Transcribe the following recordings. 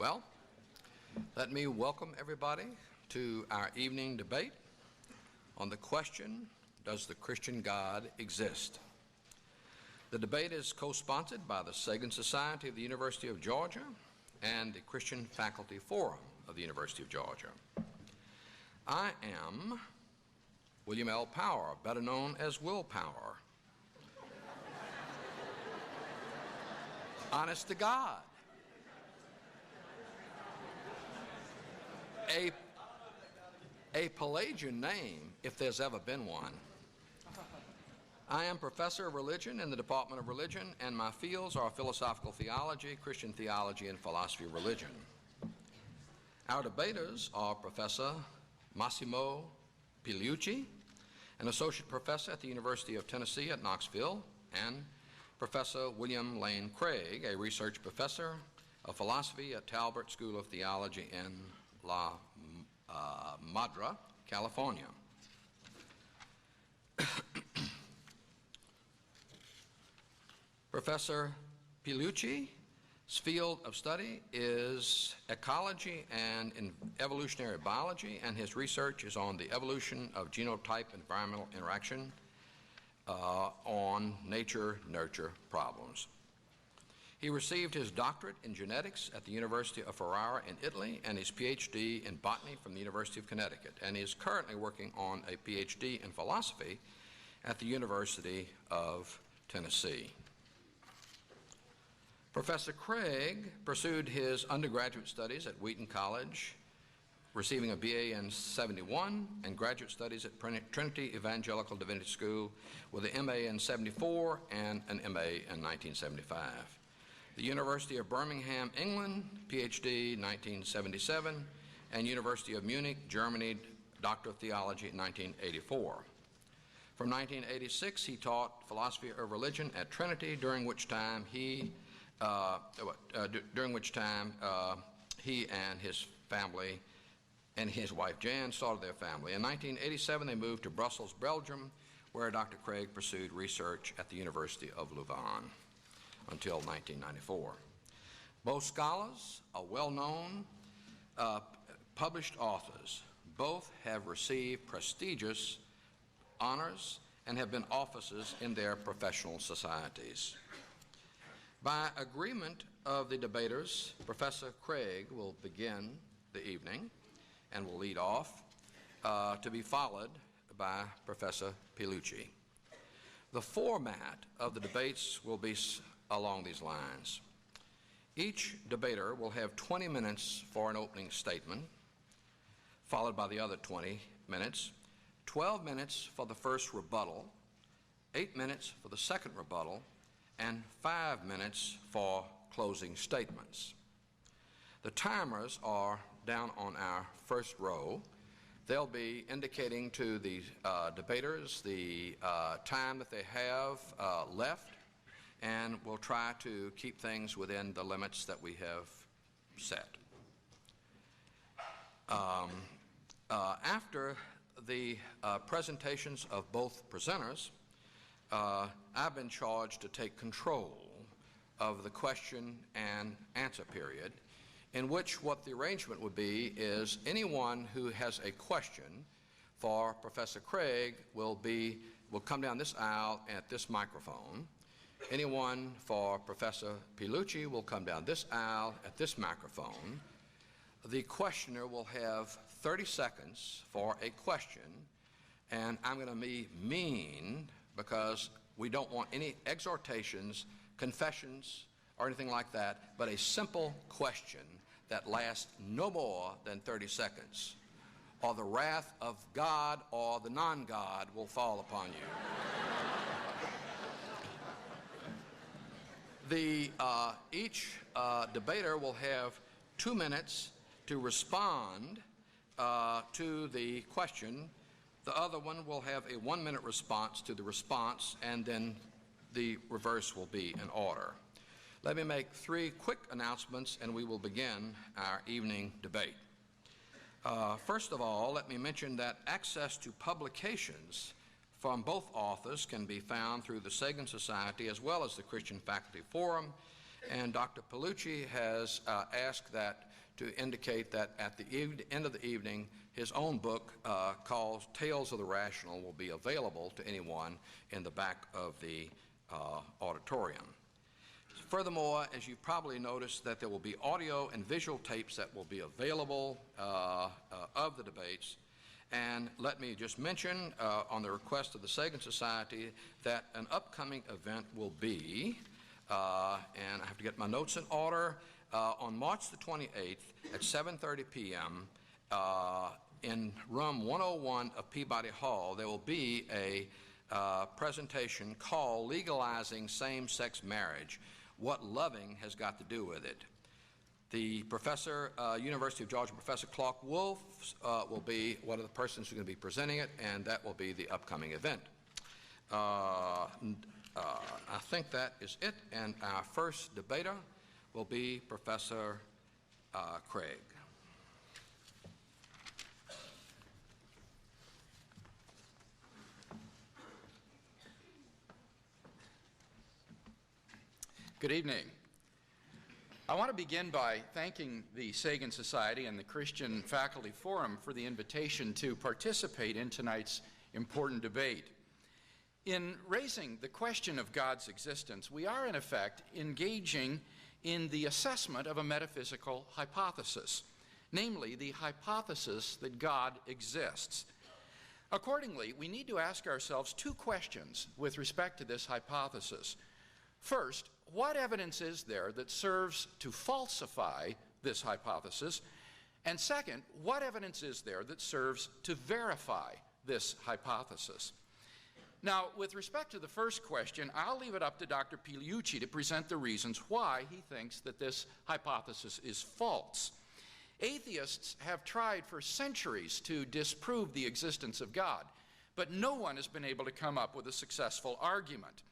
Well, let me welcome everybody to our evening debate on the question, does the Christian God exist? The debate is co-sponsored by the Sagan Society of the University of Georgia and the Christian Faculty Forum of the University of Georgia. I am William L. Power, better known as Will Power. Honest to God. A Pelagian name, if there's ever been one. I am professor of religion in the Department of Religion, and my fields are philosophical theology, Christian theology, and philosophy of religion. Our debaters are Professor Massimo Pigliucci, an associate professor at the University of Tennessee at Knoxville, and Professor William Lane Craig, a research professor of philosophy at Talbot School of Theology in La Madra, California. Professor Pigliucci's field of study is ecology and evolutionary biology, and his research is on the evolution of genotype-environmental interaction on nature-nurture problems. He received his doctorate in genetics at the University of Ferrara in Italy and his PhD in botany from the University of Connecticut, and he is currently working on a PhD in philosophy at the University of Tennessee. Professor Craig pursued his undergraduate studies at Wheaton College, receiving a BA in '71, and graduate studies at Trinity Evangelical Divinity School with an MA in '74 and an MA in 1975. The University of Birmingham, England, PhD 1977, and University of Munich, Germany, Doctor of Theology in 1984. From 1986, he taught philosophy of religion at Trinity, during which time he and his family and his wife Jan started their family. In 1987, they moved to Brussels, Belgium, where Dr. Craig pursued research at the University of Louvain until 1994. Both scholars are well-known, published authors. Both have received prestigious honors and have been officers in their professional societies. By agreement of the debaters, Professor Craig will begin the evening and will lead off, to be followed by Professor Pigliucci. The format of the debates will be along these lines. Each debater will have 20 minutes for an opening statement, followed by the other 20 minutes, 12 minutes for the first rebuttal, 8 minutes for the second rebuttal, and 5 minutes for closing statements. The timers are down on our first row. They'll be indicating to the debaters the time that they have left, and we'll try to keep things within the limits that we have set. After the presentations of both presenters, I've been charged to take control of the question and answer period, in which what the arrangement would be is anyone who has a question for Professor Craig will come down this aisle at this microphone. Anyone for Professor Pigliucci will come down this aisle at this microphone. The questioner will have 30 seconds for a question, and I'm going to be mean because we don't want any exhortations, confessions, or anything like that, but a simple question that lasts no more than 30 seconds, or the wrath of God or the non-God will fall upon you. Each debater will have 2 minutes to respond to the question. The other one will have a 1-minute response to the response, and then the reverse will be in order. Let me make 3 quick announcements, and we will begin our evening debate. First of all, let me mention that access to publications from both authors can be found through the Sagan Society as well as the Christian Faculty Forum, And Dr. Pigliucci has asked that to indicate that at the end of the evening, his own book called Tales of the Rational will be available to anyone in the back of the auditorium. Furthermore, as you've probably noticed, that there will be audio and visual tapes that will be available of the debates. And let me just mention, on the request of the Sagan Society, that an upcoming event will be, and I have to get my notes in order, on March the 28th at 7:30 p.m. In room 101 of Peabody Hall, there will be a presentation called Legalizing Same-Sex Marriage, What Loving Has Got to Do with It. The professor, University of Georgia Professor Clark Wolf will be one of the persons who's going to be presenting it, and that will be the upcoming event. I think that is it, and our first debater will be Professor Craig. Good evening. I want to begin by thanking the Sagan Society and the Christian Faculty Forum for the invitation to participate in tonight's important debate. In raising the question of God's existence, we are in effect engaging in the assessment of a metaphysical hypothesis, namely the hypothesis that God exists. Accordingly, we need to ask ourselves two questions with respect to this hypothesis. First, what evidence is there that serves to falsify this hypothesis? And second, what evidence is there that serves to verify this hypothesis? Now, with respect to the first question, I'll leave it up to Dr. Pigliucci to present the reasons why he thinks that this hypothesis is false. Atheists have tried for centuries to disprove the existence of God, but no one has been able to come up with a successful argument.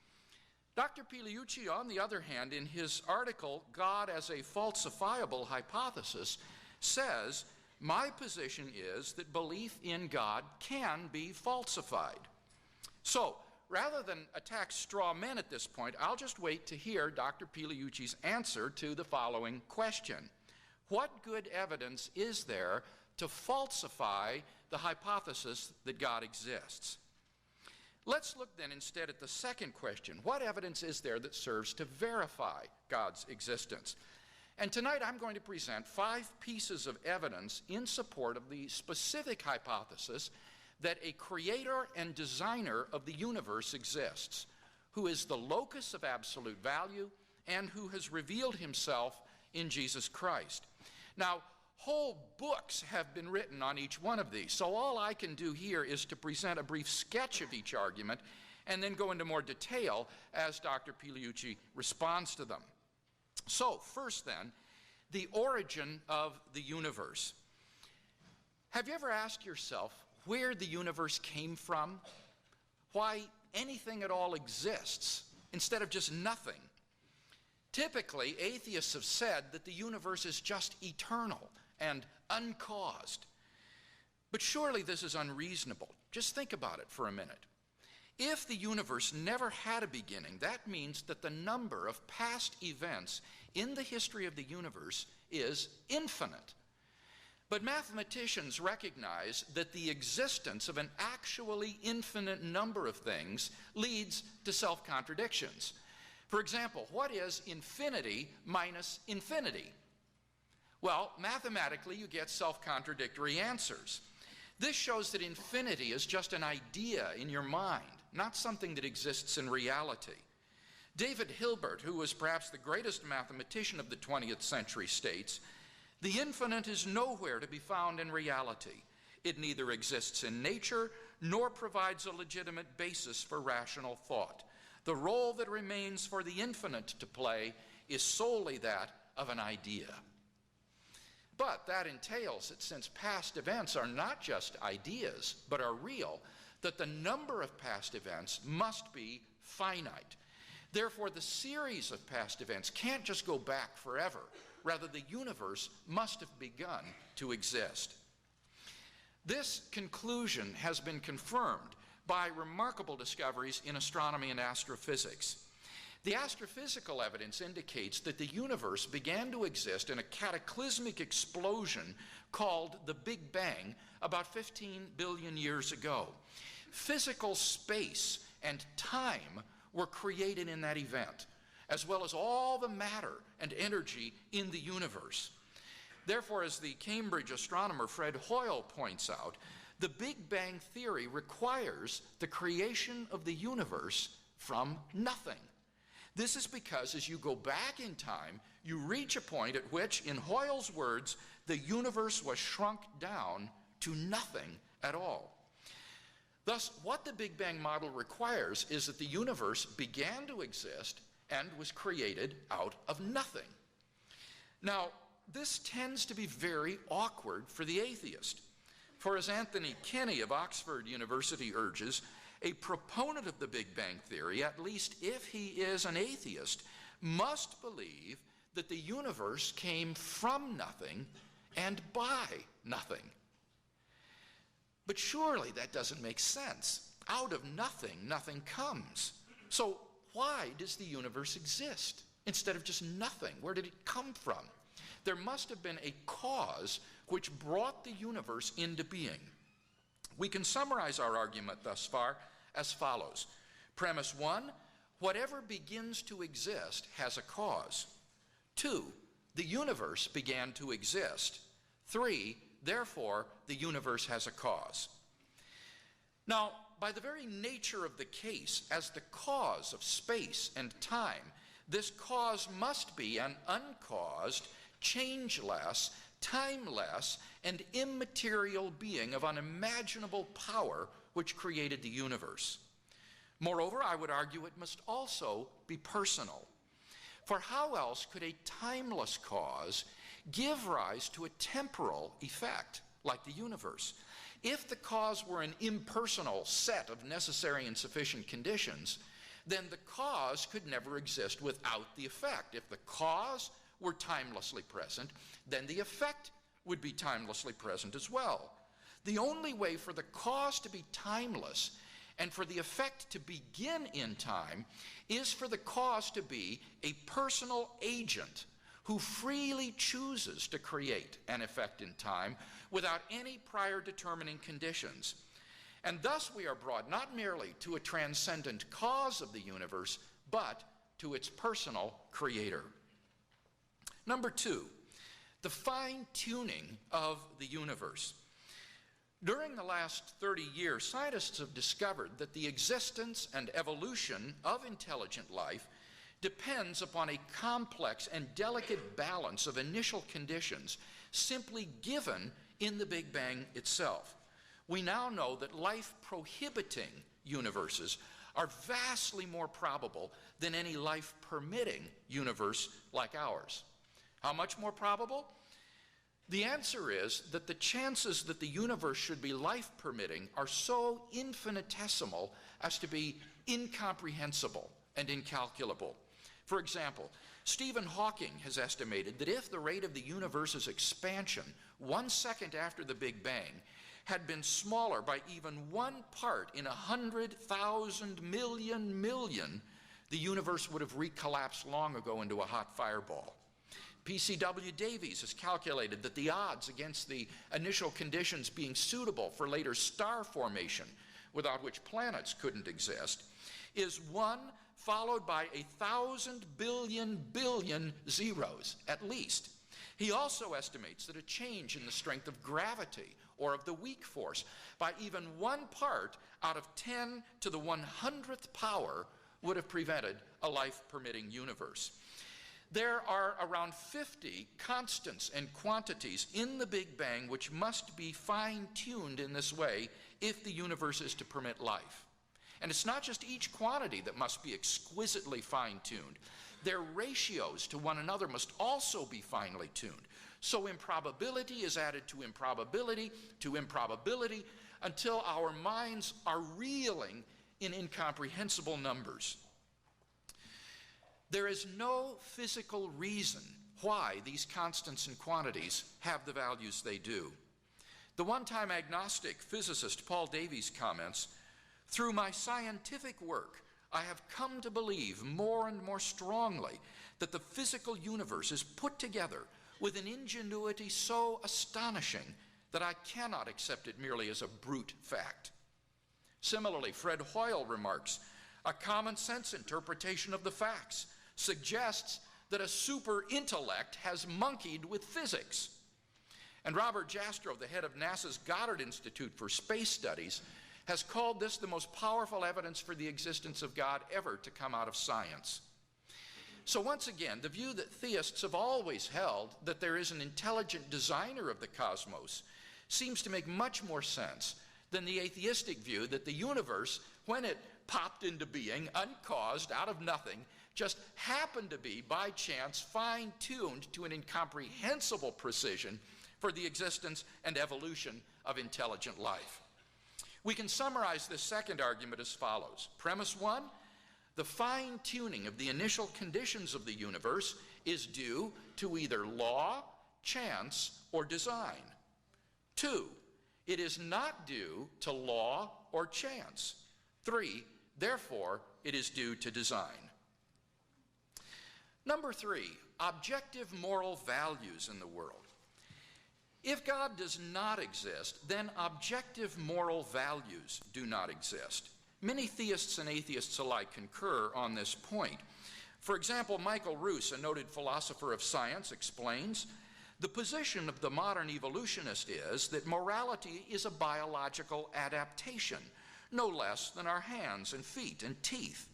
Dr. Pigliucci, on the other hand, in his article, God as a Falsifiable Hypothesis, says, my position is that belief in God can be falsified. So, rather than attack straw men at this point, I'll just wait to hear Dr. Pigliucci's answer to the following question. What good evidence is there to falsify the hypothesis that God exists? Let's look then instead at the second question. What evidence is there that serves to verify God's existence? And tonight I'm going to present 5 pieces of evidence in support of the specific hypothesis that a creator and designer of the universe exists, who is the locus of absolute value and who has revealed himself in Jesus Christ. Now, whole books have been written on each one of these, so all I can do here is to present a brief sketch of each argument and then go into more detail as Dr. Pigliucci responds to them. So, first then, the origin of the universe. Have you ever asked yourself where the universe came from? Why anything at all exists instead of just nothing? Typically, atheists have said that the universe is just eternal and uncaused. But surely this is unreasonable. Just think about it for a minute. If the universe never had a beginning, that means that the number of past events in the history of the universe is infinite. But mathematicians recognize that the existence of an actually infinite number of things leads to self-contradictions. For example, what is infinity minus infinity? Well, mathematically, you get self-contradictory answers. This shows that infinity is just an idea in your mind, not something that exists in reality. David Hilbert, who was perhaps the greatest mathematician of the 20th century, states, "The infinite is nowhere to be found in reality. It neither exists in nature nor provides a legitimate basis for rational thought. The role that remains for the infinite to play is solely that of an idea." But that entails that since past events are not just ideas, but are real, that the number of past events must be finite. Therefore, the series of past events can't just go back forever. Rather, the universe must have begun to exist. This conclusion has been confirmed by remarkable discoveries in astronomy and astrophysics. The astrophysical evidence indicates that the universe began to exist in a cataclysmic explosion called the Big Bang about 15 billion years ago. Physical space and time were created in that event, as well as all the matter and energy in the universe. Therefore, as the Cambridge astronomer Fred Hoyle points out, the Big Bang theory requires the creation of the universe from nothing. This is because as you go back in time, you reach a point at which, in Hoyle's words, the universe was shrunk down to nothing at all. Thus, what the Big Bang model requires is that the universe began to exist and was created out of nothing. Now, this tends to be very awkward for the atheist. For as Anthony Kenny of Oxford University urges, a proponent of the Big Bang theory, at least if he is an atheist, must believe that the universe came from nothing and by nothing. But surely that doesn't make sense. Out of nothing, nothing comes. So why does the universe exist instead of just nothing? Where did it come from? There must have been a cause which brought the universe into being. We can summarize our argument thus far as follows. Premise 1, whatever begins to exist has a cause. 2, the universe began to exist. 3, therefore, the universe has a cause. Now, by the very nature of the case, as the cause of space and time, this cause must be an uncaused, changeless, timeless, and immaterial being of unimaginable power which created the universe. Moreover, I would argue it must also be personal. For how else could a timeless cause give rise to a temporal effect like the universe? If the cause were an impersonal set of necessary and sufficient conditions, then the cause could never exist without the effect. If the cause were timelessly present, then the effect would be timelessly present as well. The only way for the cause to be timeless and for the effect to begin in time is for the cause to be a personal agent who freely chooses to create an effect in time without any prior determining conditions. And thus we are brought not merely to a transcendent cause of the universe, but to its personal creator. Number 2, the fine-tuning of the universe. During the last 30 years, scientists have discovered that the existence and evolution of intelligent life depends upon a complex and delicate balance of initial conditions simply given in the Big Bang itself. We now know that life-prohibiting universes are vastly more probable than any life-permitting universe like ours. How much more probable? The answer is that the chances that the universe should be life-permitting are so infinitesimal as to be incomprehensible and incalculable. For example, Stephen Hawking has estimated that if the rate of the universe's expansion 1 second after the Big Bang had been smaller by even 1 part in 100,000 million, the universe would have recollapsed long ago into a hot fireball. P.C.W. Davies has calculated that the odds against the initial conditions being suitable for later star formation, without which planets couldn't exist, is 1 followed by 1,000 billion zeros, at least. He also estimates that a change in the strength of gravity or of the weak force by even 1 part out of 10 to the 100th power would have prevented a life-permitting universe. There are around 50 constants and quantities in the Big Bang which must be fine-tuned in this way if the universe is to permit life. And it's not just each quantity that must be exquisitely fine-tuned. Their ratios to one another must also be finely tuned. So improbability is added to improbability until our minds are reeling in incomprehensible numbers. There is no physical reason why these constants and quantities have the values they do. The one-time agnostic physicist Paul Davies comments, "Through my scientific work, I have come to believe more and more strongly that the physical universe is put together with an ingenuity so astonishing that I cannot accept it merely as a brute fact. Similarly, Fred Hoyle remarks, a common sense interpretation of the facts suggests that a super intellect has monkeyed with physics. And Robert Jastrow, the head of NASA's Goddard Institute for Space Studies, has called this the most powerful evidence for the existence of God ever to come out of science. So once again, the view that theists have always held, that there is an intelligent designer of the cosmos, seems to make much more sense than the atheistic view that the universe, when it popped into being, uncaused, out of nothing, just happened to be, by chance, fine-tuned to an incomprehensible precision for the existence and evolution of intelligent life. We can summarize this second argument as follows. Premise one, the fine-tuning of the initial conditions of the universe is due to either law, chance, or design. Two, it is not due to law or chance. Three, therefore, it is due to design. Number three, objective moral values in the world. If God does not exist, then objective moral values do not exist. Many theists and atheists alike concur on this point. For example, Michael Roos, a noted philosopher of science, explains, the position of the modern evolutionist is that morality is a biological adaptation, no less than our hands and feet and teeth.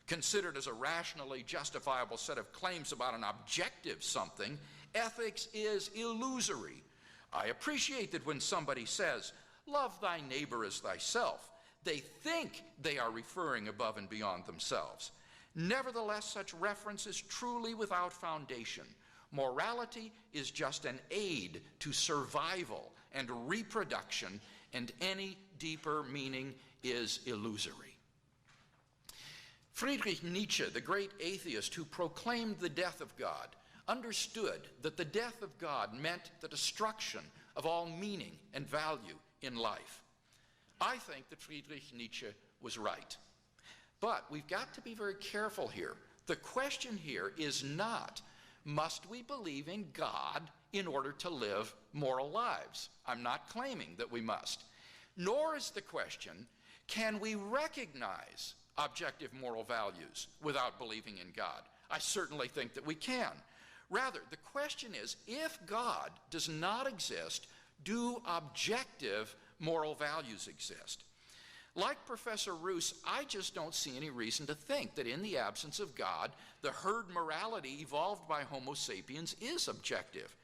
Considered as a rationally justifiable set of claims about an objective something, ethics is illusory. I appreciate that when somebody says, love thy neighbor as thyself, they think they are referring above and beyond themselves. Nevertheless, such reference is truly without foundation. Morality is just an aid to survival and reproduction, and any deeper meaning is illusory. Friedrich Nietzsche, the great atheist who proclaimed the death of God, understood that the death of God meant the destruction of all meaning and value in life. I think that Friedrich Nietzsche was right. But we've got to be very careful here. The question here is not, must we believe in God in order to live moral lives? I'm not claiming that we must. Nor is the question, can we recognize objective moral values without believing in God? I certainly think that we can. Rather, the question is, if God does not exist, do objective moral values exist? Like Professor Roos, I just don't see any reason to think that in the absence of God, the herd morality evolved by Homo sapiens is objective.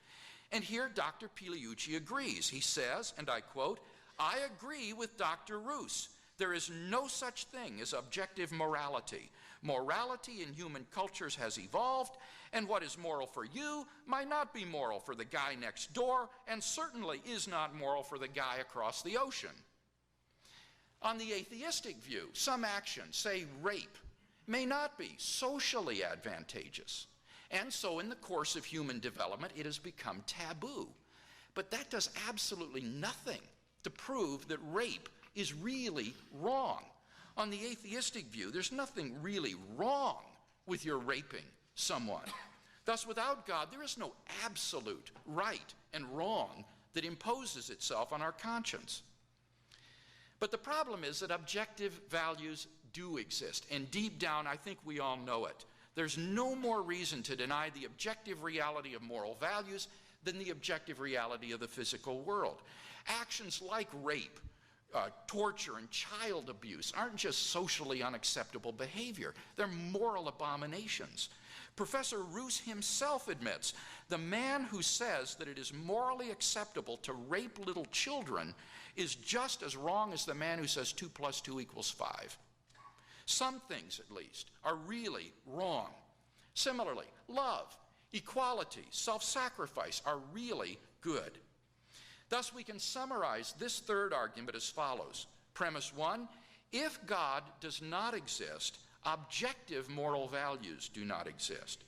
And here Dr. Pigliucci agrees. He says, and I quote, I agree with Dr. Roos. There is no such thing as objective morality. Morality in human cultures has evolved, and what is moral for you might not be moral for the guy next door, and certainly is not moral for the guy across the ocean. On the atheistic view, some actions, say rape, may not be socially advantageous. And so in the course of human development, it has become taboo. But that does absolutely nothing to prove that rape is really wrong. On the atheistic view, there's nothing really wrong with your raping someone. Thus, without God, there is no absolute right and wrong that imposes itself on our conscience. But the problem is that objective values do exist, and deep down, I think we all know it. There's no more reason to deny the objective reality of moral values than the objective reality of the physical world. Actions like rape, torture, and child abuse aren't just socially unacceptable behavior. They're moral abominations. Professor Roos himself admits the man who says that it is morally acceptable to rape little children is just as wrong as the man who says 2 + 2 = 5. Some things, at least, are really wrong. Similarly, love, equality, self-sacrifice are really good. Thus, we can summarize this third argument as follows. Premise one, if God does not exist, objective moral values do not exist.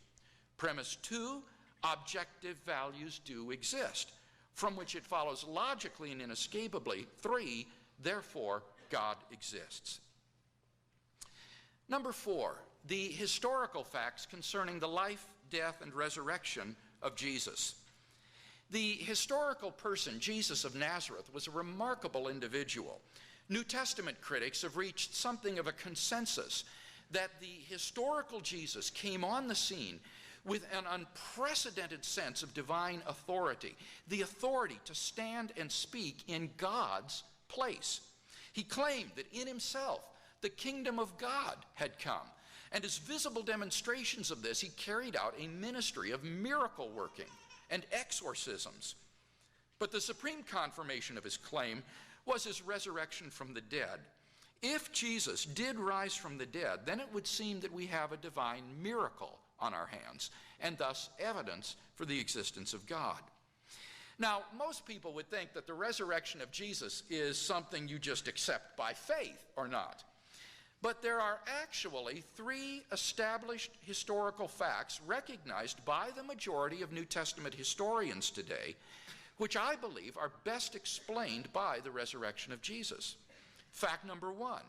Premise two, objective values do exist, from which it follows logically and inescapably, three, therefore, God exists. Number 4, the historical facts concerning the life, death, and resurrection of Jesus. The historical person, Jesus of Nazareth, was a remarkable individual. New Testament critics have reached something of a consensus that the historical Jesus came on the scene with an unprecedented sense of divine authority, the authority to stand and speak in God's place. He claimed that in himself the kingdom of God had come, and as visible demonstrations of this, he carried out a ministry of miracle working and exorcisms. But the supreme confirmation of his claim was his resurrection from the dead. If Jesus did rise from the dead, then it would seem that we have a divine miracle on our hands, and thus evidence for the existence of God. Now, most people would think that the resurrection of Jesus is something you just accept by faith or not. But there are actually 3 established historical facts recognized by the majority of New Testament historians today, which I believe are best explained by the resurrection of Jesus. Fact number 1,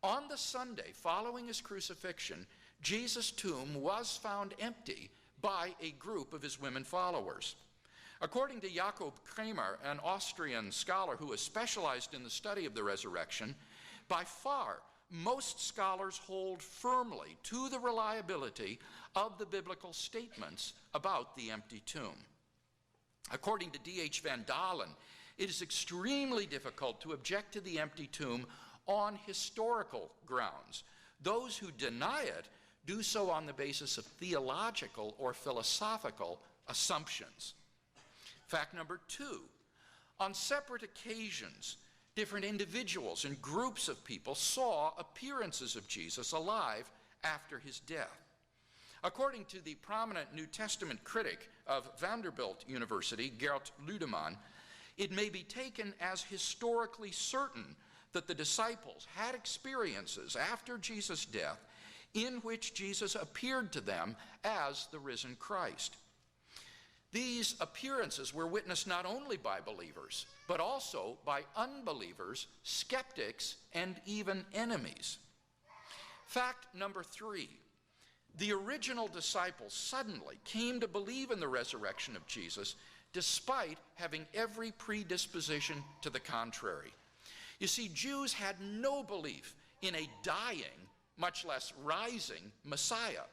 on the Sunday following his crucifixion, Jesus' tomb was found empty by a group of his women followers. According to Jakob Kramer, an Austrian scholar who has specialized in the study of the resurrection, by far most scholars hold firmly to the reliability of the biblical statements about the empty tomb. According to D.H. Van Dalen, it is extremely difficult to object to the empty tomb on historical grounds. Those who deny it do so on the basis of theological or philosophical assumptions. Fact number 2, on separate occasions, different individuals and groups of people saw appearances of Jesus alive after his death. According to the prominent New Testament critic of Vanderbilt University, Gert Ludemann, it may be taken as historically certain that the disciples had experiences after Jesus' death in which Jesus appeared to them as the risen Christ. These appearances were witnessed not only by believers, but also by unbelievers, skeptics, and even enemies. Fact number 3, the original disciples suddenly came to believe in the resurrection of Jesus despite having every predisposition to the contrary. You see, Jews had no belief in a dying, much less rising, Messiah.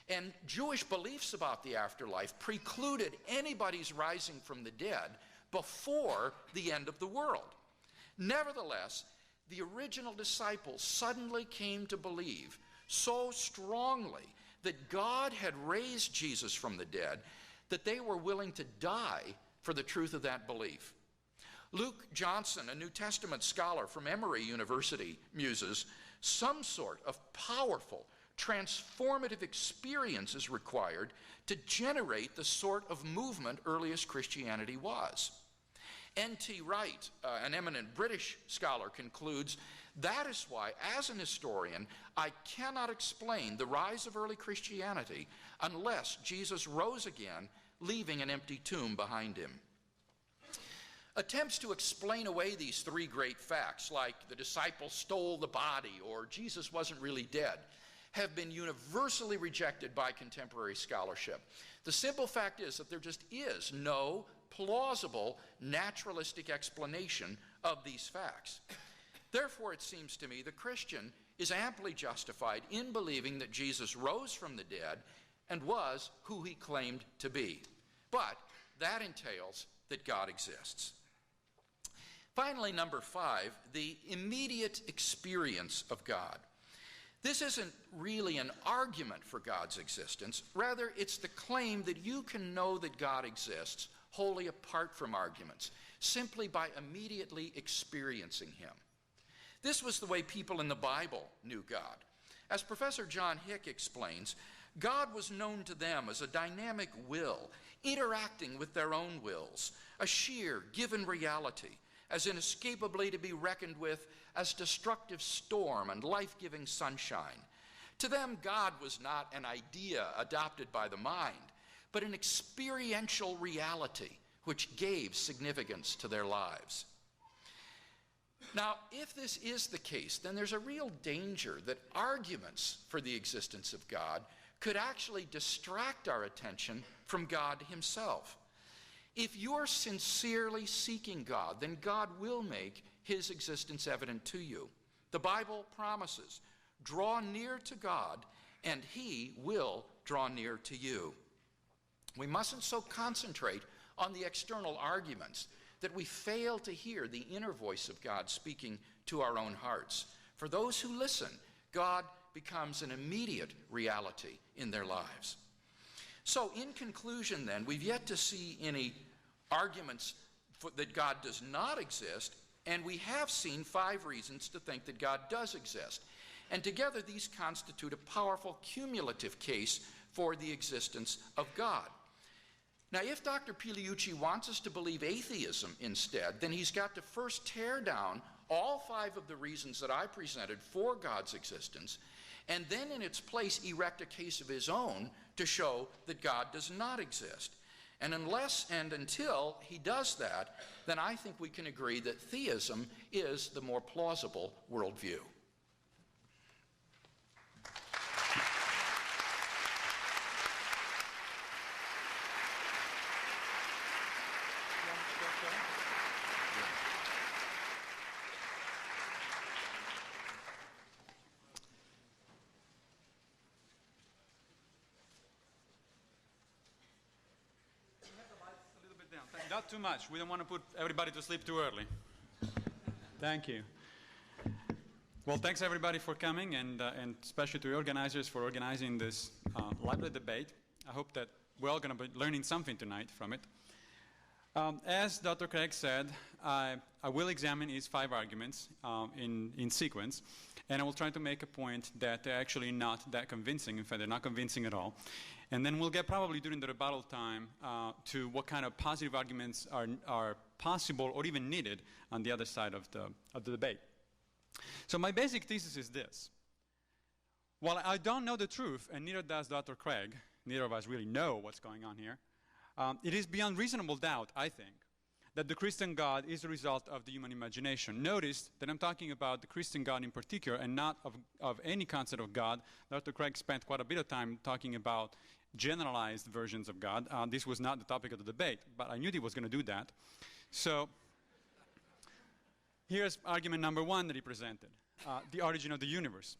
And Jewish beliefs about the afterlife precluded anybody's rising from the dead before the end of the world. Nevertheless, the original disciples suddenly came to believe so strongly that God had raised Jesus from the dead that they were willing to die for the truth of that belief. Luke Johnson, a New Testament scholar from Emory University, muses, some sort of powerful, transformative experience is required to generate the sort of movement earliest Christianity was. N.T. Wright, an eminent British scholar, concludes, that is why, as an historian, I cannot explain the rise of early Christianity unless Jesus rose again, leaving an empty tomb behind him. Attempts to explain away these 3 great facts, like the disciples stole the body or Jesus wasn't really dead, have been universally rejected by contemporary scholarship. The simple fact is that there just is no plausible naturalistic explanation of these facts. Therefore, it seems to me the Christian is amply justified in believing that Jesus rose from the dead and was who he claimed to be. But that entails that God exists. Finally, number 5, the immediate experience of God. This isn't really an argument for God's existence. Rather, it's the claim that you can know that God exists wholly apart from arguments, simply by immediately experiencing him. This was the way people in the Bible knew God. As Professor John Hick explains, God was known to them as a dynamic will, interacting with their own wills, a sheer given reality, as inescapably to be reckoned with as destructive storm and life-giving sunshine. To them, God was not an idea adopted by the mind, but an experiential reality which gave significance to their lives. Now, if this is the case, then there's a real danger that arguments for the existence of God could actually distract our attention from God himself. If you're sincerely seeking God, then God will make his existence evident to you. The Bible promises, draw near to God, and he will draw near to you. We mustn't so concentrate on the external arguments that we fail to hear the inner voice of God speaking to our own hearts. For those who listen, God becomes an immediate reality in their lives. So in conclusion then, we've yet to see any arguments that God does not exist, and we have seen 5 reasons to think that God does exist. And together these constitute a powerful cumulative case for the existence of God. Now, if Dr. Pigliucci wants us to believe atheism instead, then he's got to first tear down all 5 of the reasons that I presented for God's existence, and then in its place erect a case of his own to show that God does not exist. And unless and until he does that, then I think we can agree that theism is the more plausible worldview. Not too much. We don't want to put everybody to sleep too early. Thank you. Well, thanks everybody for coming, and especially to the organizers for organizing this lively debate. I hope that we're all going to be learning something tonight from it. As Dr. Craig said, I will examine his 5 arguments in sequence, and I will try to make a point that they're actually not that convincing. In fact, they're not convincing at all. And then we'll get probably during the rebuttal time to what kind of positive arguments are possible or even needed on the other side of the debate. So my basic thesis is this. While I don't know the truth, and neither does Dr. Craig, neither of us really know what's going on here, it is beyond reasonable doubt, I think, that the Christian God is a result of the human imagination. Notice that I'm talking about the Christian God in particular and not of any concept of God. Dr. Craig spent quite a bit of time talking about generalized versions of God. This was not the topic of the debate, but I knew he was going to do that. So here's argument number 1 that he presented, the origin of the universe.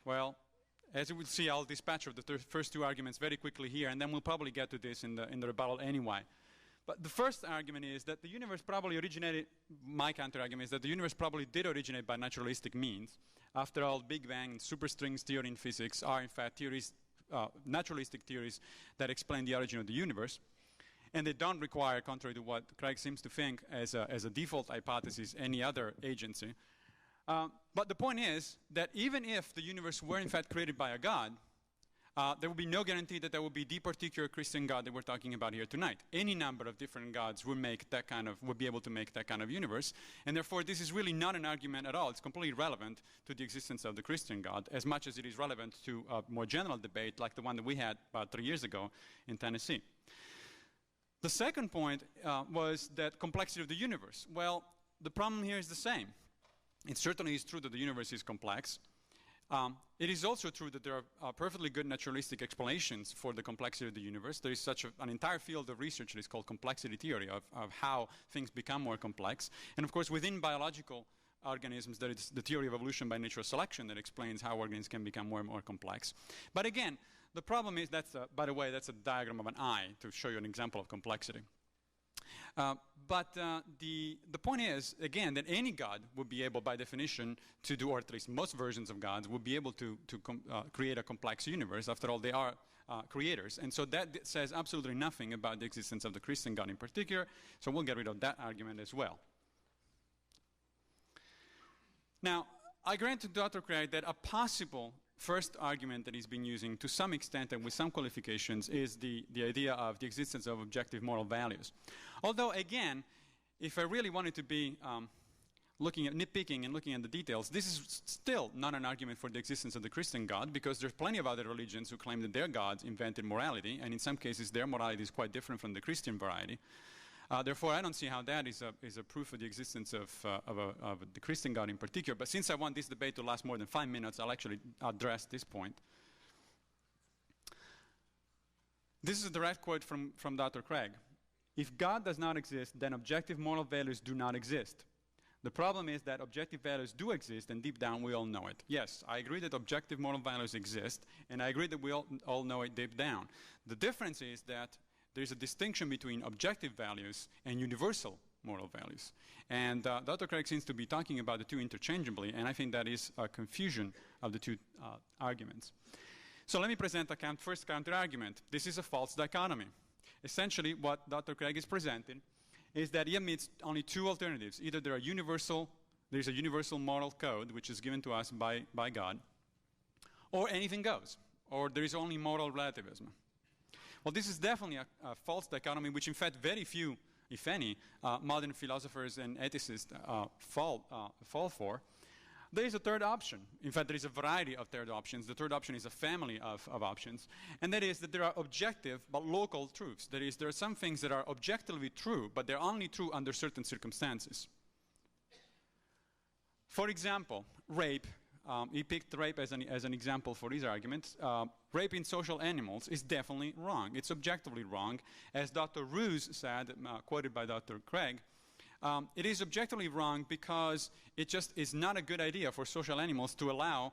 Well, as you will see, I'll dispatch of the first 2 arguments very quickly here, and then we'll probably get to this in the rebuttal anyway. But the first argument is that the universe probably originated, my counter-argument is that the universe probably did originate by naturalistic means. After all, Big Bang and superstrings theory in physics are in fact theories, naturalistic theories that explain the origin of the universe. And they don't require, contrary to what Craig seems to think, as a default hypothesis, any other agency. But the point is that even if the universe were in fact created by a God, there would be no guarantee that there would be the particular Christian God that we're talking about here tonight. Any number of different gods would be able to make that kind of universe, and therefore this is really not an argument at all. It's completely irrelevant to the existence of the Christian God, as much as it is relevant to a more general debate like the one that we had about 3 years ago in Tennessee. The second point was that complexity of the universe. Well, the problem here is the same. It certainly is true that the universe is complex. It is also true that there are perfectly good naturalistic explanations for the complexity of the universe. There is such an entire field of research that is called complexity theory, of how things become more complex. And of course, within biological organisms, there is the theory of evolution by natural selection that explains how organisms can become more and more complex. But again, the problem is, by the way, that's a diagram of an eye to show you an example of complexity. But the point is, again, that any God would be able, by definition, to do, or at least most versions of gods, would be able to create a complex universe. After all, they are creators. And so that says absolutely nothing about the existence of the Christian God in particular. So we'll get rid of that argument as well. Now, I grant to Dr. Craig that a possible first argument that he's been using to some extent and with some qualifications is the idea of the existence of objective moral values. Although, again, if I really wanted to be looking at nitpicking and looking at the details, this is still not an argument for the existence of the Christian God, because there's plenty of other religions who claim that their gods invented morality, and in some cases their morality is quite different from the Christian variety. Therefore, I don't see how that is a proof of the existence of the Christian God in particular. But since I want this debate to last more than 5 minutes, I'll actually address this point. This is a direct quote from Dr. Craig. If God does not exist, then objective moral values do not exist. The problem is that objective values do exist, and deep down we all know it. Yes, I agree that objective moral values exist, and I agree that we all know it deep down. The difference is that there's a distinction between objective values and universal moral values. And Dr. Craig seems to be talking about the two interchangeably, and I think that is a confusion of the two arguments. So let me present a first counter-argument. This is a false dichotomy. Essentially, what Dr. Craig is presenting is that he admits only two alternatives. Either there's a universal moral code, which is given to us by God, or anything goes, or there is only moral relativism. Well, this is definitely a false dichotomy, which in fact very few, if any, modern philosophers and ethicists fall for. There is a third option. In fact, there is a variety of third options. The third option is a family of options, and that is that there are objective but local truths. That is, there are some things that are objectively true, but they're only true under certain circumstances. For example, rape. He picked rape as an example for his argument. Rape in social animals is definitely wrong. It's objectively wrong. As Dr. Roos said, quoted by Dr. Craig, it is objectively wrong because it just is not a good idea for social animals to allow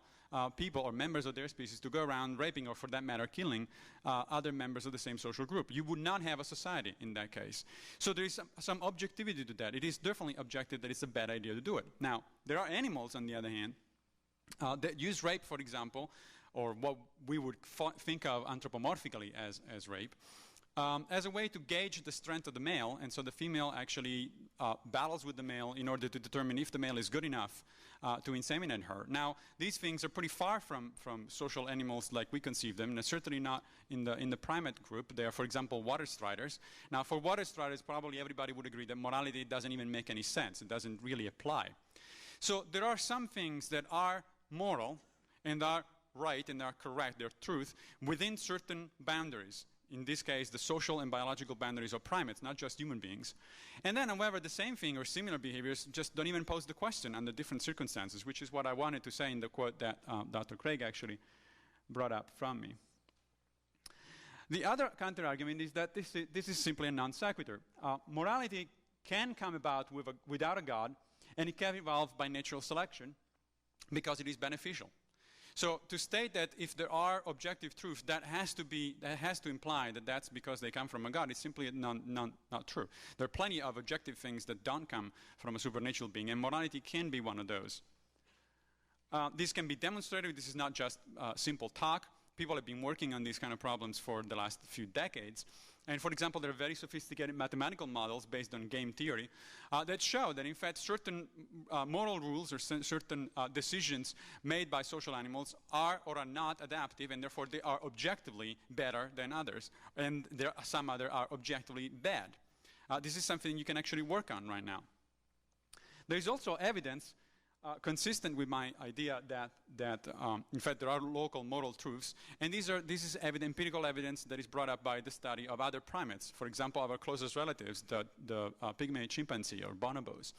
people or members of their species to go around raping, or for that matter killing, other members of the same social group. You would not have a society in that case. So there is some objectivity to that. It is definitely objective that it's a bad idea to do it. Now, there are animals, on the other hand, that use rape, for example, or what we would think of anthropomorphically as rape, as a way to gauge the strength of the male, and so the female actually battles with the male in order to determine if the male is good enough to inseminate her. Now, these things are pretty far from social animals like we conceive them, and certainly not in the primate group. They are, for example, water striders. Now, for water striders, probably everybody would agree that morality doesn't even make any sense. It doesn't really apply. So there are some things that are moral and are right and are correct, they're truth, within certain boundaries. In this case, the social and biological boundaries of primates, not just human beings. And then, however, the same thing or similar behaviors just don't even pose the question under different circumstances, which is what I wanted to say in the quote that Dr. Craig actually brought up from me. The other counter-argument is that this is simply a non sequitur. Morality can come about without a God, and it can evolve by natural selection because it is beneficial. So to state that if there are objective truths, that has to imply that that's because they come from a God, is simply not true. There are plenty of objective things that don't come from a supernatural being, and morality can be one of those. This can be demonstrated. This is not just simple talk. People have been working on these kind of problems for the last few decades. And for example, there are very sophisticated mathematical models based on game theory that show that in fact certain moral rules or certain decisions made by social animals are or are not adaptive, and therefore they are objectively better than others. And some other are objectively bad. This is something you can actually work on right now. There is also evidence consistent with my idea that in fact there are local moral truths, and this is empirical evidence that is brought up by the study of other primates. For example, our closest relatives, the pygmy chimpanzee or bonobos.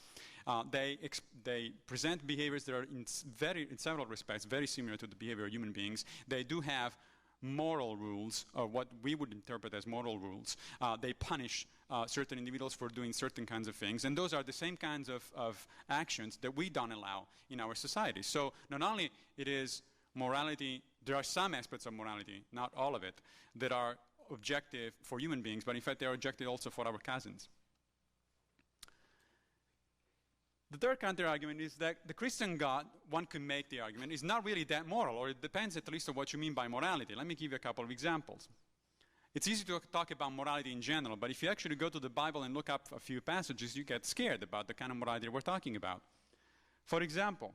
They present behaviors that are in several respects very similar to the behavior of human beings. They do have moral rules, or what we would interpret as moral rules. They punish certain individuals for doing certain kinds of things, and those are the same kinds of actions that we don't allow in our society. So not only it is morality, there are some aspects of morality, not all of it, that are objective for human beings, but in fact they are objective also for our cousins. The third counter-argument is that the Christian God, one could make the argument, is not really that moral, or it depends at least on what you mean by morality. Let me give you a couple of examples. It's easy to talk about morality in general, but if you actually go to the Bible and look up a few passages, you get scared about the kind of morality we're talking about. For example,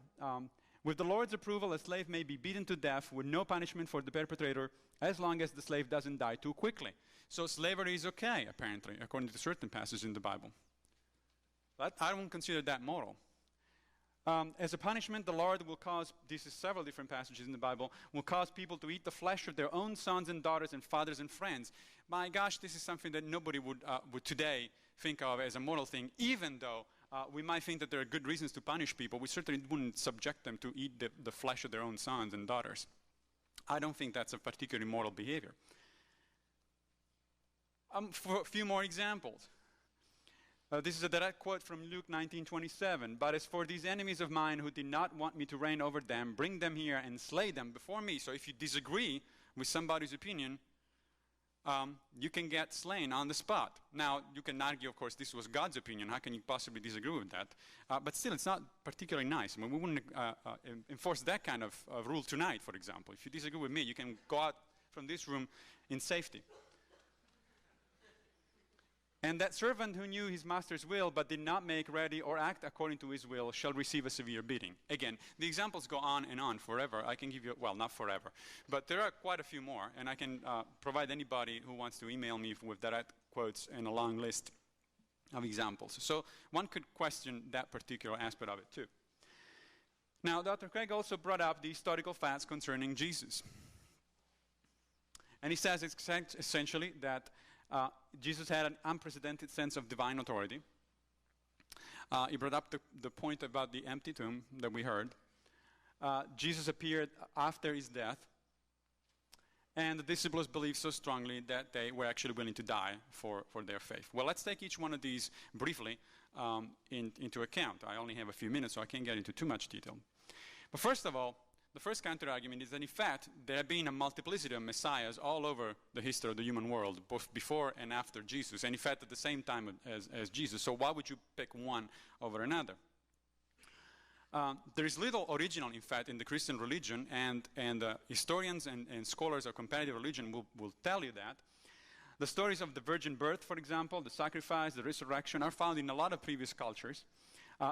with the Lord's approval, a slave may be beaten to death with no punishment for the perpetrator as long as the slave doesn't die too quickly. So slavery is okay, apparently, according to certain passages in the Bible. But I don't consider that moral. As a punishment, the Lord will cause, this is several different passages in the Bible, will cause people to eat the flesh of their own sons and daughters and fathers and friends. My gosh, this is something that nobody would today think of as a moral thing, even though we might think that there are good reasons to punish people. We certainly wouldn't subject them to eat the flesh of their own sons and daughters. I don't think that's a particularly moral behavior. For a few more examples. This is a direct quote from Luke 19:27. But as for these enemies of mine who did not want me to reign over them, bring them here and slay them before me. So if you disagree with somebody's opinion, you can get slain on the spot. Now, you can argue, of course, this was God's opinion. How can you possibly disagree with that? But still, it's not particularly nice. I mean, we wouldn't enforce that kind of rule tonight, for example. If you disagree with me, you can go out from this room in safety. And that servant who knew his master's will but did not make ready or act according to his will shall receive a severe beating. Again, the examples go on and on forever. I can give you, well, not forever, but there are quite a few more, and I can provide anybody who wants to email me with direct quotes and a long list of examples. So one could question that particular aspect of it too. Now, Dr. Craig also brought up the historical facts concerning Jesus. And he says essentially that Jesus had an unprecedented sense of divine authority. He brought up the point about the empty tomb that we heard. Jesus appeared after his death, and the disciples believed so strongly that they were actually willing to die for their faith. Well, let's take each one of these briefly into account. I only have a few minutes, so I can't get into too much detail. But first of all, the first counter-argument is that, in fact, there have been a multiplicity of messiahs all over the history of the human world, both before and after Jesus, and in fact at the same time as Jesus. So why would you pick one over another? There is little original, in fact, in the Christian religion, and historians and scholars of comparative religion will tell you that. The stories of the virgin birth, for example, the sacrifice, the resurrection, are found in a lot of previous cultures.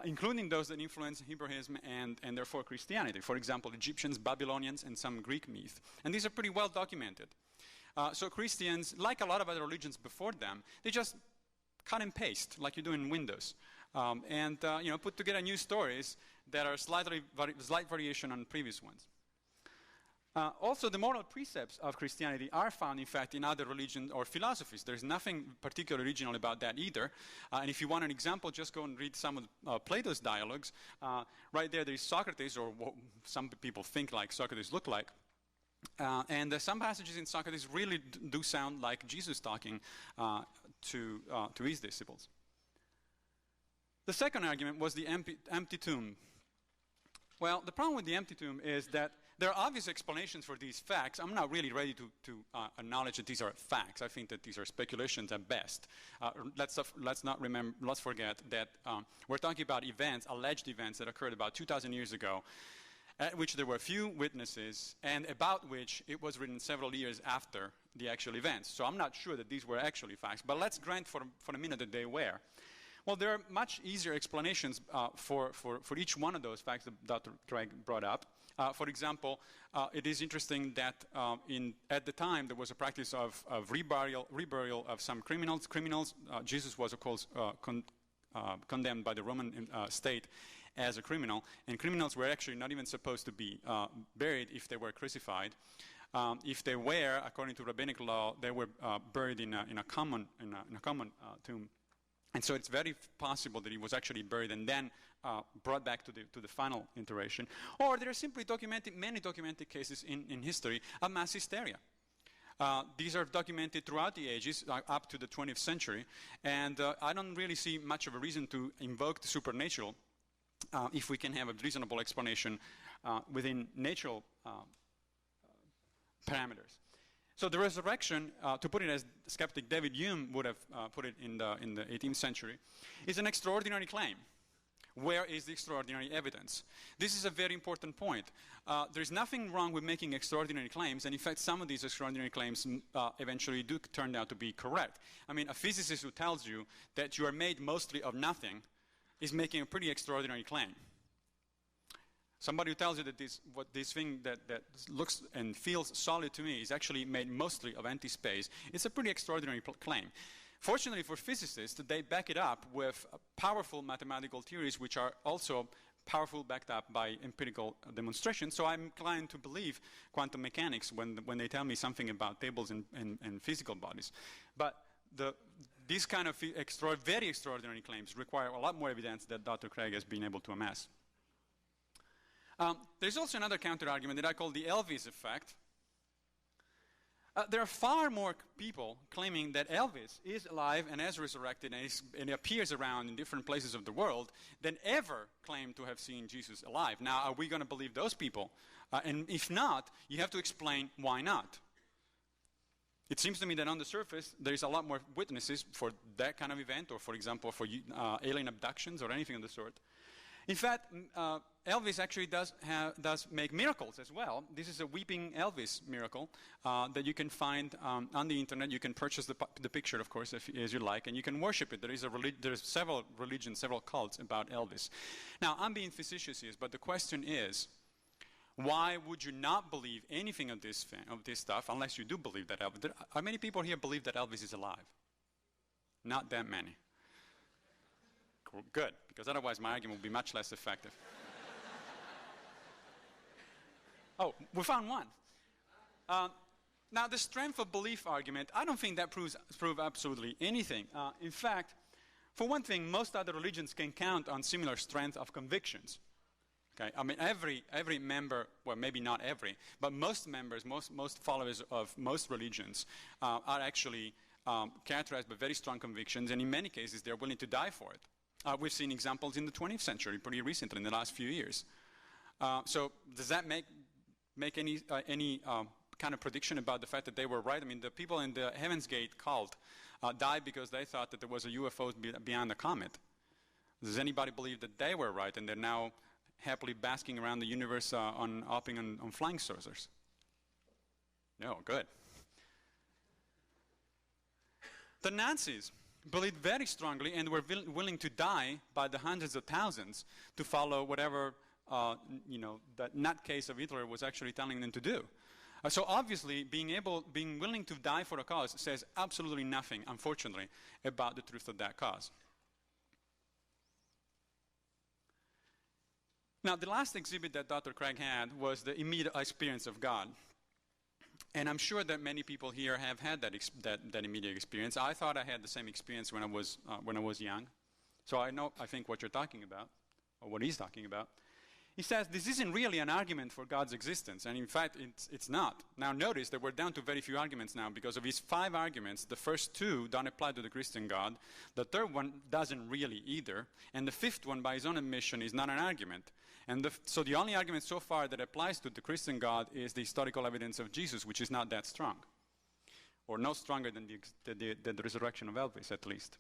Including those that influence Hebraism and therefore Christianity. For example, Egyptians, Babylonians, and some Greek myth. And these are pretty well documented. So Christians, like a lot of other religions before them, they just cut and paste, like you do in Windows, and put together new stories that are slight variation on previous ones. Also, the moral precepts of Christianity are found, in fact, in other religions or philosophies. There's nothing particularly original about that either. And if you want an example, just go and read some of Plato's dialogues. Right there is Socrates, or what some people think like Socrates looked like. And some passages in Socrates really do sound like Jesus talking to his disciples. The second argument was the empty tomb. Well, the problem with the empty tomb is that there are obvious explanations for these facts. I'm not really ready to acknowledge that these are facts. I think that these are speculations at best. Let's forget that we're talking about events, alleged events that occurred about 2,000 years ago, at which there were few witnesses, and about which it was written several years after the actual events. So I'm not sure that these were actually facts, but let's grant for a minute that they were. Well, there are much easier explanations for each one of those facts that Dr. Craig brought up. For example, it is interesting that at the time there was a practice of reburial of some criminals. Jesus was, of course, condemned by the Roman state as a criminal, and criminals were actually not even supposed to be buried if they were crucified. If they were, according to rabbinic law, they were buried in a common tomb. And so it's very possible that he was actually buried and then brought back to the final iteration. Or there are simply many documented cases in history of mass hysteria. These are documented throughout the ages, up to the 20th century, and I don't really see much of a reason to invoke the supernatural if we can have a reasonable explanation within natural parameters. So the resurrection, to put it as skeptic David Hume would have put it in the 18th century, is an extraordinary claim. Where is the extraordinary evidence? This is a very important point. There's nothing wrong with making extraordinary claims, and in fact some of these extraordinary claims eventually do turn out to be correct. I mean, a physicist who tells you that you are made mostly of nothing is making a pretty extraordinary claim. Somebody who tells you that this thing that looks and feels solid to me is actually made mostly of empty space, it's a pretty extraordinary claim. Fortunately for physicists, they back it up with powerful mathematical theories which are also powerful, backed up by empirical demonstration. So I'm inclined to believe quantum mechanics when they tell me something about tables and physical bodies. But these kind of very extraordinary claims require a lot more evidence that Dr. Craig has been able to amass. There's also another counter-argument that I call the Elvis effect. There are far more people claiming that Elvis is alive and has resurrected and appears around in different places of the world than ever claim to have seen Jesus alive. Now, are we going to believe those people? And if not, you have to explain why not. It seems to me that on the surface, there is a lot more witnesses for that kind of event, or for example, for alien abductions or anything of the sort. In fact, Elvis actually does make miracles as well. This is a weeping Elvis miracle that you can find on the internet. You can purchase the picture, of course, as you like, and you can worship it. There's several religions, several cults about Elvis. Now, I'm being facetious here, but the question is, why would you not believe anything of this stuff unless you do believe that Elvis? How many people here believe that Elvis is alive? Not that many. Cool, good, because otherwise my argument would be much less effective. Oh, we found one. Now, the strength of belief argument, I don't think that proves absolutely anything. In fact, for one thing, most other religions can count on similar strength of convictions. Okay, I mean, every member, well, maybe not every, but most members, most followers of most religions are actually characterized by very strong convictions, and in many cases, they're willing to die for it. We've seen examples in the 20th century, pretty recently, in the last few years. So does that make any kind of prediction about the fact that they were right? I mean, the people in the Heaven's Gate cult died because they thought that there was a UFO beyond the comet. Does anybody believe that they were right and they're now happily basking around the universe hopping on flying saucers? No, good. The Nazis believed very strongly and were willing to die by the hundreds of thousands to follow whatever that nutcase of Hitler was actually telling them to do. So obviously, being willing to die for a cause says absolutely nothing, unfortunately, about the truth of that cause. Now, the last exhibit that Dr. Craig had was the immediate experience of God. And I'm sure that many people here have had that immediate experience. I thought I had the same experience when I was young. So I think what you're talking about, or what he's talking about. He says this isn't really an argument for God's existence, and in fact, it's not. Now notice that we're down to very few arguments now. Because of his 5 arguments, the first 2 don't apply to the Christian God, the third one doesn't really either, and the 5th one, by his own admission, is not an argument. And so the only argument so far that applies to the Christian God is the historical evidence of Jesus, which is not that strong, or no stronger than the resurrection of Elvis, at least.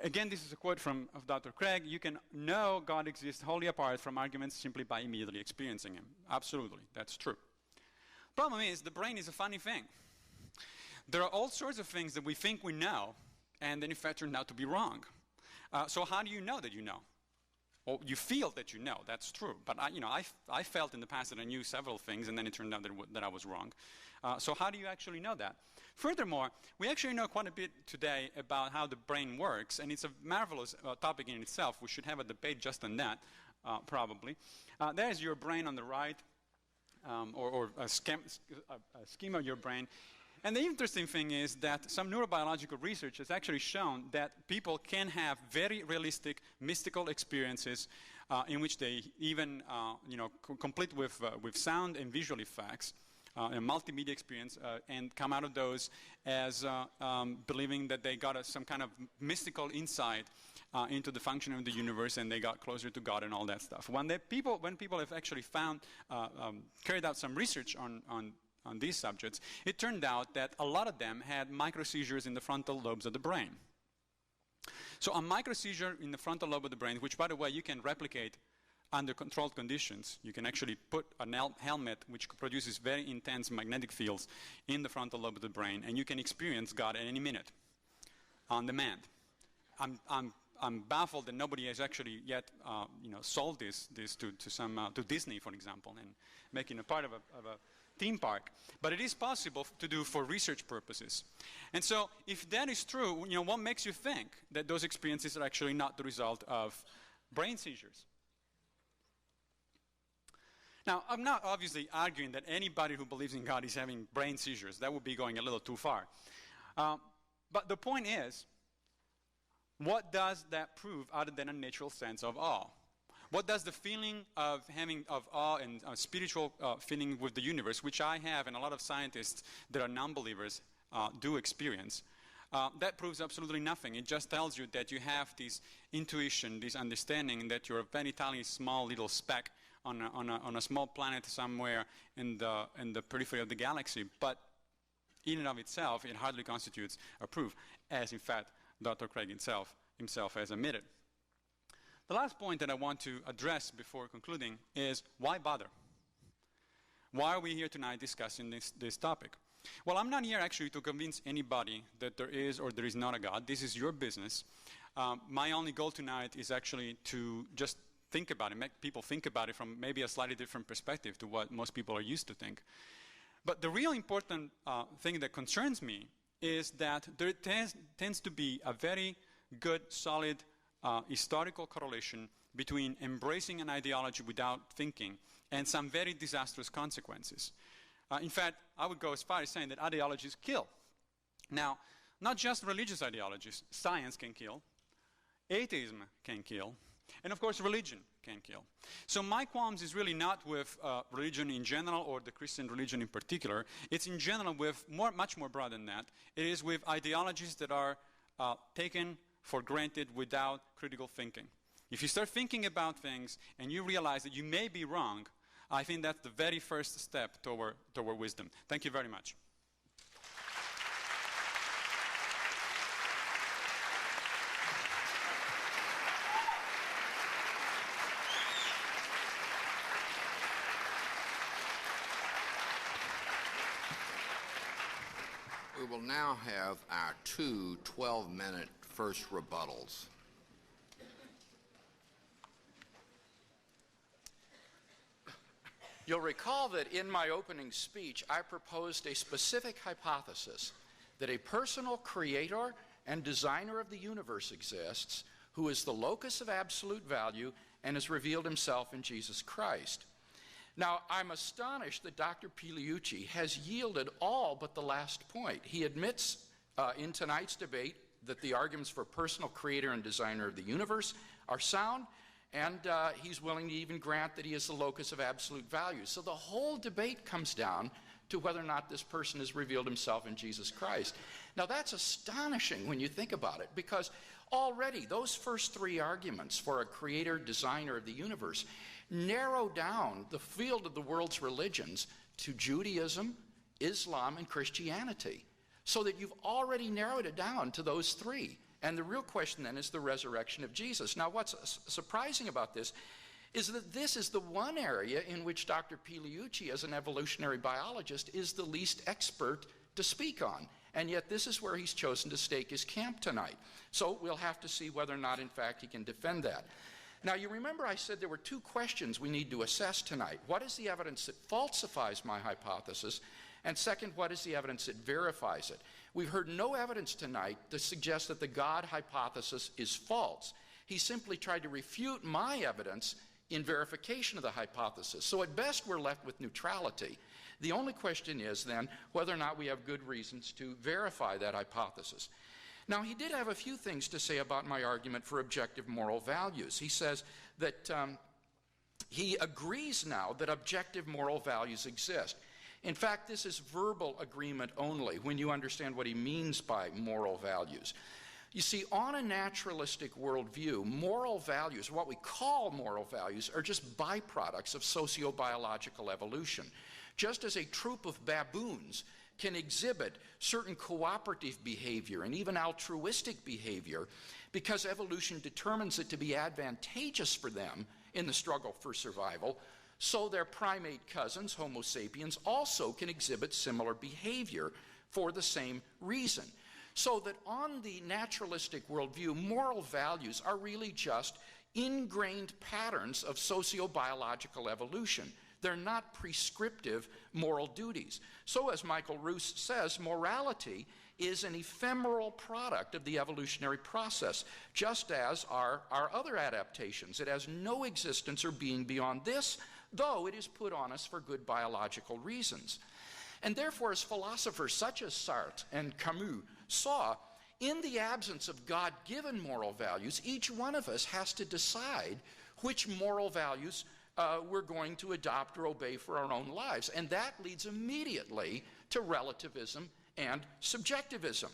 Again, this is a quote of Dr. Craig. You can know God exists wholly apart from arguments simply by immediately experiencing him. Absolutely, that's true. Problem is, the brain is a funny thing. There are all sorts of things that we think we know, and then in fact turn out to be wrong. So how do you know that you know? Well, you feel that you know, that's true. But I felt in the past that I knew several things, and then it turned out that I was wrong. So how do you actually know that? Furthermore, we actually know quite a bit today about how the brain works, and it's a marvelous topic in itself. We should have a debate just on that, probably. There's your brain on the right, or a schema of your brain. And the interesting thing is that some neurobiological research has actually shown that people can have very realistic mystical experiences in which they even, complete with sound and visual effects, a multimedia experience, and come out of those as believing that they got some kind of mystical insight into the function of the universe, and they got closer to God and all that stuff. When people have actually carried out some research on these subjects, it turned out that a lot of them had microseizures in the frontal lobes of the brain. So a microseizure in the frontal lobe of the brain, which, by the way, you can replicate under controlled conditions. You can actually put a helmet which produces very intense magnetic fields in the frontal lobe of the brain, and you can experience God at any minute on demand. I'm baffled that nobody has actually yet sold this to Disney, for example, and making a part of a theme park. But it is possible to do for research purposes. And so if that is true, what makes you think that those experiences are actually not the result of brain seizures? Now, I'm not obviously arguing that anybody who believes in God is having brain seizures. That would be going a little too far. But the point is, what does that prove other than a natural sense of awe? What does the feeling of having of awe and spiritual feeling with the universe, which I have and a lot of scientists that are non-believers do experience, that proves absolutely nothing. It just tells you that you have this intuition, this understanding that you're a very tiny, small little speck on a small planet somewhere in the periphery of the galaxy. But in and of itself, it hardly constitutes a proof, as in fact Dr. Craig himself has admitted. The last point that I want to address before concluding is, why bother? Why are we here tonight discussing this topic? Well, I'm not here actually to convince anybody that there is or there is not a God. This is your business. My only goal tonight is actually to just think about it, make people think about it from maybe a slightly different perspective to what most people are used to think. But the real important thing that concerns me is that there tends to be a very good, solid historical correlation between embracing an ideology without thinking and some very disastrous consequences. In fact, I would go as far as saying that ideologies kill. Now, not just religious ideologies. Science can kill. Atheism can kill. And of course, religion can kill. So my qualms is really not with religion in general or the Christian religion in particular. It's in general with much more broad than that. It is with ideologies that are taken for granted without critical thinking. If you start thinking about things and you realize that you may be wrong, I think that's the very first step toward wisdom. Thank you very much. We will now have our two 12-minute first rebuttals. You'll recall that in my opening speech, I proposed a specific hypothesis that a personal creator and designer of the universe exists who is the locus of absolute value and has revealed himself in Jesus Christ. Now, I'm astonished that Dr. Pigliucci has yielded all but the last point. He admits in tonight's debate that the arguments for personal creator and designer of the universe are sound, and he's willing to even grant that he is the locus of absolute value. So the whole debate comes down to whether or not this person has revealed himself in Jesus Christ. Now, that's astonishing when you think about it, because already those first three arguments for a creator, designer of the universe narrow down the field of the world's religions to Judaism, Islam, and Christianity, so that you've already narrowed it down to those three. And the real question then is the resurrection of Jesus. Now, what's surprising about this is that this is the one area in which Dr. Pigliucci, as an evolutionary biologist, is the least expert to speak on. And yet this is where he's chosen to stake his camp tonight. So we'll have to see whether or not, in fact, he can defend that. Now, you remember I said there were two questions we need to assess tonight. What is the evidence that falsifies my hypothesis? And second, what is the evidence that verifies it? We've heard no evidence tonight to suggest that the God hypothesis is false. He simply tried to refute my evidence in verification of the hypothesis. So at best, we're left with neutrality. The only question is then whether or not we have good reasons to verify that hypothesis. Now, he did have a few things to say about my argument for objective moral values. He says that he agrees now that objective moral values exist. In fact, this is verbal agreement only when you understand what he means by moral values. You see, on a naturalistic worldview, moral values, what we call moral values, are just byproducts of sociobiological evolution. Just as a troop of baboons can exhibit certain cooperative behavior and even altruistic behavior because evolution determines it to be advantageous for them in the struggle for survival, so their primate cousins, Homo sapiens, also can exhibit similar behavior for the same reason. So that on the naturalistic worldview, moral values are really just ingrained patterns of sociobiological evolution. They're not prescriptive moral duties. So as Michael Roos says, morality is an ephemeral product of the evolutionary process, just as are our other adaptations. It has no existence or being beyond this, though it is put on us for good biological reasons. And therefore, as philosophers such as Sartre and Camus saw, in the absence of God-given moral values, each one of us has to decide which moral values we're going to adopt or obey for our own lives. And that leads immediately to relativism and subjectivism.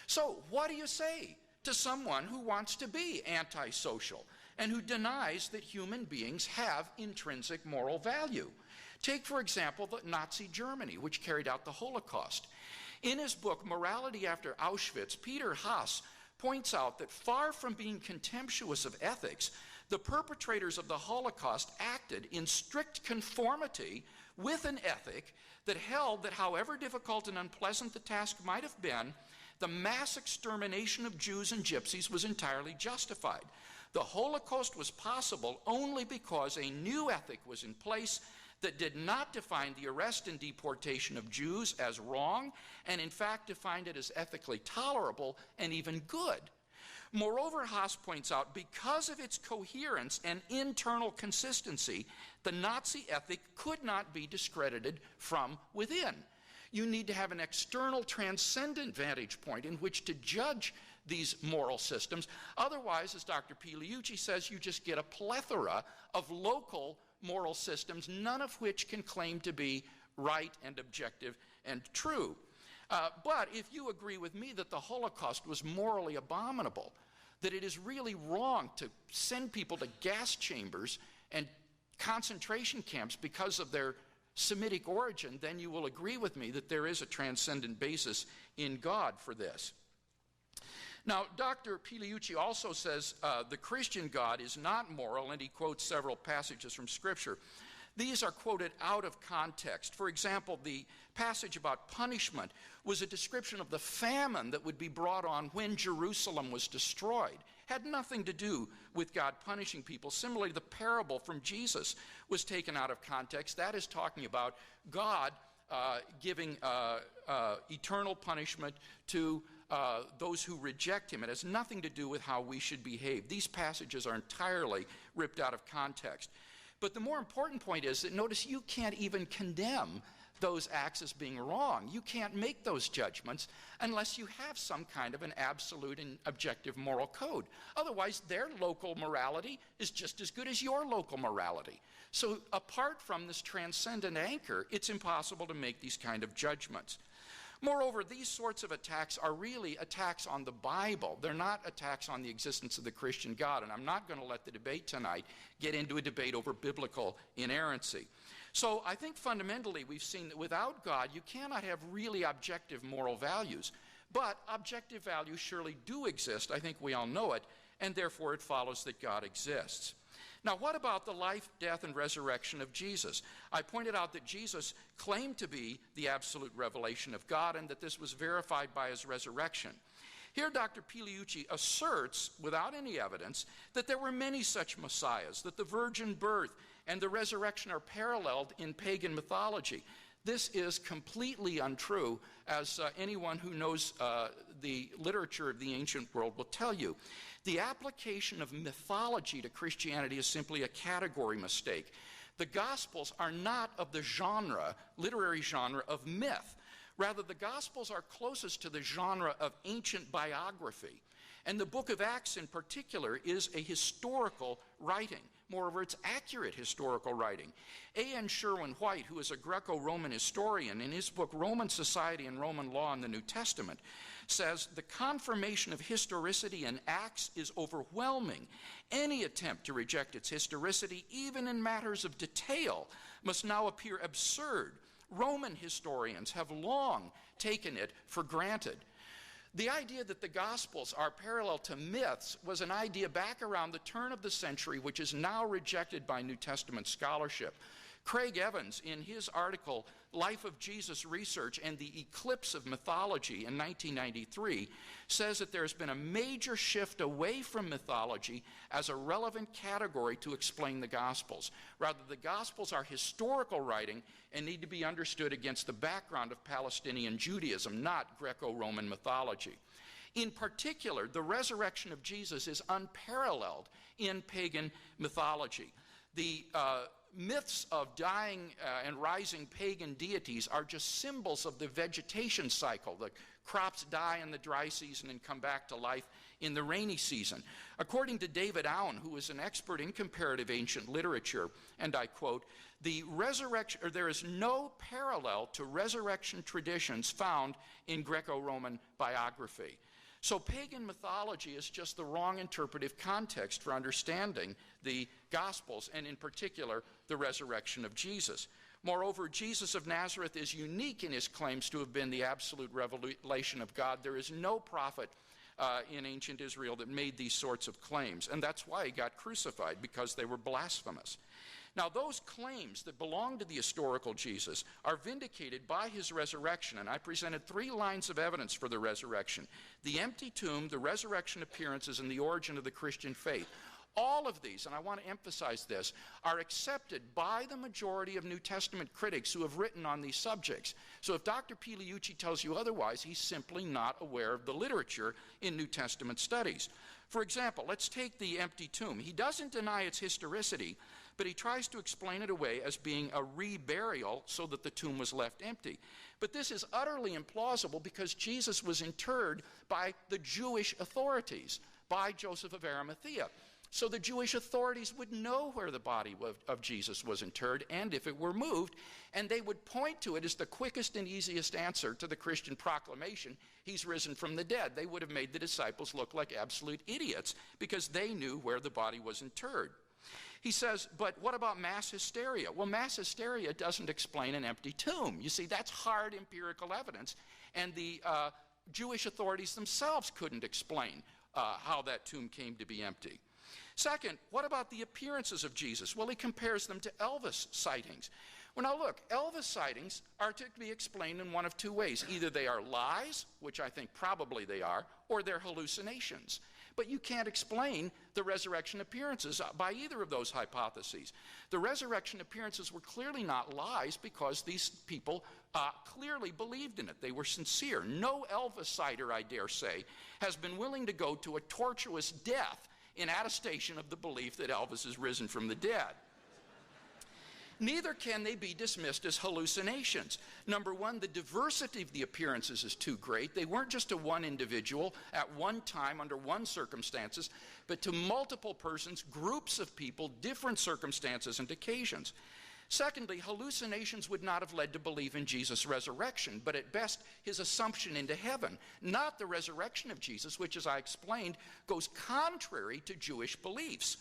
So what do you say to someone who wants to be antisocial and who denies that human beings have intrinsic moral value? Take, for example, the Nazi Germany, which carried out the Holocaust. In his book, Morality After Auschwitz, Peter Haas points out that far from being contemptuous of ethics, the perpetrators of the Holocaust acted in strict conformity with an ethic that held that however difficult and unpleasant the task might have been, the mass extermination of Jews and Gypsies was entirely justified. The Holocaust was possible only because a new ethic was in place that did not define the arrest and deportation of Jews as wrong, and in fact defined it as ethically tolerable and even good. Moreover, Haas points out, because of its coherence and internal consistency, the Nazi ethic could not be discredited from within. You need to have an external transcendent vantage point in which to judge these moral systems. Otherwise, as Dr. Pigliucci says, you just get a plethora of local moral systems, none of which can claim to be right and objective and true. But if you agree with me that the Holocaust was morally abominable, that it is really wrong to send people to gas chambers and concentration camps because of their Semitic origin, then you will agree with me that there is a transcendent basis in God for this. Now, Dr. Pigliucci also says the Christian God is not moral, and he quotes several passages from Scripture. These are quoted out of context. For example, the passage about punishment was a description of the famine that would be brought on when Jerusalem was destroyed. Had nothing to do with God punishing people. Similarly, the parable from Jesus was taken out of context. That is talking about God giving eternal punishment to those who reject him. It has nothing to do with how we should behave. These passages are entirely ripped out of context. But the more important point is that notice you can't even condemn those acts as being wrong. You can't make those judgments unless you have some kind of an absolute and objective moral code. Otherwise, their local morality is just as good as your local morality. So apart from this transcendent anchor, it's impossible to make these kind of judgments. Moreover, these sorts of attacks are really attacks on the Bible. They're not attacks on the existence of the Christian God, and I'm not going to let the debate tonight get into a debate over biblical inerrancy. So I think fundamentally we've seen that without God, you cannot have really objective moral values. But objective values surely do exist. I think we all know it, and therefore it follows that God exists. Now, what about the life, death, and resurrection of Jesus? I pointed out that Jesus claimed to be the absolute revelation of God and that this was verified by his resurrection. Here, Dr. Pigliucci asserts, without any evidence, that there were many such messiahs, that the virgin birth and the resurrection are paralleled in pagan mythology. This is completely untrue, as anyone who knows the literature of the ancient world will tell you. The application of mythology to Christianity is simply a category mistake. The Gospels are not of the genre, literary genre, of myth. Rather, the Gospels are closest to the genre of ancient biography. And the book of Acts in particular is a historical writing. Moreover, it's accurate historical writing. A.N. Sherwin-White, who is a Greco-Roman historian, in his book Roman Society and Roman Law in the New Testament, says the confirmation of historicity in Acts is overwhelming. Any attempt to reject its historicity, even in matters of detail, must now appear absurd. Roman historians have long taken it for granted. The idea that the Gospels are parallel to myths was an idea back around the turn of the century, which is now rejected by New Testament scholarship. Craig Evans, in his article, Life of Jesus Research and the Eclipse of Mythology in 1993, says that there has been a major shift away from mythology as a relevant category to explain the Gospels. Rather, the Gospels are historical writing and need to be understood against the background of Palestinian Judaism, not Greco-Roman mythology. In particular, the resurrection of Jesus is unparalleled in pagan mythology. The myths of dying and rising pagan deities are just symbols of the vegetation cycle. The crops die in the dry season and come back to life in the rainy season. According to David Owen, who is an expert in comparative ancient literature, and I quote, there is no parallel to resurrection traditions found in Greco-Roman biography. So pagan mythology is just the wrong interpretive context for understanding the Gospels, and in particular, the resurrection of Jesus. Moreover, Jesus of Nazareth is unique in his claims to have been the absolute revelation of God. There is no prophet in ancient Israel that made these sorts of claims, and that's why he got crucified, because they were blasphemous. Now, those claims that belong to the historical Jesus are vindicated by his resurrection, and I presented 3 lines of evidence for the resurrection: the empty tomb, the resurrection appearances, and the origin of the Christian faith. All of these, and I want to emphasize this, are accepted by the majority of New Testament critics who have written on these subjects. So if Dr. Pigliucci tells you otherwise, he's simply not aware of the literature in New Testament studies. For example, let's take the empty tomb. He doesn't deny its historicity, but he tries to explain it away as being a reburial so that the tomb was left empty. But this is utterly implausible, because Jesus was interred by the Jewish authorities, by Joseph of Arimathea. So the Jewish authorities would know where the body of Jesus was interred and if it were moved, and they would point to it as the quickest and easiest answer to the Christian proclamation, he's risen from the dead. They would have made the disciples look like absolute idiots because they knew where the body was interred. He says, but what about mass hysteria? Well, mass hysteria doesn't explain an empty tomb. You see, that's hard empirical evidence, and the Jewish authorities themselves couldn't explain how that tomb came to be empty. Second, what about the appearances of Jesus? Well, he compares them to Elvis sightings. Well, now look, Elvis sightings are to be explained in one of 2 ways. Either they are lies, which I think probably they are, or they're hallucinations. But you can't explain the resurrection appearances by either of those hypotheses. The resurrection appearances were clearly not lies, because these people clearly believed in it. They were sincere. No Elvis sighter, I dare say, has been willing to go to a tortuous death in attestation of the belief that Elvis is risen from the dead. Neither can they be dismissed as hallucinations. Number one, the diversity of the appearances is too great. They weren't just to one individual at one time under one circumstances, but to multiple persons, groups of people, different circumstances and occasions. Secondly, hallucinations would not have led to belief in Jesus' resurrection, but at best his assumption into heaven, not the resurrection of Jesus, which, as I explained, goes contrary to Jewish beliefs.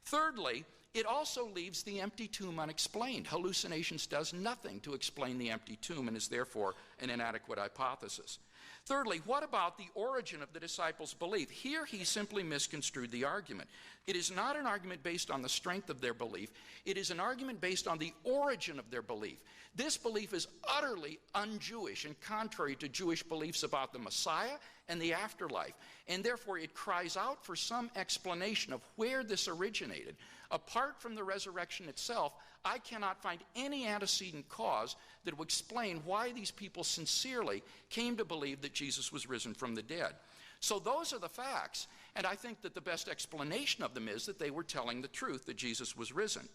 Thirdly, it also leaves the empty tomb unexplained. Hallucinations does nothing to explain the empty tomb and is therefore an inadequate hypothesis. Thirdly, what about the origin of the disciples' belief? Here he simply misconstrued the argument. It is not an argument based on the strength of their belief. It is an argument based on the origin of their belief. This belief is utterly un-Jewish and contrary to Jewish beliefs about the Messiah and the afterlife, and therefore it cries out for some explanation of where this originated. Apart from the resurrection itself, I cannot find any antecedent cause that would explain why these people sincerely came to believe that Jesus was risen from the dead. So those are the facts, and I think that the best explanation of them is that they were telling the truth, that Jesus was risen.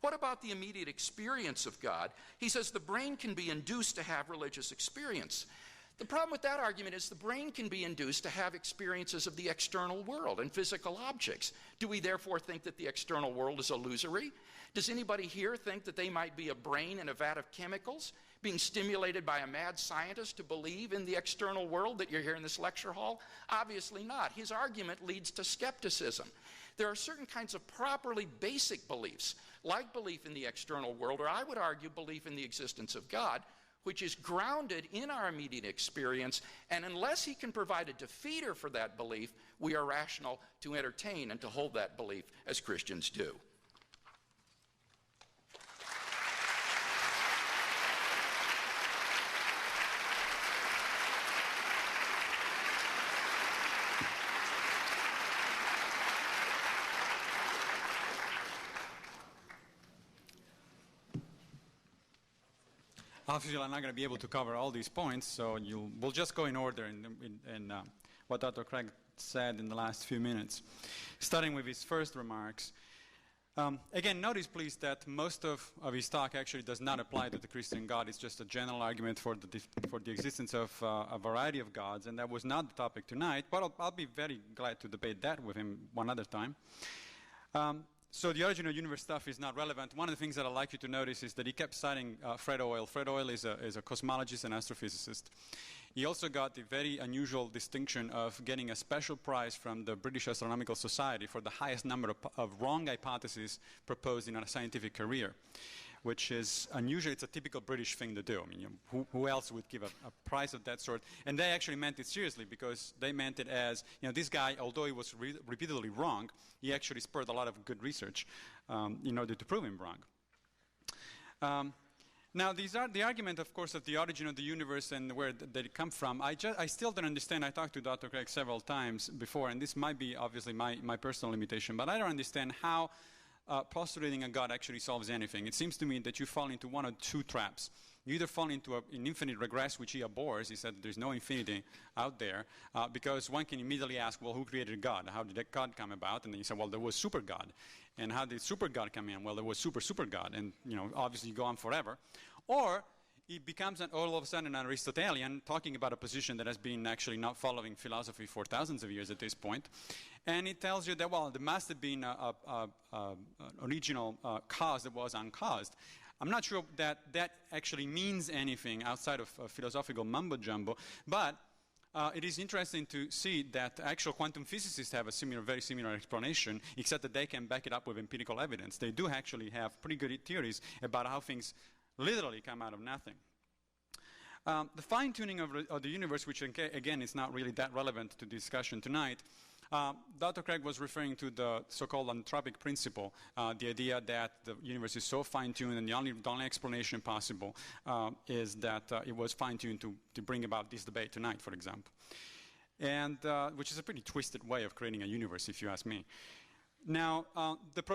What about the immediate experience of God? He says the brain can be induced to have religious experience. The problem with that argument is the brain can be induced to have experiences of the external world and physical objects. Do we therefore think that the external world is illusory? Does anybody here think that they might be a brain in a vat of chemicals being stimulated by a mad scientist to believe in the external world that you're here in this lecture hall? Obviously not. His argument leads to skepticism. There are certain kinds of properly basic beliefs, like belief in the external world, or I would argue belief in the existence of God, which is grounded in our immediate experience, and unless he can provide a defeater for that belief, we are rational to entertain and to hold that belief as Christians do. Obviously, I'm not going to be able to cover all these points, so we'll just go in order in what Dr. Craig said in the last few minutes. Starting with his first remarks, Again, notice, please, that most of his talk actually does not apply to the Christian God. It's just a general argument for the existence of a variety of gods, and that was not the topic tonight, but I'll be very glad to debate that with him one other time. So the origin of the universe stuff is not relevant. One of the things that I'd like you to notice is that he kept citing Fred Hoyle. Fred Hoyle is a cosmologist and astrophysicist. He also got the very unusual distinction of getting a special prize from the British Astronomical Society for the highest number of wrong hypotheses proposed in a scientific career, which is unusual. It's a typical British thing to do. I mean, who else would give a prize of that sort? And they actually meant it seriously, because they meant it as, this guy, although he was repeatedly wrong, he actually spurred a lot of good research in order to prove him wrong. Now, these are the argument, of course, of the origin of the universe and where did it come from. I still don't understand. I talked to Dr. Craig several times before, and this might be obviously my personal limitation, but I don't understand how postulating a God actually solves anything. It seems to me that you fall into one or two traps. You either fall into an infinite regress, which he abhors. He said there's no infinity out there, because one can immediately ask, well, who created God? How did that God come about? And then you say, well, there was super God. And how did super God come in? Well, there was super God. And, obviously you go on forever. Or he becomes all of a sudden an Aristotelian, talking about a position that has been actually not following philosophy for thousands of years at this point. And it tells you that, well, there must have been an original cause that was uncaused. I'm not sure that that actually means anything outside of philosophical mumbo-jumbo, but it is interesting to see that actual quantum physicists have a very similar explanation, except that they can back it up with empirical evidence. They do actually have pretty good theories about how things literally come out of nothing. The fine-tuning of the universe, which again is not really that relevant to the discussion tonight, Dr. Craig was referring to the so-called anthropic principle, the idea that the universe is so fine-tuned and the only explanation possible is that it was fine-tuned to bring about this debate tonight, for example, and which is a pretty twisted way of creating a universe, if you ask me. Now,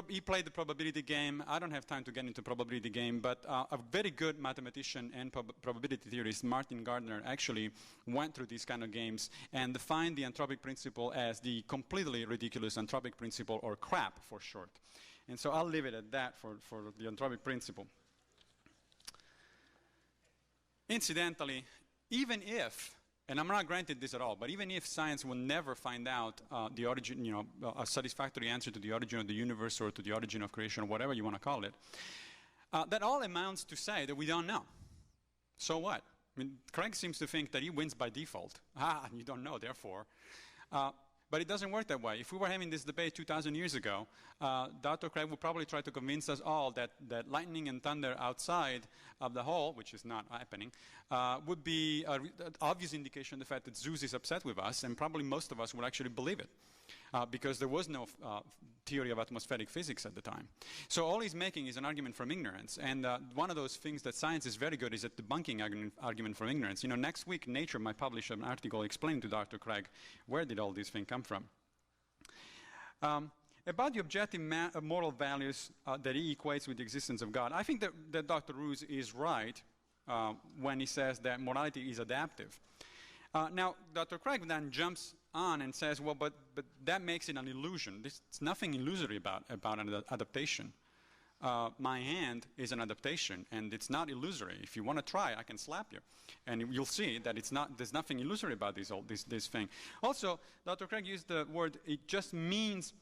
he played the probability game. I don't have time to get into probability game, but a very good mathematician and probability theorist, Martin Gardner, actually went through these kind of games and defined the anthropic principle as the completely ridiculous anthropic principle, or crap for short. And so I'll leave it at that for the anthropic principle. Incidentally, even if, and I'm not granted this at all, but even if science will never find out the origin, a satisfactory answer to the origin of the universe or to the origin of creation, or whatever you want to call it, that all amounts to say that we don't know. So what? I mean, Craig seems to think that he wins by default. You don't know, therefore. But it doesn't work that way. If we were having this debate 2,000 years ago, Dr. Craig would probably try to convince us all that lightning and thunder outside of the hall, which is not happening, would be an obvious indication of the fact that Zeus is upset with us, and probably most of us would actually believe it, because there was no theory of atmospheric physics at the time. So all he's making is an argument from ignorance, and one of those things that science is very good is at debunking argument from ignorance. Next week Nature might publish an article explaining to Dr. Craig where did all these things come from. About the objective moral values that he equates with the existence of God, I think that Dr. Roos is right when he says that morality is adaptive. Now, Dr. Craig then jumps on and says, well, but that makes it an illusion. There's nothing illusory about an adaptation. My hand is an adaptation, and it's not illusory. If you want to try, I can slap you, and you'll see that there's nothing illusory about this thing. Also, Dr. Craig used the word, it just means,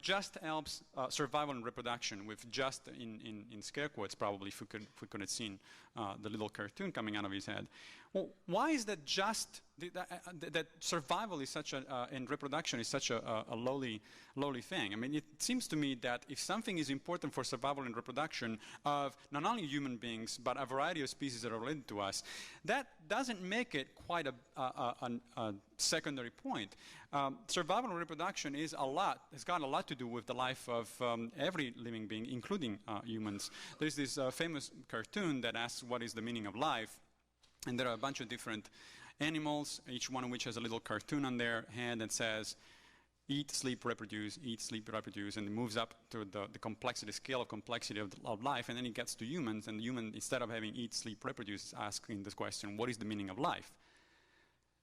just helps survival and reproduction, with just in scare quotes, probably, if we could have seen the little cartoon coming out of his head. Well, why is that just that survival is such and reproduction is such a lowly thing? I mean, it seems to me that if something is important for survival and reproduction of not only human beings but a variety of species that are related to us, that doesn't make it quite a secondary point. Survival and reproduction has got a lot to do with the life of every living being, including humans. There's this famous cartoon that asks what is the meaning of life. And there are a bunch of different animals, each one of which has a little cartoon on their hand that says, eat, sleep, reproduce, and it moves up to the complexity, scale of complexity of life, and then it gets to humans, and the human, instead of having eat, sleep, reproduce, is asking this question, what is the meaning of life?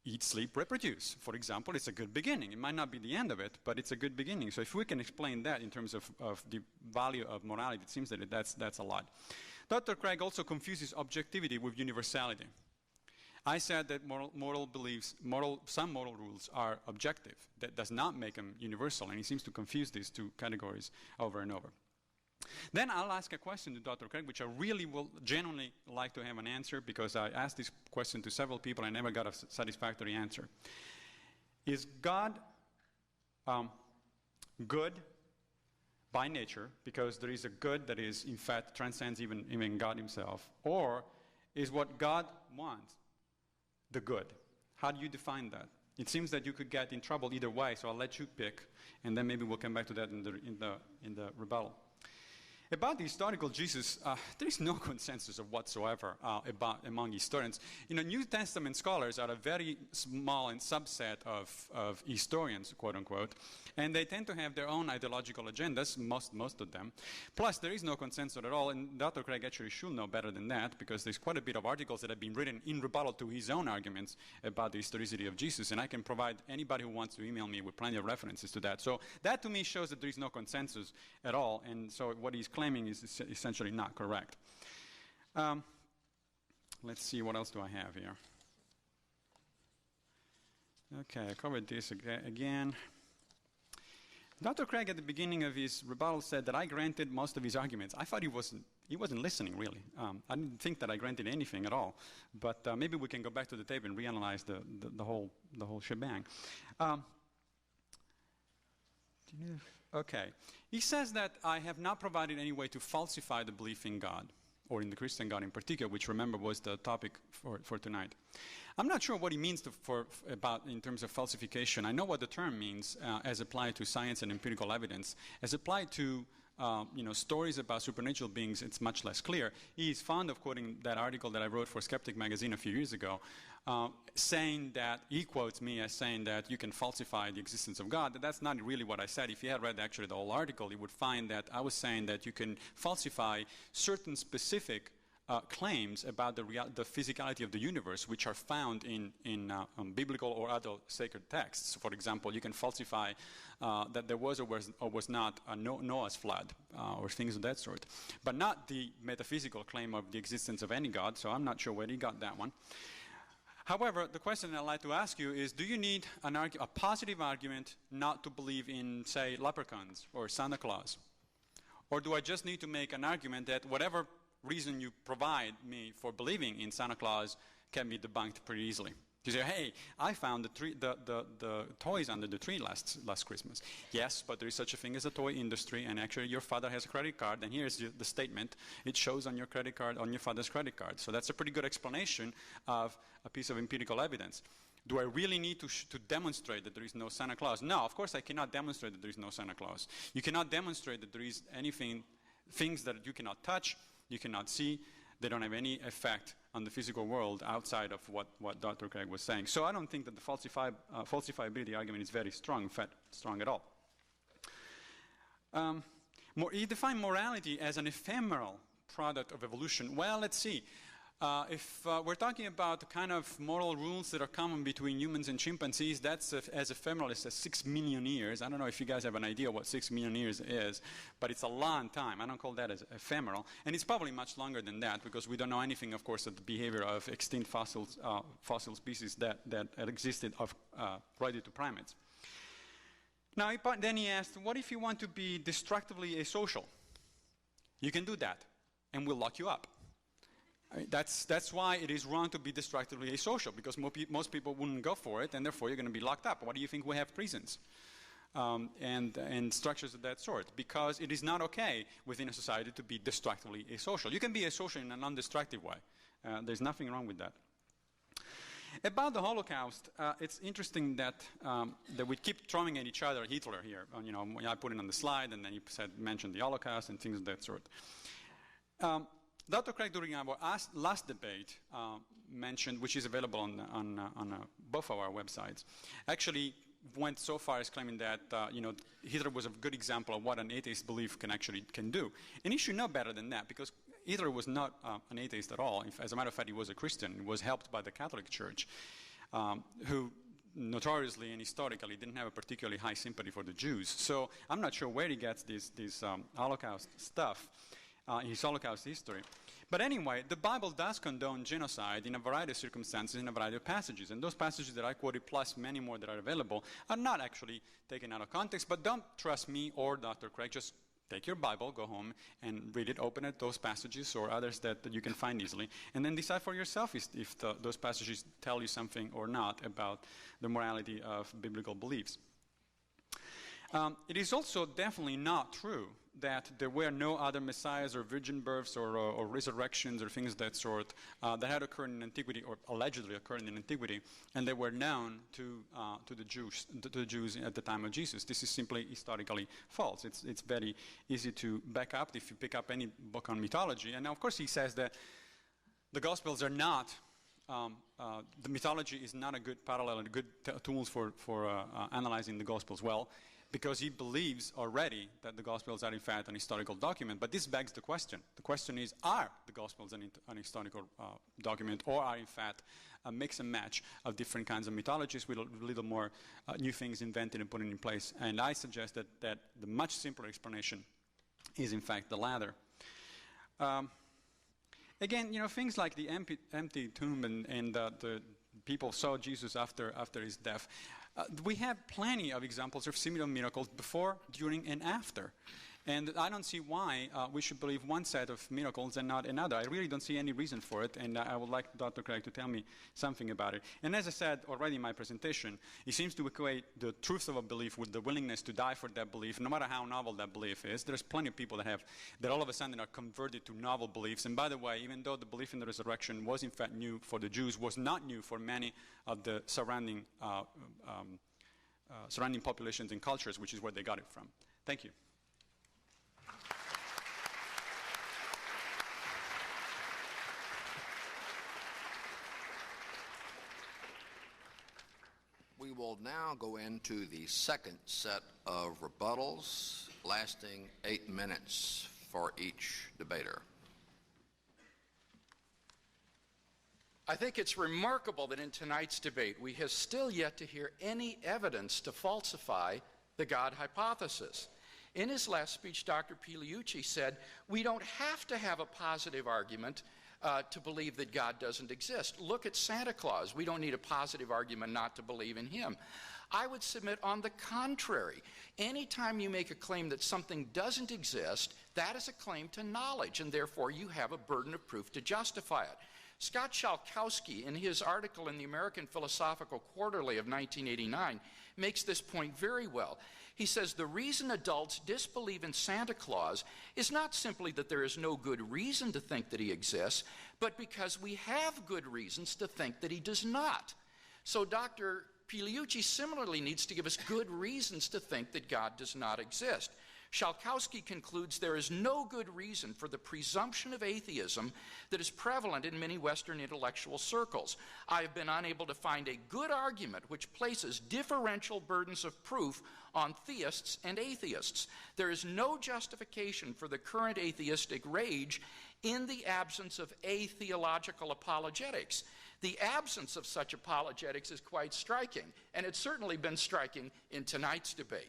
eat, sleep, reproduce. For example, it's a good beginning. It might not be the end of it, but it's a good beginning. So if we can explain that in terms of the value of morality, it seems that that's a lot. Dr. Craig also confuses objectivity with universality. I said that some moral rules are objective. That does not make them universal, and he seems to confuse these two categories over and over. Then I'll ask a question to Dr. Craig, which I really will genuinely like to have an answer, because I asked this question to several people and I never got a satisfactory answer. Is God good by nature, because there is a good that is, in fact, transcends even God himself? Or is what God wants the good? How do you define that? It seems that you could get in trouble either way, so I'll let you pick, and then maybe we'll come back to that in the rebuttal. About the historical Jesus, there is no consensus of whatsoever among historians. New Testament scholars are a very small subset of historians, quote unquote, and they tend to have their own ideological agendas, most of them. Plus, there is no consensus at all, and Dr. Craig actually should know better than that, because there's quite a bit of articles that have been written in rebuttal to his own arguments about the historicity of Jesus, and I can provide anybody who wants to email me with plenty of references to that. So that, to me, shows that there is no consensus at all, and so what he's claiming is essentially not correct. Let's see, what else do I have here? Okay, I covered this again. Dr. Craig, at the beginning of his rebuttal, said that I granted most of his arguments. I thought he wasn't listening, really. I didn't think that I granted anything at all. But maybe we can go back to the tape and reanalyze the whole shebang. Okay. He says that I have not provided any way to falsify the belief in God, or in the Christian God in particular, which, remember, was the topic for tonight. I'm not sure what he means in terms of falsification. I know what the term means as applied to science and empirical evidence. As applied to stories about supernatural beings, it's much less clear. He is fond of quoting that article that I wrote for Skeptic magazine a few years ago, saying that, he quotes me as saying that you can falsify the existence of God. That's not really what I said. If he had read actually the whole article, he would find that I was saying that you can falsify certain specific claims about the physicality of the universe, which are found in biblical or other sacred texts. For example, you can falsify that there was or was not a Noah's flood, or things of that sort, but not the metaphysical claim of the existence of any God, so I'm not sure where he got that one. However, the question I'd like to ask you is, do you need a positive argument not to believe in, say, leprechauns or Santa Claus? Or do I just need to make an argument that whatever reason you provide me for believing in Santa Claus can be debunked pretty easily? You say, hey, I found the toys under the tree last Christmas. Yes, but there is such a thing as a toy industry, and actually your father has a credit card, and here's the statement. It shows on your credit card, on your father's credit card. So that's a pretty good explanation of a piece of empirical evidence. Do I really need to demonstrate that there is no Santa Claus? No, of course I cannot demonstrate that there is no Santa Claus. You cannot demonstrate that there is things that you cannot touch, you cannot see. They don't have any effect on the physical world outside of what Dr. Craig was saying. So I don't think that the falsifiability argument is very strong, in fact, strong at all. He defined morality as an ephemeral product of evolution. Well, let's see. If we're talking about the kind of moral rules that are common between humans and chimpanzees, that's as ephemeral as 6 million years. I don't know if you guys have an idea what 6 million years is, but it's a long time. I don't call that as ephemeral. And it's probably much longer than that, because we don't know anything, of course, of the behavior of extinct fossil species that existed related to primates. Now, then he asked, what if you want to be destructively asocial? You can do that, and we'll lock you up. That's why it is wrong to be destructively asocial, because most people wouldn't go for it, and therefore you're going to be locked up. Why do you think we have prisons and structures of that sort? Because it is not okay within a society to be destructively asocial. You can be asocial in a non-destructive way. There's nothing wrong with that. About the Holocaust, it's interesting that we keep throwing at each other Hitler here. I put it on the slide, and then he mentioned the Holocaust and things of that sort. Dr. Craig, during our last debate, mentioned, which is available on both of our websites, actually went so far as claiming that Hitler was a good example of what an atheist belief can do. And he should know better than that, because Hitler was not an atheist at all. As a matter of fact, he was a Christian. He was helped by the Catholic Church. who notoriously and historically didn't have a particularly high sympathy for the Jews. So I'm not sure where he gets this Holocaust stuff in his Holocaust history. But anyway, the Bible does condone genocide in a variety of circumstances, in a variety of passages. And those passages that I quoted, plus many more that are available, are not actually taken out of context. But don't trust me or Dr. Craig. Just take your Bible, go home, and read it, open it, those passages or others that you can find easily, and then decide for yourself if those passages tell you something or not about the morality of biblical beliefs. It is also definitely not true that there were no other messiahs or virgin births or resurrections or things of that sort that had occurred in antiquity or allegedly occurred in antiquity, and they were known to the Jews at the time of Jesus. This is simply historically false. It's very easy to back up if you pick up any book on mythology. And now, of course, he says that the Gospels are not. The mythology is not a good parallel and good tools for analyzing the Gospels well, because he believes already that the Gospels are in fact an historical document. But this begs the question. The question is, are the Gospels an historical document, or are in fact a mix and match of different kinds of mythologies with a little more new things invented and put in place? And I suggest that the much simpler explanation is in fact the latter. Again, things like the empty tomb and the people saw Jesus after his death. We have plenty of examples of similar miracles before, during, and after. And I don't see why we should believe one set of miracles and not another. I really don't see any reason for it, and I would like Dr. Craig to tell me something about it. And as I said already in my presentation, he seems to equate the truth of a belief with the willingness to die for that belief, no matter how novel that belief is. There's plenty of people that all of a sudden are converted to novel beliefs. And by the way, even though the belief in the resurrection was in fact new for the Jews, was not new for many of the surrounding populations and cultures, which is where they got it from. Thank you. We will now go into the second set of rebuttals, lasting 8 minutes for each debater. I think it's remarkable that in tonight's debate we have still yet to hear any evidence to falsify the God hypothesis. In his last speech, Dr. Pigliucci said, we don't have to have a positive argument to believe that God doesn't exist. Look at Santa Claus. We don't need a positive argument not to believe in him. I would submit on the contrary. Anytime you make a claim that something doesn't exist, that is a claim to knowledge, and therefore you have a burden of proof to justify it. Scott Schalkowski, in his article in the American Philosophical Quarterly of 1989, makes this point very well. He says, the reason adults disbelieve in Santa Claus is not simply that there is no good reason to think that he exists, but because we have good reasons to think that he does not. So Dr. Pigliucci similarly needs to give us good reasons to think that God does not exist. Schalkowski concludes there is no good reason for the presumption of atheism that is prevalent in many Western intellectual circles. I have been unable to find a good argument which places differential burdens of proof on theists and atheists. There is no justification for the current atheistic rage in the absence of atheological apologetics. The absence of such apologetics is quite striking, and it's certainly been striking in tonight's debate.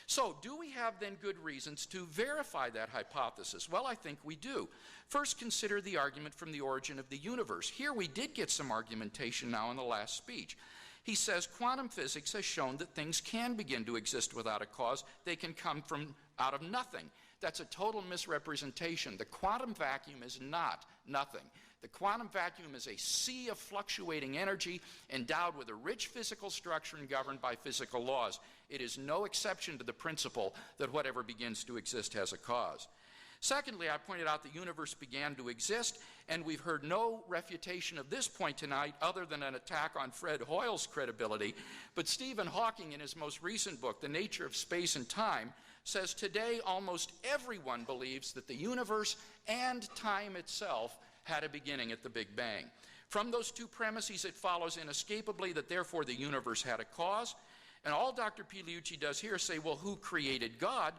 So, do we have then good reasons to verify that hypothesis? Well, I think we do. First, consider the argument from the origin of the universe. Here we did get some argumentation now in the last speech. He says quantum physics has shown that things can begin to exist without a cause. They can come from out of nothing. That's a total misrepresentation. The quantum vacuum is not nothing. The quantum vacuum is a sea of fluctuating energy endowed with a rich physical structure and governed by physical laws. It is no exception to the principle that whatever begins to exist has a cause. Secondly, I pointed out the universe began to exist, and we've heard no refutation of this point tonight other than an attack on Fred Hoyle's credibility. But Stephen Hawking, in his most recent book, The Nature of Space and Time, says today almost everyone believes that the universe and time itself had a beginning at the Big Bang. From those two premises, it follows inescapably that therefore the universe had a cause. And all Dr. Pigliucci does here is say, well, who created God?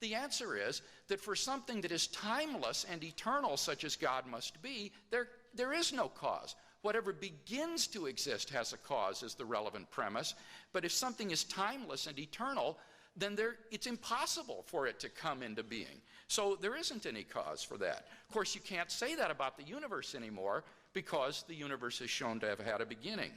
The answer is that for something that is timeless and eternal, such as God must be, there is no cause. Whatever begins to exist has a cause is the relevant premise. But if something is timeless and eternal, then it's impossible for it to come into being. So there isn't any cause for that. Of course, you can't say that about the universe anymore because the universe is shown to have had a beginning.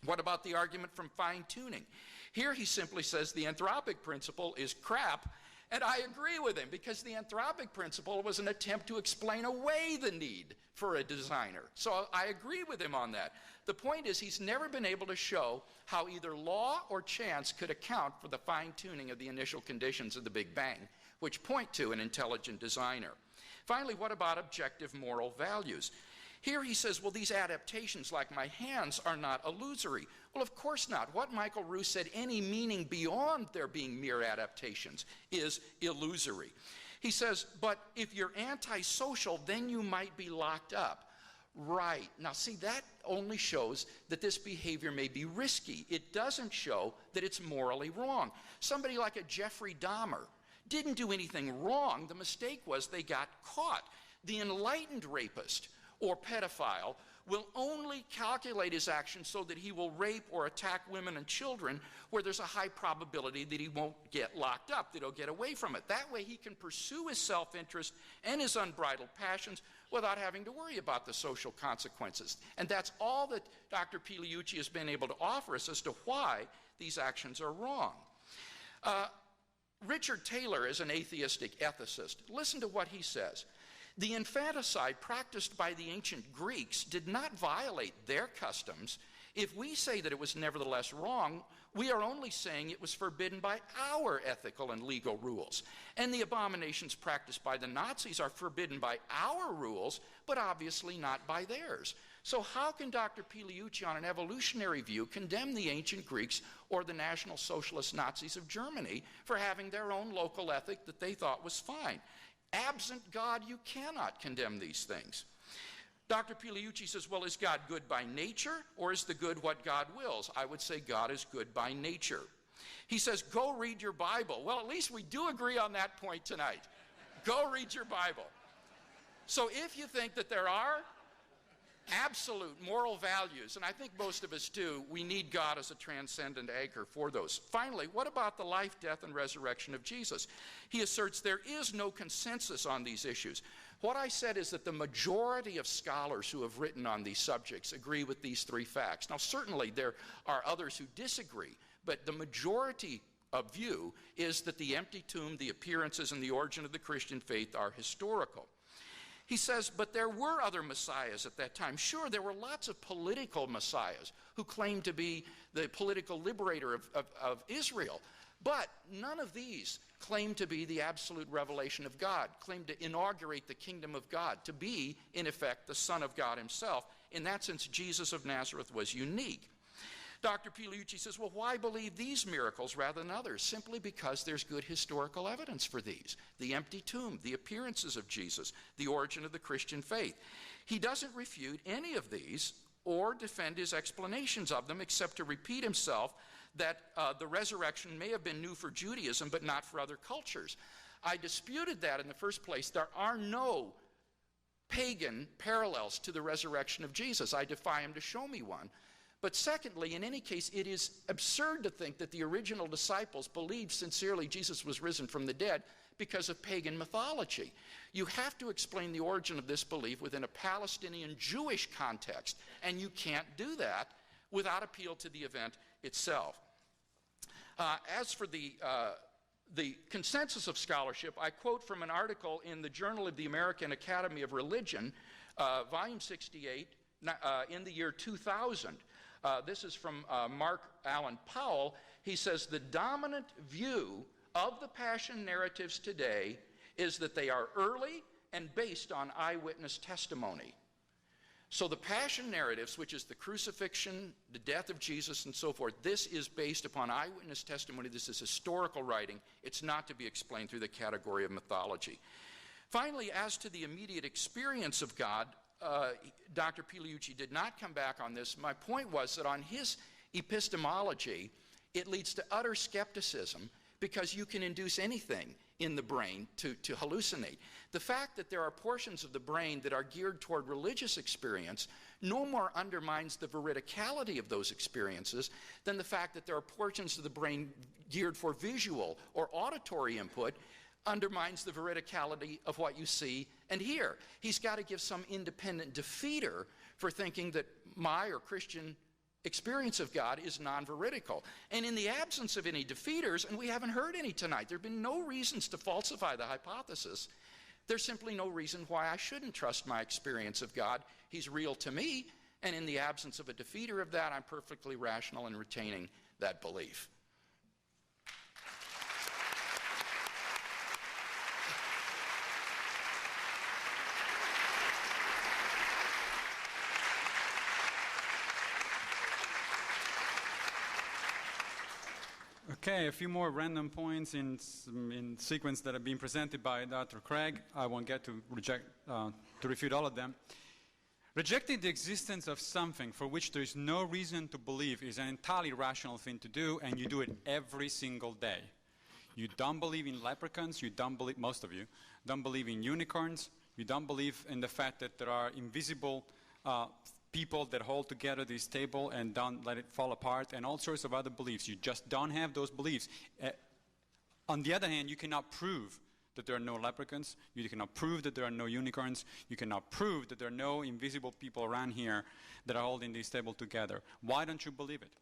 What about the argument from fine-tuning? Here he simply says the anthropic principle is crap, and I agree with him because the anthropic principle was an attempt to explain away the need for a designer. So I agree with him on that. The point is he's never been able to show how either law or chance could account for the fine-tuning of the initial conditions of the Big Bang, which point to an intelligent designer. Finally, what about objective moral values? Here he says, well, these adaptations like my hands are not illusory. Well, of course not. What Michael Roos said, any meaning beyond there being mere adaptations is illusory. He says, but if you're antisocial, then you might be locked up. Right. Now, see, that only shows that this behavior may be risky. It doesn't show that it's morally wrong. Somebody like a Jeffrey Dahmer didn't do anything wrong. The mistake was they got caught. The enlightened rapist or pedophile will only calculate his actions so that he will rape or attack women and children where there's a high probability that he won't get locked up, that he'll get away from it. That way he can pursue his self-interest and his unbridled passions without having to worry about the social consequences. And that's all that Dr. Pigliucci has been able to offer us as to why these actions are wrong. Richard Taylor is an atheistic ethicist. Listen to what he says. The infanticide practiced by the ancient Greeks did not violate their customs. If we say that it was nevertheless wrong, we are only saying it was forbidden by our ethical and legal rules. And the abominations practiced by the Nazis are forbidden by our rules, but obviously not by theirs. So how can Dr. Pigliucci, on an evolutionary view, condemn the ancient Greeks or the National Socialist Nazis of Germany for having their own local ethic that they thought was fine? Absent God, you cannot condemn these things. Dr. Pigliucci says, well, is God good by nature, or is the good what God wills? I would say God is good by nature. He says, go read your Bible. Well, at least we do agree on that point tonight. Go read your Bible. So if you think that there are absolute moral values, and I think most of us do, we need God as a transcendent anchor for those. Finally, what about the life, death, and resurrection of Jesus? He asserts there is no consensus on these issues. What I said is that the majority of scholars who have written on these subjects agree with these three facts. Now, certainly there are others who disagree, but the majority of view is that the empty tomb, the appearances, and the origin of the Christian faith are historical. He says, but there were other messiahs at that time. Sure, there were lots of political messiahs who claimed to be the political liberator of Israel. But none of these claimed to be the absolute revelation of God, claimed to inaugurate the kingdom of God, to be, in effect, the Son of God himself. In that sense, Jesus of Nazareth was unique. Dr. Pigliucci says, well, why believe these miracles rather than others? Simply because there's good historical evidence for these. The empty tomb, the appearances of Jesus, the origin of the Christian faith. He doesn't refute any of these or defend his explanations of them, except to repeat himself that the resurrection may have been new for Judaism, but not for other cultures. I disputed that in the first place. There are no pagan parallels to the resurrection of Jesus. I defy him to show me one. But secondly, in any case, it is absurd to think that the original disciples believed sincerely Jesus was risen from the dead because of pagan mythology. You have to explain the origin of this belief within a Palestinian Jewish context, and you can't do that without appeal to the event itself. As for the consensus of scholarship, I quote from an article in the Journal of the American Academy of Religion, volume 68, in the year 2000. This is from Mark Allen Powell. He says, the dominant view of the Passion narratives today is that they are early and based on eyewitness testimony. So the Passion narratives, which is the crucifixion, the death of Jesus, and so forth, this is based upon eyewitness testimony. This is historical writing. It's not to be explained through the category of mythology. Finally, as to the immediate experience of God, Dr. Pigliucci did not come back on this. My point was that on his epistemology, it leads to utter skepticism because you can induce anything in the brain to hallucinate. The fact that there are portions of the brain that are geared toward religious experience no more undermines the veridicality of those experiences than the fact that there are portions of the brain geared for visual or auditory input undermines the veridicality of what you see and hear. He's got to give some independent defeater for thinking that my or Christian experience of God is non-veridical. And in the absence of any defeaters, and we haven't heard any tonight, there have been no reasons to falsify the hypothesis. There's simply no reason why I shouldn't trust my experience of God. He's real to me, and in the absence of a defeater of that, I'm perfectly rational in retaining that belief. Okay, a few more random points in sequence that have been presented by Dr. Craig. I won't get to refute all of them. Rejecting the existence of something for which there is no reason to believe is an entirely rational thing to do, and you do it every single day. You don't believe in leprechauns, you don't believe, most of you, don't believe in unicorns, you don't believe in the fact that there are invisible people that hold together this table and don't let it fall apart, and all sorts of other beliefs. You just don't have those beliefs. On the other hand, you cannot prove that there are no leprechauns. You cannot prove that there are no unicorns. You cannot prove that there are no invisible people around here that are holding this table together. Why don't you believe it?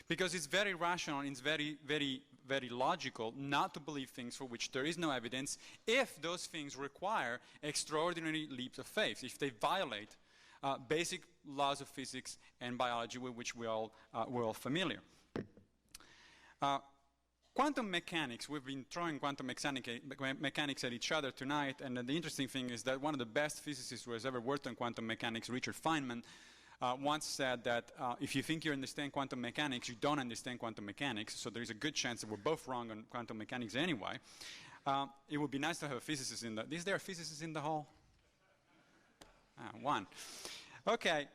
Because it's very rational and it's very, very, very logical not to believe things for which there is no evidence if those things require extraordinary leaps of faith, if they violate basic laws of physics and biology with which we're all familiar. Quantum mechanics, we've been throwing quantum mechanics at each other tonight, and the interesting thing is that one of the best physicists who has ever worked on quantum mechanics, Richard Feynman, once said that if you think you understand quantum mechanics, you don't understand quantum mechanics, so there's a good chance that we're both wrong on quantum mechanics anyway. It would be nice to have a physicist in the... Is there a physicist in the hall? One. Okay,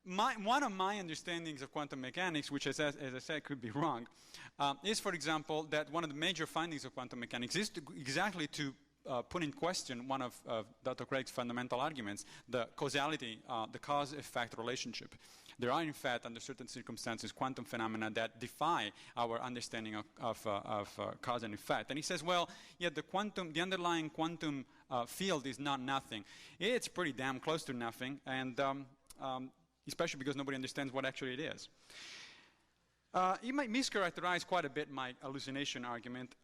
one of my understandings of quantum mechanics, which as I said could be wrong, is, for example, that one of the major findings of quantum mechanics is exactly to put in question one of Dr. Craig's fundamental arguments, the causality, the cause-effect relationship. There are, in fact, under certain circumstances, quantum phenomena that defy our understanding of cause and effect. And he says, well, yeah, the underlying quantum field is not nothing. It's pretty damn close to nothing, and especially because nobody understands what actually it is. He might mischaracterize quite a bit my hallucination argument.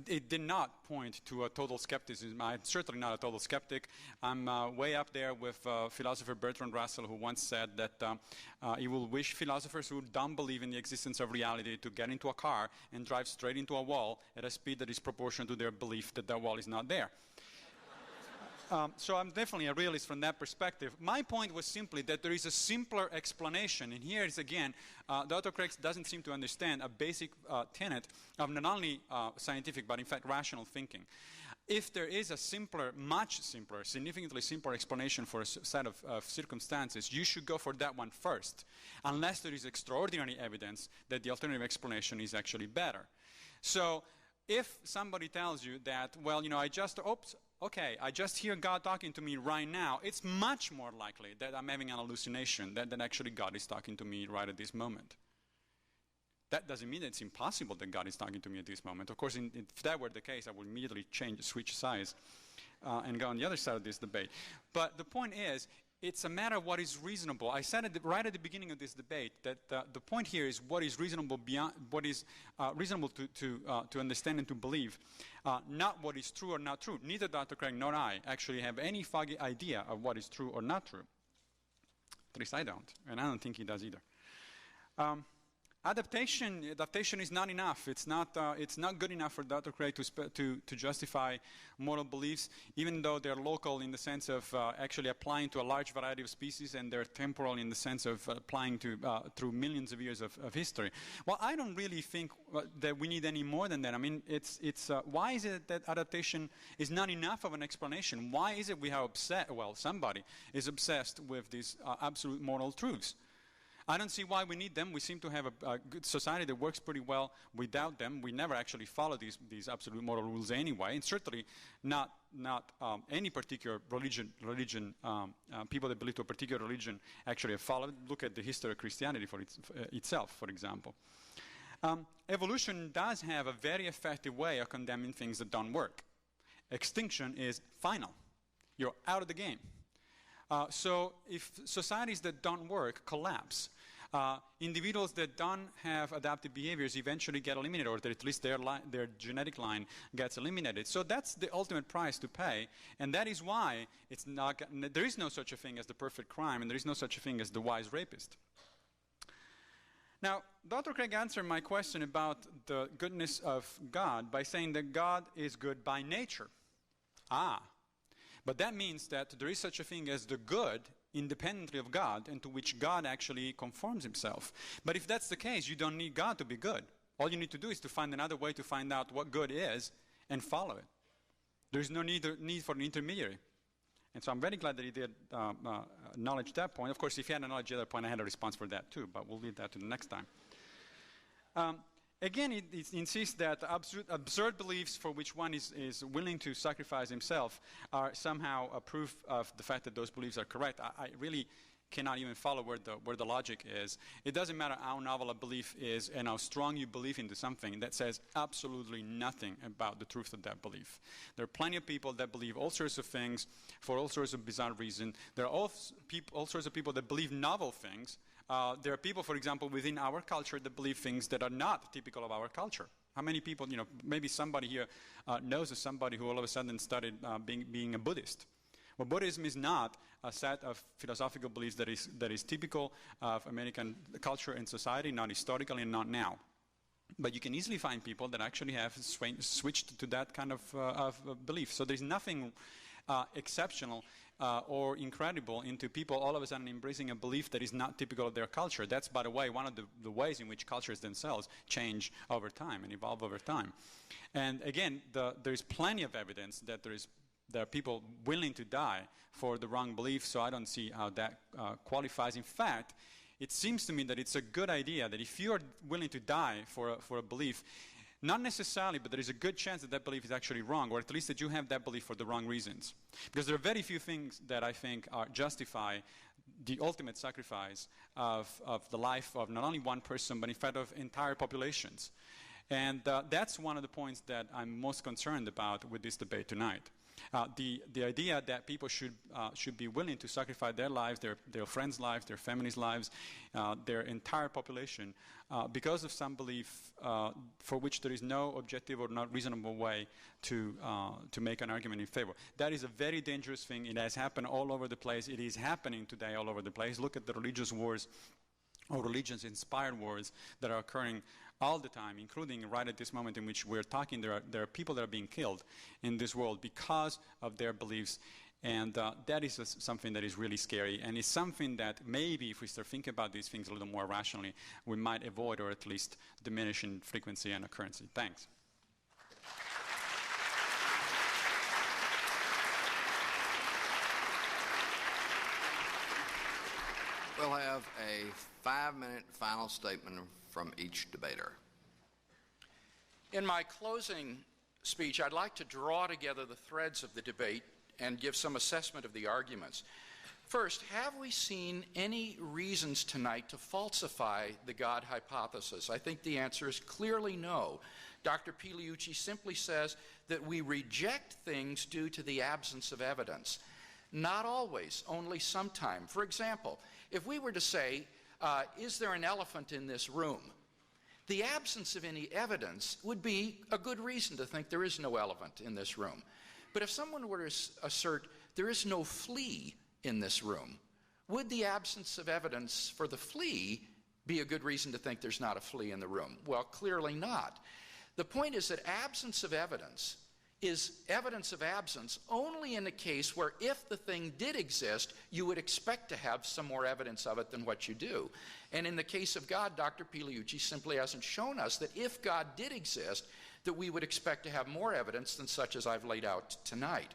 It did not point to a total skepticism. I'm certainly not a total skeptic. I'm way up there with philosopher Bertrand Russell, who once said that he will wish philosophers who don't believe in the existence of reality to get into a car and drive straight into a wall at a speed that is proportional to their belief that that wall is not there. So I'm definitely a realist from that perspective. My point was simply that there is a simpler explanation, and here is again, Dr. Craig doesn't seem to understand a basic tenet of not only scientific but in fact rational thinking. If there is a simpler, much simpler, significantly simpler explanation for a set of circumstances, you should go for that one first, unless there is extraordinary evidence that the alternative explanation is actually better. So if somebody tells you that, well, I just hear God talking to me right now, it's much more likely that I'm having an hallucination than actually God is talking to me right at this moment. That doesn't mean that it's impossible that God is talking to me at this moment. Of course, if that were the case, I would immediately switch sides and go on the other side of this debate. But the point is, it's a matter of what is reasonable. I said right at the beginning of this debate that the point here is what is reasonable beyond what is reasonable to understand and to believe, not what is true or not true. Neither Dr. Craig nor I actually have any foggy idea of what is true or not true. At least I don't, and I don't think he does either. Adaptation is not enough. It's not good enough for Dr. Craig to justify moral beliefs, even though they're local in the sense of actually applying to a large variety of species, and they're temporal in the sense of applying to through millions of years of history. Well, I don't really think that we need any more than that. I mean, why is it that adaptation is not enough of an explanation? Why is it we are somebody is obsessed with these absolute moral truths? I don't see why we need them. We seem to have a good society that works pretty well without them. We never actually follow these absolute moral rules anyway, and certainly not any particular religion. People that belong to a particular religion actually have followed. Look at the history of Christianity for itself, for example. Evolution does have a very effective way of condemning things that don't work. Extinction is final. You're out of the game. So if societies that don't work collapse, individuals that don't have adaptive behaviors eventually get eliminated, or at least their genetic line gets eliminated. So that's the ultimate price to pay, and that is why there is no such a thing as the perfect crime, and there is no such a thing as the wise rapist. Now, Dr. Craig answered my question about the goodness of God by saying that God is good by nature. But that means that there is such a thing as the good independently of God, and to which God actually conforms himself. But if that's the case, you don't need God to be good. All you need to do is to find another way to find out what good is and follow it. There's no need for an intermediary. And so I'm very glad that he did acknowledge that point. Of course, if he hadn't acknowledged the other point, I had a response for that too, but we'll leave that to the next time. Again, it insists that absurd beliefs for which one is willing to sacrifice himself are somehow a proof of the fact that those beliefs are correct. I really cannot even follow where the logic is. It doesn't matter how novel a belief is and how strong you believe into something, that says absolutely nothing about the truth of that belief. There are plenty of people that believe all sorts of things for all sorts of bizarre reasons. There are all sorts of people that believe novel things. There are people, for example, within our culture that believe things that are not typical of our culture. How many people, maybe somebody here knows of somebody who all of a sudden started being a Buddhist. Well, Buddhism is not a set of philosophical beliefs that is typical of American culture and society, not historically and not now. But you can easily find people that actually have switched to that kind of belief. So there's nothing exceptional or incredible into people all of a sudden embracing a belief that is not typical of their culture. That's, by the way, one of the ways in which cultures themselves change over time and evolve over time. And again, there's plenty of evidence that there are people willing to die for the wrong belief, so I don't see how that qualifies. In fact, it seems to me that it's a good idea that if you are willing to die for a belief, not necessarily, but there is a good chance that belief is actually wrong, or at least that you have that belief for the wrong reasons. Because there are very few things that I think justify the ultimate sacrifice of the life of not only one person, but in fact of entire populations. And that's one of the points that I'm most concerned about with this debate tonight. The idea that people should be willing to sacrifice their lives, their friends' lives, their families' lives, their entire population, because of some belief for which there is no objective or not reasonable way to make an argument in favor. That is a very dangerous thing. It has happened all over the place. It is happening today all over the place. Look at the religious wars or religious-inspired wars that are occurring all the time, including right at this moment in which we're talking. There are people that are being killed in this world because of their beliefs, and that is something that is really scary, and it's something that maybe if we start thinking about these things a little more rationally, we might avoid or at least diminish in frequency and occurrence. Thanks. We'll have a 5-minute final statement from each debater. In my closing speech, I'd like to draw together the threads of the debate and give some assessment of the arguments. First, have we seen any reasons tonight to falsify the God hypothesis? I think the answer is clearly no. Dr. Pigliucci simply says that we reject things due to the absence of evidence. Not always, only sometime. For example, if we were to say, is there an elephant in this room? The absence of any evidence would be a good reason to think there is no elephant in this room. But if someone were to assert there is no flea in this room, would the absence of evidence for the flea be a good reason to think there's not a flea in the room? Well, clearly not. The point is that absence of evidence is evidence of absence only in a case where if the thing did exist, you would expect to have some more evidence of it than what you do. And in the case of God, Dr. Pigliucci simply hasn't shown us that if God did exist, that we would expect to have more evidence than such as I've laid out tonight.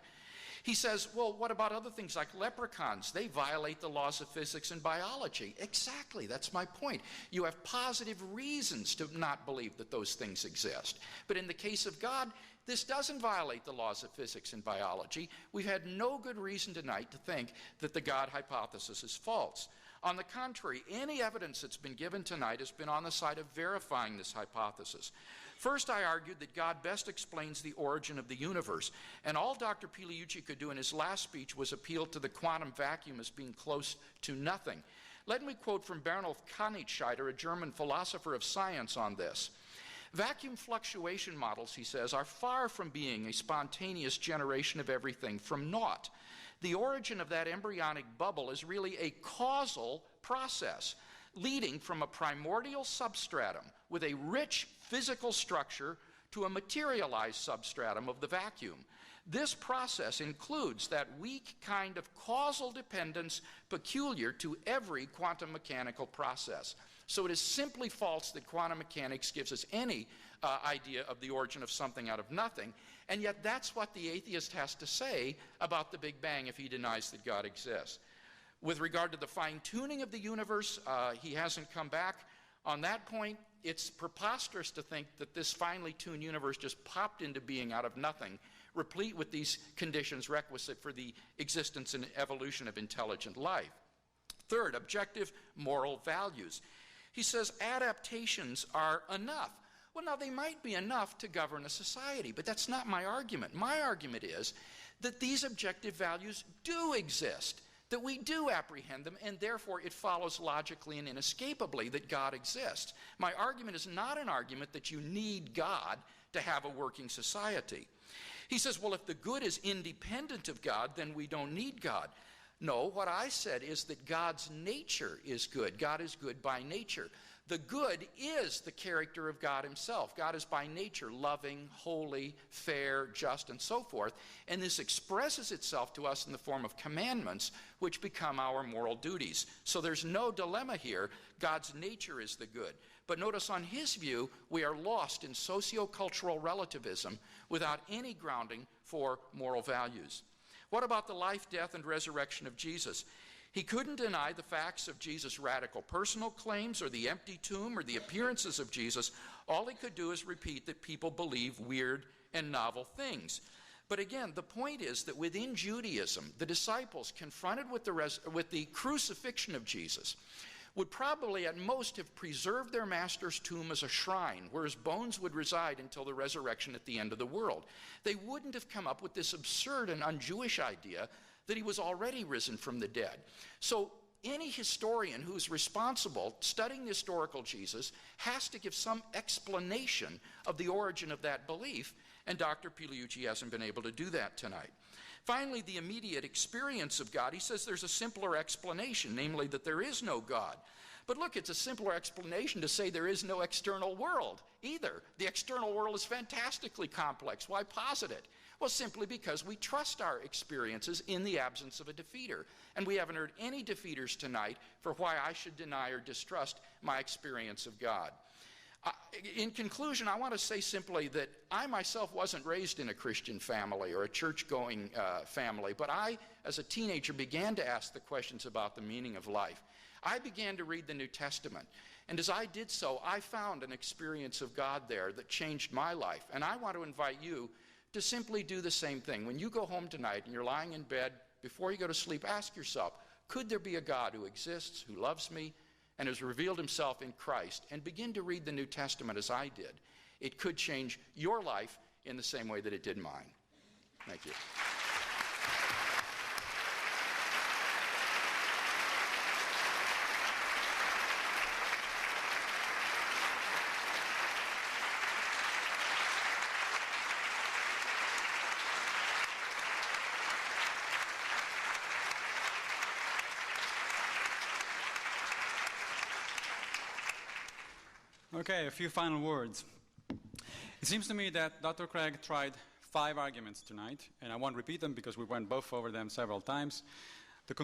He says, well, what about other things like leprechauns? They violate the laws of physics and biology. Exactly, that's my point. You have positive reasons to not believe that those things exist. But in the case of God, this doesn't violate the laws of physics and biology. We've had no good reason tonight to think that the God hypothesis is false. On the contrary, any evidence that's been given tonight has been on the side of verifying this hypothesis. First, I argued that God best explains the origin of the universe, and all Dr. Pigliucci could do in his last speech was appeal to the quantum vacuum as being close to nothing. Let me quote from Bernhard Kanitzscheider, a German philosopher of science, on this. Vacuum fluctuation models, he says, are far from being a spontaneous generation of everything from naught. The origin of that embryonic bubble is really a causal process, leading from a primordial substratum with a rich physical structure to a materialized substratum of the vacuum. This process includes that weak kind of causal dependence peculiar to every quantum mechanical process. So it is simply false that quantum mechanics gives us any idea of the origin of something out of nothing, and yet that's what the atheist has to say about the Big Bang if he denies that God exists. With regard to the fine-tuning of the universe, he hasn't come back on that point. It's preposterous to think that this finely tuned universe just popped into being out of nothing, replete with these conditions requisite for the existence and evolution of intelligent life. Third, objective moral values. He says adaptations are enough. Well, now, they might be enough to govern a society, but that's not my argument. My argument is that these objective values do exist, that we do apprehend them, and therefore it follows logically and inescapably that God exists. My argument is not an argument that you need God to have a working society. He says, well, if the good is independent of God, then we don't need God. No, what I said is that God's nature is good. God is good by nature. The good is the character of God himself. God is by nature loving, holy, fair, just, and so forth. And this expresses itself to us in the form of commandments, which become our moral duties. So there's no dilemma here. God's nature is the good. But notice, on his view, we are lost in socio-cultural relativism without any grounding for moral values. What about the life, death, and resurrection of Jesus? He couldn't deny the facts of Jesus' radical personal claims or the empty tomb or the appearances of Jesus. All he could do is repeat that people believe weird and novel things. But again, the point is that within Judaism, the disciples confronted with the crucifixion of Jesus would probably at most have preserved their master's tomb as a shrine where his bones would reside until the resurrection at the end of the world. They wouldn't have come up with this absurd and un-Jewish idea that he was already risen from the dead. So any historian who's responsible studying the historical Jesus has to give some explanation of the origin of that belief, and Dr. Pigliucci hasn't been able to do that tonight. Finally, the immediate experience of God. He says there's a simpler explanation, namely that there is no God. But look, it's a simpler explanation to say there is no external world either. The external world is fantastically complex. Why posit it? Well, simply because we trust our experiences in the absence of a defeater. And we haven't heard any defeaters tonight for why I should deny or distrust my experience of God. In conclusion, I want to say simply that I myself wasn't raised in a Christian family or a church-going family, but I, as a teenager, began to ask the questions about the meaning of life. I began to read the New Testament, and as I did so, I found an experience of God there that changed my life. And I want to invite you to simply do the same thing. When you go home tonight and you're lying in bed, before you go to sleep, ask yourself, could there be a God who exists, who loves me, and has revealed himself in Christ? And begin to read the New Testament as I did. It could change your life in the same way that it did mine. Thank you. Okay, a few final words. It seems to me that Dr. Craig tried 5 arguments tonight, and I won't repeat them because we went both over them several times. The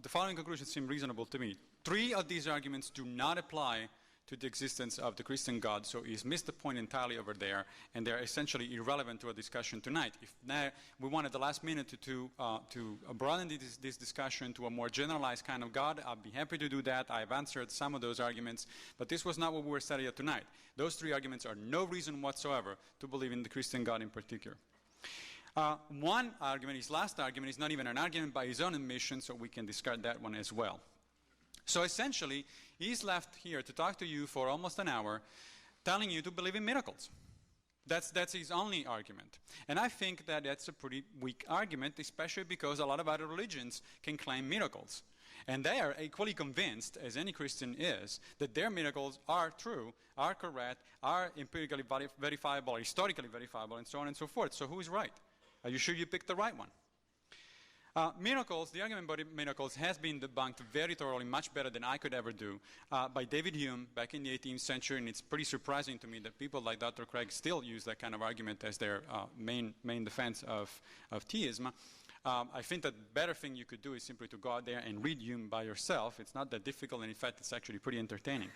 following conclusion seems reasonable to me. 3 of these arguments do not apply to the existence of the Christian God, so he's missed the point entirely over there, and they're essentially irrelevant to our discussion tonight. If now we wanted the last minute to broaden this discussion to a more generalized kind of God, I'd be happy to do that. I've answered some of those arguments, but this was not what we were studying tonight. Those three arguments are no reason whatsoever to believe in the Christian God in particular. One argument, his last argument, is not even an argument by his own admission, so we can discard that one as well. So essentially, he's left here to talk to you for almost an hour, telling you to believe in miracles. That's his only argument. And I think that that's a pretty weak argument, especially because a lot of other religions can claim miracles. And they are equally convinced, as any Christian is, that their miracles are true, are correct, are empirically verifiable, historically verifiable, and so on and so forth. So who is right? Are you sure you picked the right one? Miracles, the argument about miracles has been debunked very thoroughly, much better than I could ever do, by David Hume back in the 18th century, and it's pretty surprising to me that people like Dr. Craig still use that kind of argument as their main defense of theism. I think that the better thing you could do is simply to go out there and read Hume by yourself. It's not that difficult, and in fact, it's actually pretty entertaining.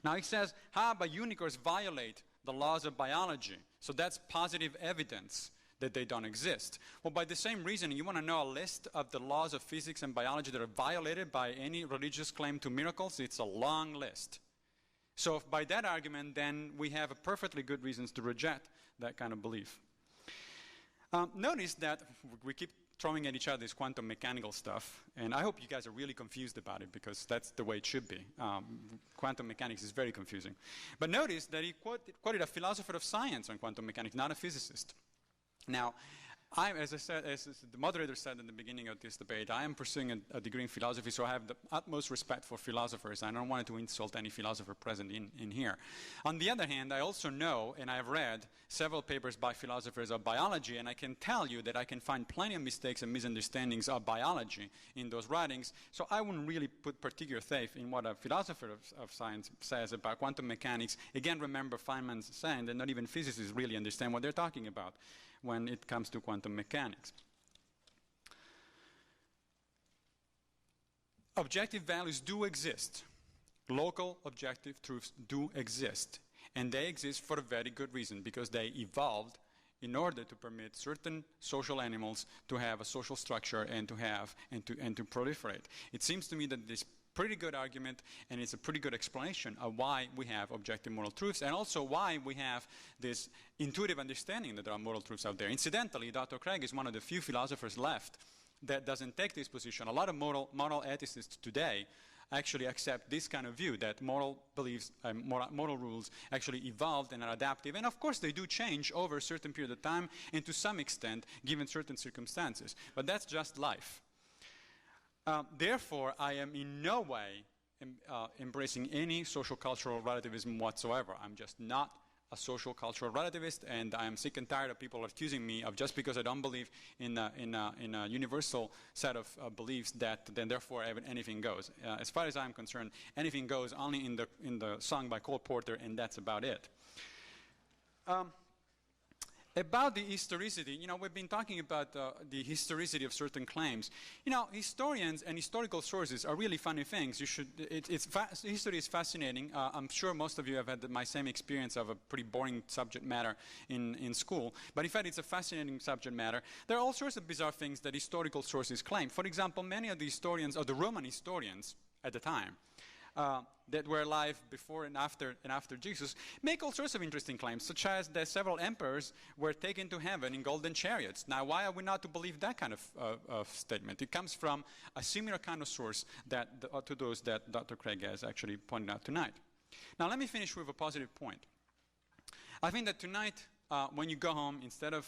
Now, he says, but unicorns violate the laws of biology, so that's positive evidence that they don't exist. Well, by the same reason, you want to know a list of the laws of physics and biology that are violated by any religious claim to miracles? It's a long list. So if by that argument, then we have a perfectly good reasons to reject that kind of belief. Notice that we keep throwing at each other this quantum mechanical stuff, and I hope you guys are really confused about it, because that's the way it should be. Quantum mechanics is very confusing. But notice that he quoted a philosopher of science on quantum mechanics, not a physicist. Now, as the moderator said in the beginning of this debate, I am pursuing a degree in philosophy, so I have the utmost respect for philosophers. I don't want to insult any philosopher present in here. On the other hand, I also know, and I've read several papers by philosophers of biology, and I can tell you that I can find plenty of mistakes and misunderstandings of biology in those writings, so I wouldn't really put particular faith in what a philosopher of science says about quantum mechanics. Again, remember Feynman's saying that not even physicists really understand what they're talking about when it comes to quantum mechanics. Objective values do exist. Local objective truths do exist. And they exist for a very good reason, because they evolved in order to permit certain social animals to have a social structure and to proliferate. It seems to me that this pretty good argument, and it's a pretty good explanation of why we have objective moral truths, and also why we have this intuitive understanding that there are moral truths out there. Incidentally, Dr. Craig is one of the few philosophers left that doesn't take this position. A lot of moral ethicists today actually accept this kind of view, that moral beliefs, moral rules actually evolved and are adaptive. And of course, they do change over a certain period of time, and to some extent, given certain circumstances. But that's just life. Therefore, I am in no way embracing any social cultural relativism whatsoever. I'm just not a social cultural relativist, and I am sick and tired of people accusing me of, just because I don't believe in a universal set of beliefs, that then therefore anything goes. As far as I'm concerned, anything goes only in the song by Cole Porter, and that's about it. About the historicity, we've been talking about the historicity of certain claims. Historians and historical sources are really funny things. History is fascinating. I'm sure most of you have had my same experience of a pretty boring subject matter in school. But in fact, it's a fascinating subject matter. There are all sorts of bizarre things that historical sources claim. For example, many of the historians, or the Roman historians at the time, that were alive before and after Jesus, make all sorts of interesting claims, such as that several emperors were taken to heaven in golden chariots. Now, why are we not to believe that kind of statement? It comes from a similar kind of source to those that Dr. Craig has actually pointed out tonight. Now, let me finish with a positive point. I think that tonight, when you go home, instead of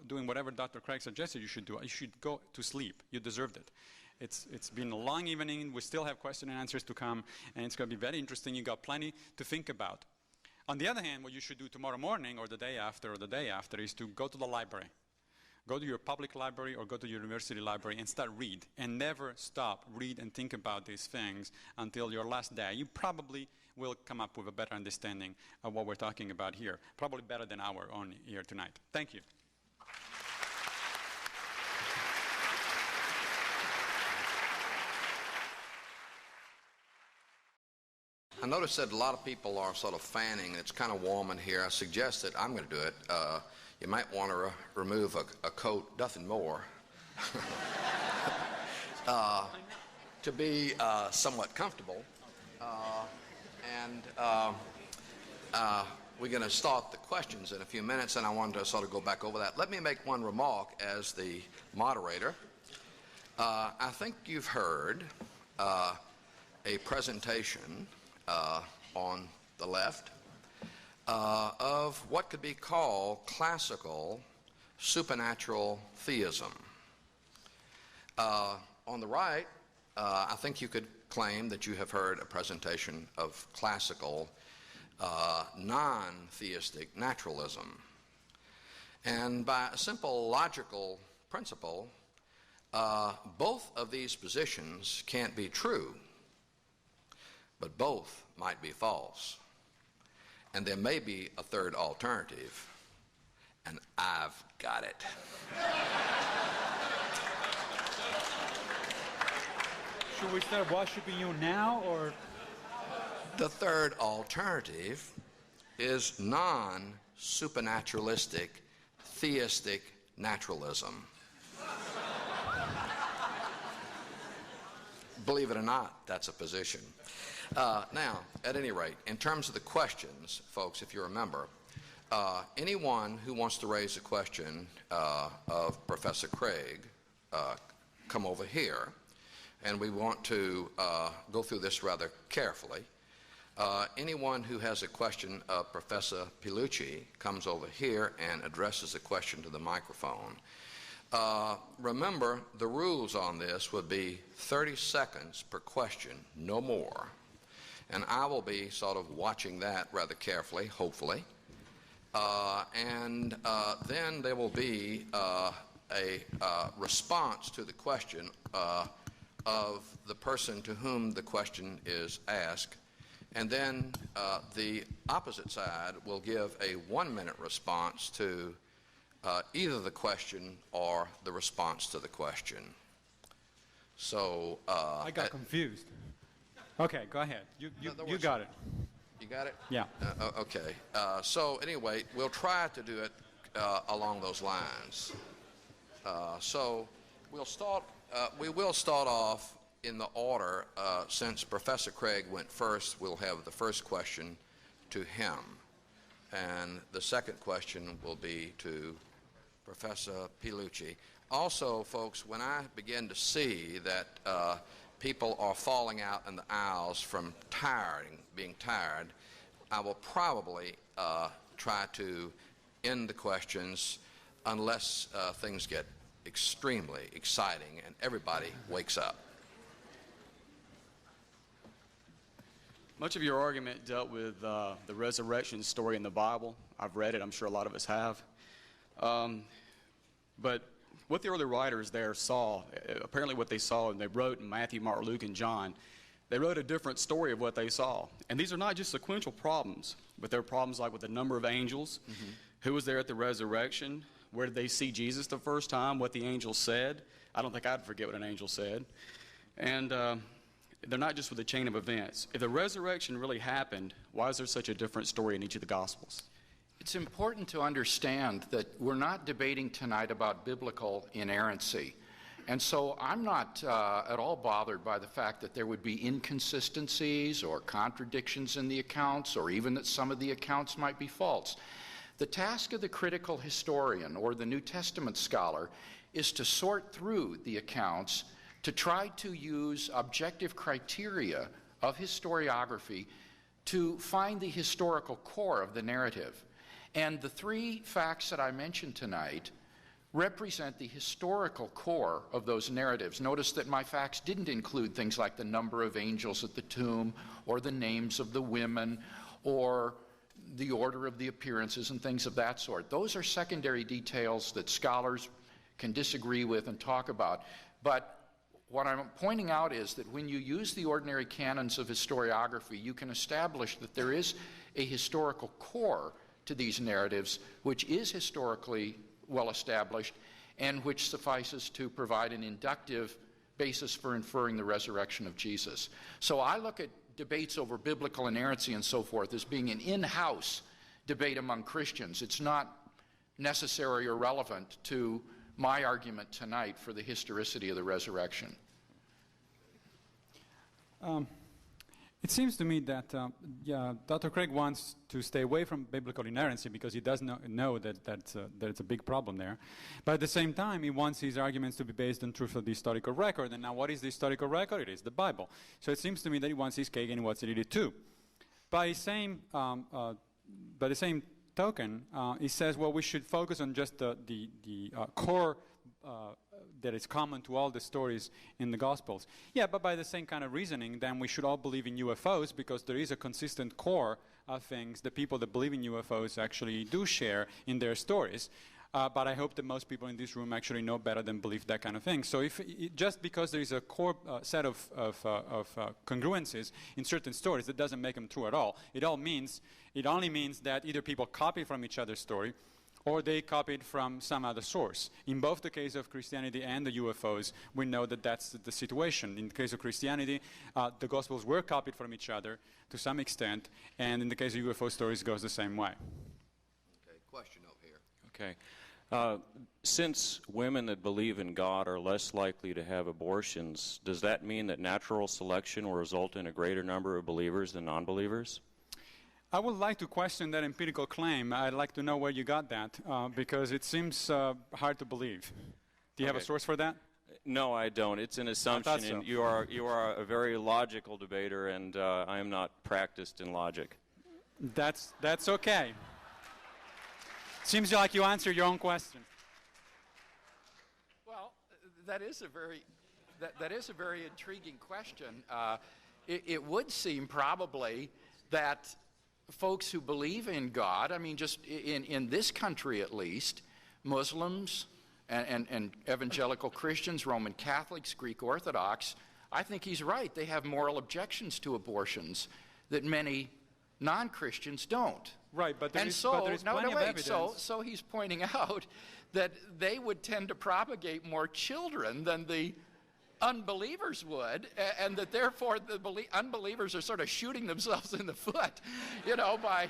doing whatever Dr. Craig suggested you should do, you should go to sleep. You deserved it. It's been a long evening. We still have questions and answers to come, and it's going to be very interesting. You got plenty to think about. On the other hand, what you should do tomorrow morning or the day after is to go to the library. Go to your public library or go to your university library and start read. And never stop, read and think about these things until your last day. You probably will come up with a better understanding of what we're talking about here. Probably better than our own here tonight. Thank you. I noticed that a lot of people are sort of fanning. It's kind of warm in here. I suggest that I'm going to do it. You might want to remove a coat, nothing more, to be somewhat comfortable. We're going to start the questions in a few minutes, and I wanted to sort of go back over that. Let me make one remark as the moderator. I think you've heard a presentation on the left of what could be called classical supernatural theism. On the right, I think you could claim that you have heard a presentation of classical non-theistic naturalism. And by a simple logical principle, both of these positions can't be true, but both might be false. And there may be a third alternative, and I've got it. Should we start worshiping you now, or? The third alternative is non-supernaturalistic, theistic naturalism. Believe it or not, that's a position. Now, at any rate, in terms of the questions, folks, if you remember, anyone who wants to raise a question of Professor Craig, come over here, and we want to go through this rather carefully. Anyone who has a question of Professor Pigliucci comes over here and addresses the question to the microphone. Remember, the rules on this would be 30 seconds per question, no more. And I will be sort of watching that rather carefully, hopefully. Then there will be a response to the question of the person to whom the question is asked. And then the opposite side will give a 1-minute response to either the question or the response to the question. So I got confused. Okay, go ahead. You got it. You got it? Yeah. Okay. So anyway, we'll try to do it along those lines. So we'll start. We will start off in the order. Since Professor Craig went first, we'll have the first question to him, and the second question will be to Professor Pigliucci. Also, folks, when I begin to see that people are falling out in the aisles from being tired, I will probably try to end the questions unless things get extremely exciting and everybody wakes up. Much of your argument dealt with the resurrection story in the Bible. I've read it. I'm sure a lot of us have. But what the early writers there saw, apparently what they saw, and they wrote in Matthew, Mark, Luke, and John, they wrote a different story of what they saw. And these are not just sequential problems, but they're problems like with the number of angels, who was there at the resurrection, where did they see Jesus the first time, what the angel said. I don't think I'd forget what an angel said. And they're not just with the chain of events. If the resurrection really happened, why is there such a different story in each of the Gospels? It's important to understand that we're not debating tonight about biblical inerrancy. And so I'm not at all bothered by the fact that there would be inconsistencies or contradictions in the accounts, or even that some of the accounts might be false. The task of the critical historian or the New Testament scholar is to sort through the accounts to try to use objective criteria of historiography to find the historical core of the narrative. And the three facts that I mentioned tonight represent the historical core of those narratives. Notice that my facts didn't include things like the number of angels at the tomb, or the names of the women, or the order of the appearances and things of that sort. Those are secondary details that scholars can disagree with and talk about. But what I'm pointing out is that when you use the ordinary canons of historiography, you can establish that there is a historical core to these narratives, which is historically well established and which suffices to provide an inductive basis for inferring the resurrection of Jesus. So I look at debates over biblical inerrancy and so forth as being an in-house debate among Christians. It's not necessary or relevant to my argument tonight for the historicity of the resurrection. It seems to me that Dr. Craig wants to stay away from biblical inerrancy because he does know that it's a big problem there. But at the same time, he wants his arguments to be based on truth of the historical record. And now what is the historical record? It is the Bible. So it seems to me that he wants his cake and he wants to eat it too. By the same token, he says, well, we should focus on just the core that is common to all the stories in the Gospels. Yeah, but by the same kind of reasoning, then we should all believe in UFOs because there is a consistent core of things the people that believe in UFOs actually do share in their stories. But I hope that most people in this room actually know better than believe that kind of thing. So just because there is a core set of congruences in certain stories, that doesn't make them true at all. It only means that either people copy from each other's story or they copied from some other source. In both the case of Christianity and the UFOs, we know that that's the situation. In the case of Christianity, the Gospels were copied from each other to some extent, and in the case of UFO stories, it goes the same way. Okay, question over here. Okay. Since women that believe in God are less likely to have abortions, does that mean that natural selection will result in a greater number of believers than non-believers? I would like to question that empirical claim. I'd like to know where you got that, because it seems hard to believe. Do you have a source for that? No, I don't. It's an assumption, and you are a very logical debater, and I am not practiced in logic. That's okay. Seems like you answered your own question. Well, that is a very intriguing question. It would seem probably that folks who believe in God, I mean, just in this country at least, Muslims and evangelical Christians, Roman Catholics, Greek Orthodox, I think he's right. They have moral objections to abortions that many non-Christians don't. Right, but there is plenty of evidence. So he's pointing out that they would tend to propagate more children than the unbelievers would, and that therefore the unbelievers are sort of shooting themselves in the foot, by...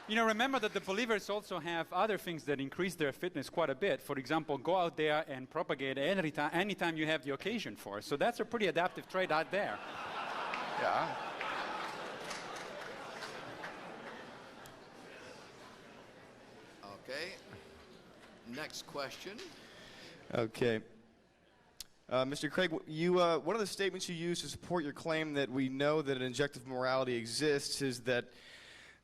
remember that the believers also have other things that increase their fitness quite a bit. For example, go out there and propagate anytime you have the occasion for it. So that's a pretty adaptive trait out there. Yeah. Okay. Next question. Okay. Mr. Craig, one of the statements you use to support your claim that we know that an objective morality exists is that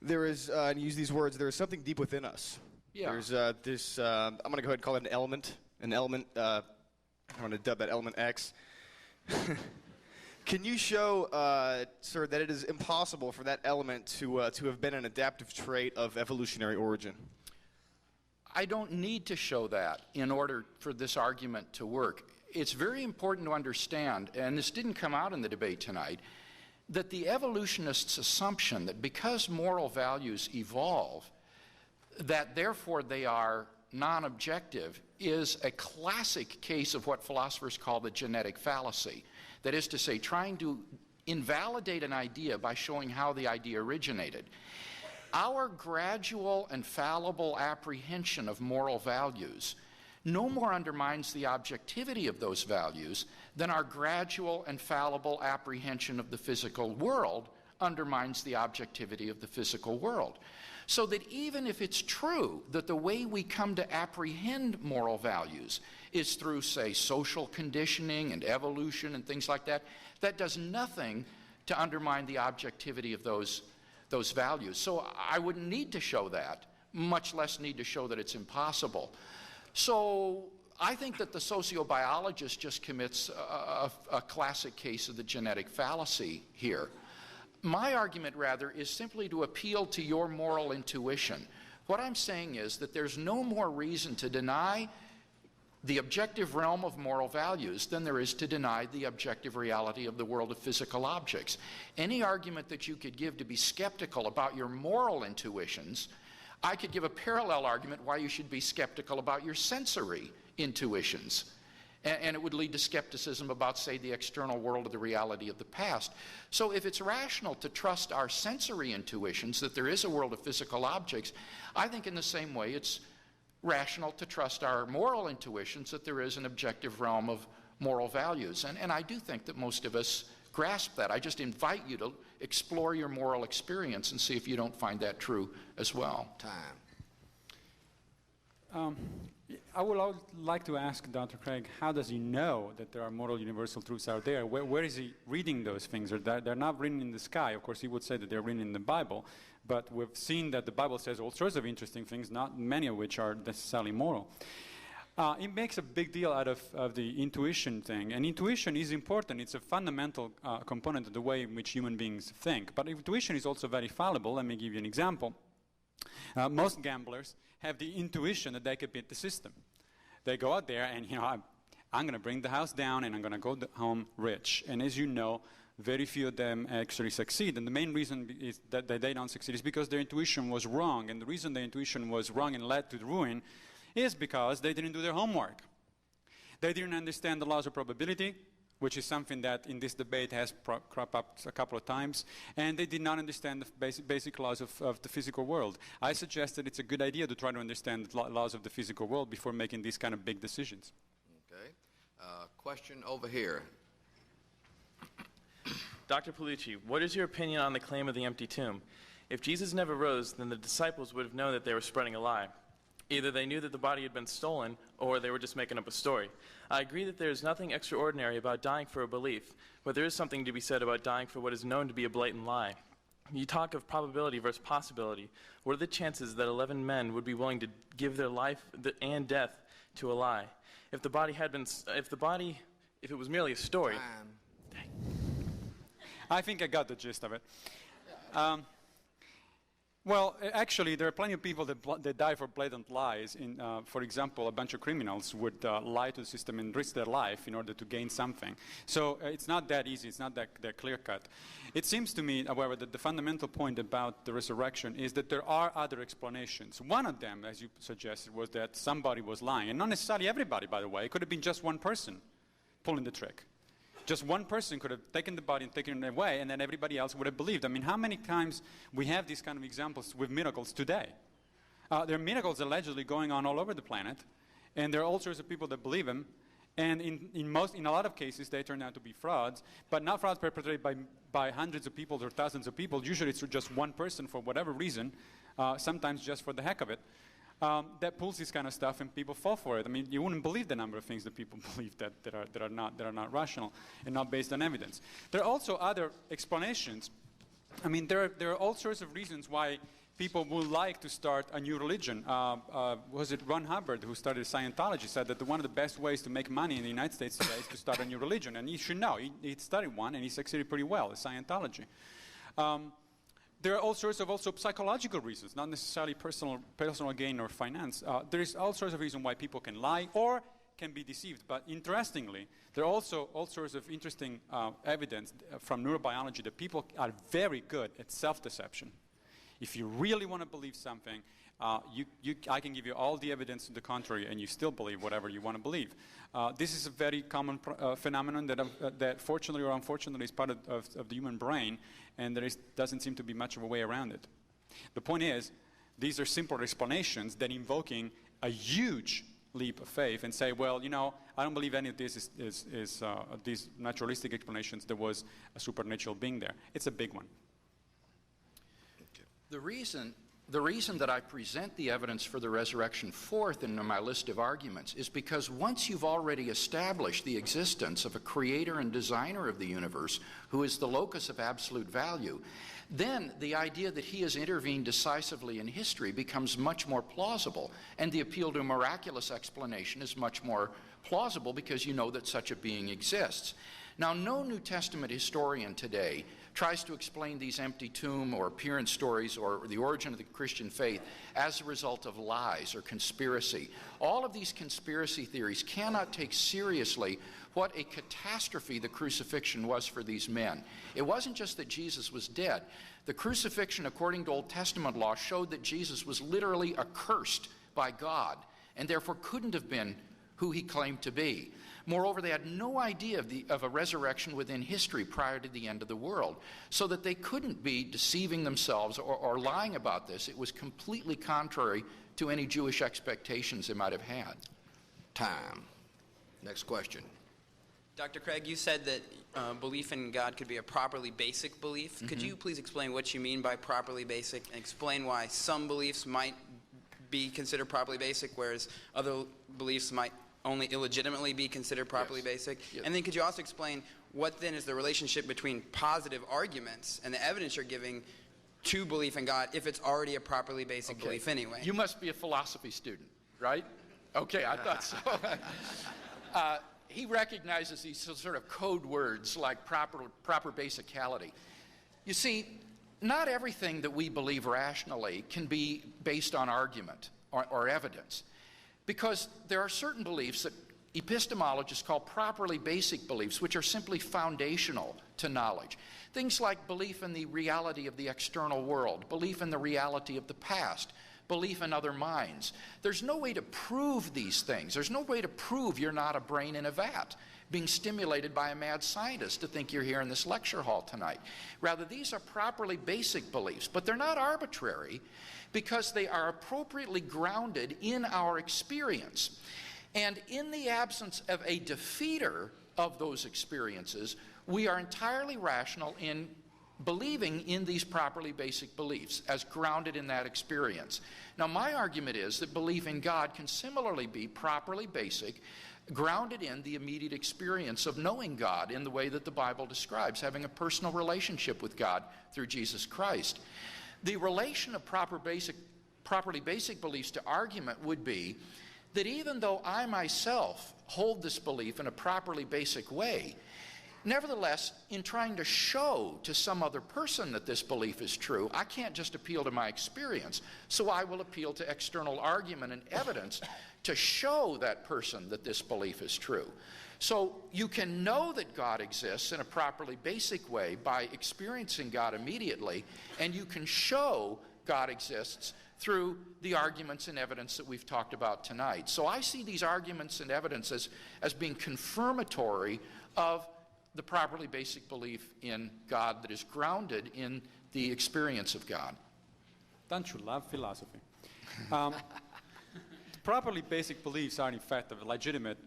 there is, and you use these words, there is something deep within us. Yeah. There's this, I'm going to go ahead and call it an element, I'm going to dub that element X. Can you show, sir, that it is impossible for that element to have been an adaptive trait of evolutionary origin? I don't need to show that in order for this argument to work. It's very important to understand, and this didn't come out in the debate tonight, that the evolutionists' assumption that because moral values evolve, that therefore they are non-objective, is a classic case of what philosophers call the genetic fallacy. That is to say, trying to invalidate an idea by showing how the idea originated. Our gradual and fallible apprehension of moral values no more undermines the objectivity of those values than our gradual and fallible apprehension of the physical world undermines the objectivity of the physical world. So that even if it's true that the way we come to apprehend moral values is through, say, social conditioning and evolution and things like that, that does nothing to undermine the objectivity of those values. So I wouldn't need to show that, much less need to show that it's impossible. So I think that the sociobiologist just commits a classic case of the genetic fallacy here. My argument, rather, is simply to appeal to your moral intuition. What I'm saying is that there's no more reason to deny the objective realm of moral values than there is to deny the objective reality of the world of physical objects. Any argument that you could give to be skeptical about your moral intuitions, I could give a parallel argument why you should be skeptical about your sensory intuitions. And it would lead to skepticism about, say, the external world or the reality of the past. So if it's rational to trust our sensory intuitions that there is a world of physical objects, I think in the same way it's rational to trust our moral intuitions that there is an objective realm of moral values. And I do think that most of us grasp that. I just invite you to explore your moral experience and see if you don't find that true as well. Time. I would like to ask Dr. Craig, how does he know that there are moral universal truths out there? Where is he reading those things? They're not written in the sky. Of course, he would say that they're written in the Bible, but we've seen that the Bible says all sorts of interesting things, not many of which are necessarily moral. It makes a big deal out of the intuition thing, and intuition is important. It's a fundamental component of the way in which human beings think, but intuition is also very fallible. Let me give you an example. Most gamblers have the intuition that they could beat the system. They go out there and, I'm going to bring the house down and I'm going to go home rich. And as you know, very few of them actually succeed. And the main reason is that they don't succeed is because their intuition was wrong. And the reason their intuition was wrong and led to the ruin is because they didn't do their homework. They didn't understand the laws of probability, which is something that in this debate has cropped up a couple of times, and they did not understand the basic laws of the physical world. I suggest that it's a good idea to try to understand the laws of the physical world before making these kind of big decisions. Okay. Question over here. Dr. Pigliucci, what is your opinion on the claim of the empty tomb? If Jesus never rose, then the disciples would have known that they were spreading a lie. Either they knew that the body had been stolen, or they were just making up a story. I agree that there is nothing extraordinary about dying for a belief, but there is something to be said about dying for what is known to be a blatant lie. You talk of probability versus possibility. What are the chances that 11 men would be willing to give their life and death to a lie? If it was merely a story. I think I got the gist of it. Well, actually, there are plenty of people that die for blatant lies. For example, a bunch of criminals would lie to the system and risk their life in order to gain something. So it's not that easy. It's not that clear-cut. It seems to me, however, that the fundamental point about the resurrection is that there are other explanations. One of them, as you suggested, was that somebody was lying. And not necessarily everybody, by the way. It could have been just one person pulling the trick. Just one person could have taken the body and taken it away, and then everybody else would have believed. I mean, how many times we have these kind of examples with miracles today? There are miracles allegedly going on all over the planet, and there are all sorts of people that believe them. And in a lot of cases, they turn out to be frauds, but not frauds perpetrated by hundreds of people or thousands of people. Usually, it's just one person for whatever reason, sometimes just for the heck of it. That pulls this kind of stuff, and people fall for it. I mean, you wouldn't believe the number of things that people believe that are not rational and not based on evidence. There are also other explanations. I mean, there are all sorts of reasons why people would like to start a new religion. Was it Ron Hubbard who started Scientology? Said that one of the best ways to make money in the United States today is to start a new religion, and you should know he started one and he succeeded pretty well. Scientology. There are all sorts of also psychological reasons, not necessarily personal gain or finance. There is all sorts of reasons why people can lie or can be deceived. But interestingly, there are also all sorts of interesting evidence from neurobiology that people are very good at self-deception. If you really want to believe something, I can give you all the evidence to the contrary, and you still believe whatever you want to believe. This is a very common phenomenon that fortunately or unfortunately is part of the human brain, and there doesn't seem to be much of a way around it. The point is, these are simple explanations that invoking a huge leap of faith and say, well, I don't believe any of this is these naturalistic explanations. There was a supernatural being there. It's a big one. The reason that I present the evidence for the resurrection fourth in my list of arguments is because once you've already established the existence of a creator and designer of the universe who is the locus of absolute value, then the idea that he has intervened decisively in history becomes much more plausible, and the appeal to a miraculous explanation is much more plausible because you know that such a being exists. Now, no New Testament historian today tries to explain these empty tomb or appearance stories or the origin of the Christian faith as a result of lies or conspiracy. All of these conspiracy theories cannot take seriously what a catastrophe the crucifixion was for these men. It wasn't just that Jesus was dead. The crucifixion, according to Old Testament law, showed that Jesus was literally accursed by God and therefore couldn't have been who he claimed to be. Moreover, they had no idea of a resurrection within history prior to the end of the world, so that they couldn't be deceiving themselves or lying about this. It was completely contrary to any Jewish expectations they might have had. Time. Next question. Dr. Craig, you said that belief in God could be a properly basic belief. Could you please explain what you mean by properly basic, and explain why some beliefs might be considered properly basic, whereas other beliefs might only illegitimately be considered properly basic? Yes. And then could you also explain what then is the relationship between positive arguments and the evidence you're giving to belief in God if it's already a properly basic belief anyway? You must be a philosophy student, right? Okay, I thought so. He recognizes these sort of code words like proper basicality. You see, not everything that we believe rationally can be based on argument or evidence, because there are certain beliefs that epistemologists call properly basic beliefs, which are simply foundational to knowledge. Things like belief in the reality of the external world, belief in the reality of the past, belief in other minds. There's no way to prove these things. There's no way to prove you're not a brain in a vat, being stimulated by a mad scientist to think you're here in this lecture hall tonight. Rather, these are properly basic beliefs, but they're not arbitrary because they are appropriately grounded in our experience. And in the absence of a defeater of those experiences, we are entirely rational in believing in these properly basic beliefs as grounded in that experience. Now, my argument is that belief in God can similarly be properly basic, grounded in the immediate experience of knowing God in the way that the Bible describes, having a personal relationship with God through Jesus Christ. The relation of properly basic beliefs to argument would be that even though I myself hold this belief in a properly basic way, nevertheless, in trying to show to some other person that this belief is true, I can't just appeal to my experience, so I will appeal to external argument and evidence to show that person that this belief is true. So you can know that God exists in a properly basic way by experiencing God immediately, and you can show God exists through the arguments and evidence that we've talked about tonight. So I see these arguments and evidence as being confirmatory of the properly basic belief in God that is grounded in the experience of God. Don't you love philosophy? Properly basic beliefs are in fact a legitimate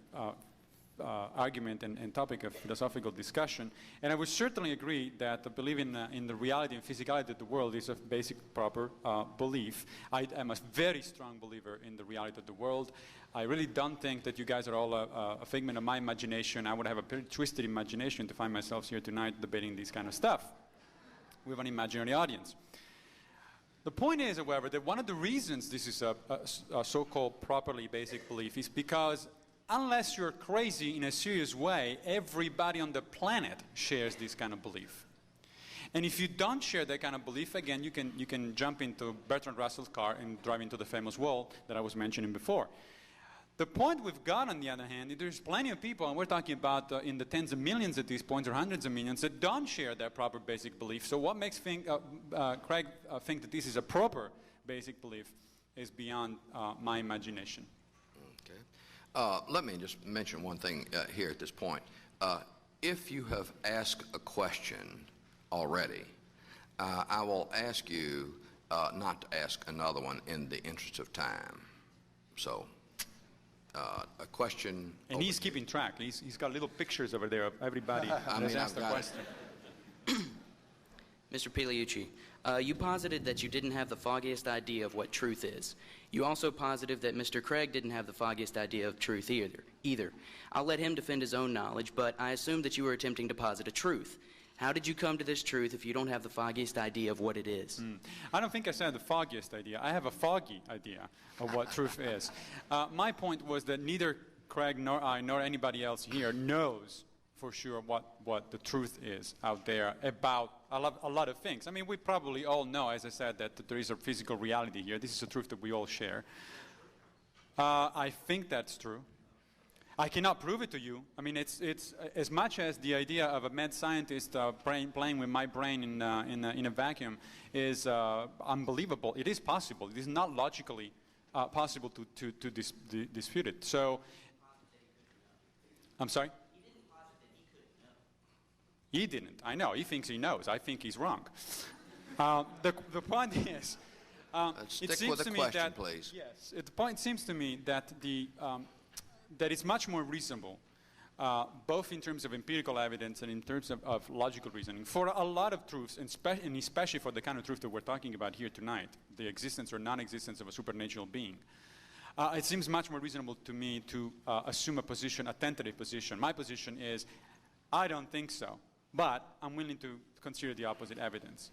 argument and topic of philosophical discussion, and I would certainly agree that believing in the reality and physicality of the world is a basic proper belief. I am a very strong believer in the reality of the world. I really don't think that you guys are all a figment of my imagination. I would have a pretty twisted imagination to find myself here tonight debating this kind of stuff with an imaginary audience. The point is, however, that one of the reasons this is a so-called properly basic belief is because unless you're crazy in a serious way, everybody on the planet shares this kind of belief. And if you don't share that kind of belief, again, you can jump into Bertrand Russell's car and drive into the famous wall that I was mentioning before. The point with God, on the other hand, there's plenty of people, and we're talking about in the tens of millions at these points, or hundreds of millions, that don't share that proper basic belief. So what makes Craig think that this is a proper basic belief is beyond my imagination. Okay. Let me just mention one thing here at this point. If you have asked a question already, I will ask you not to ask another one in the interest of time. So, a question. And he's keeping track. He's got little pictures over there of everybody that has asked a question. Mr. Pigliucci, you posited that you didn't have the foggiest idea of what truth is. You also posited that Mr. Craig didn't have the foggiest idea of truth either. I'll let him defend his own knowledge, but I assume that you were attempting to posit a truth. How did you come to this truth if you don't have the foggiest idea of what it is? I don't think I said the foggiest idea. I have a foggy idea of what truth is. My point was that neither Craig nor I nor anybody else here knows for sure what the truth is out there about a lot of things. I mean, we probably all know, as I said, that there is a physical reality here. This is a truth that we all share. I think that's true. I cannot prove it to you. I mean, it's as much as the idea of a mad scientist playing with my brain in a vacuum is unbelievable. It is possible. It is not logically possible to dispute it. So I'm sorry? He didn't. I know. He thinks he knows. I think he's wrong. The point is, stick with the question, please. Yes. The point seems to me that that it's much more reasonable, both in terms of empirical evidence and in terms of logical reasoning, for a lot of truths, and especially for the kind of truth that we're talking about here tonight, the existence or non-existence of a supernatural being. It seems much more reasonable to me to assume a position, a tentative position. My position is, I don't think so, but I'm willing to consider the opposite evidence.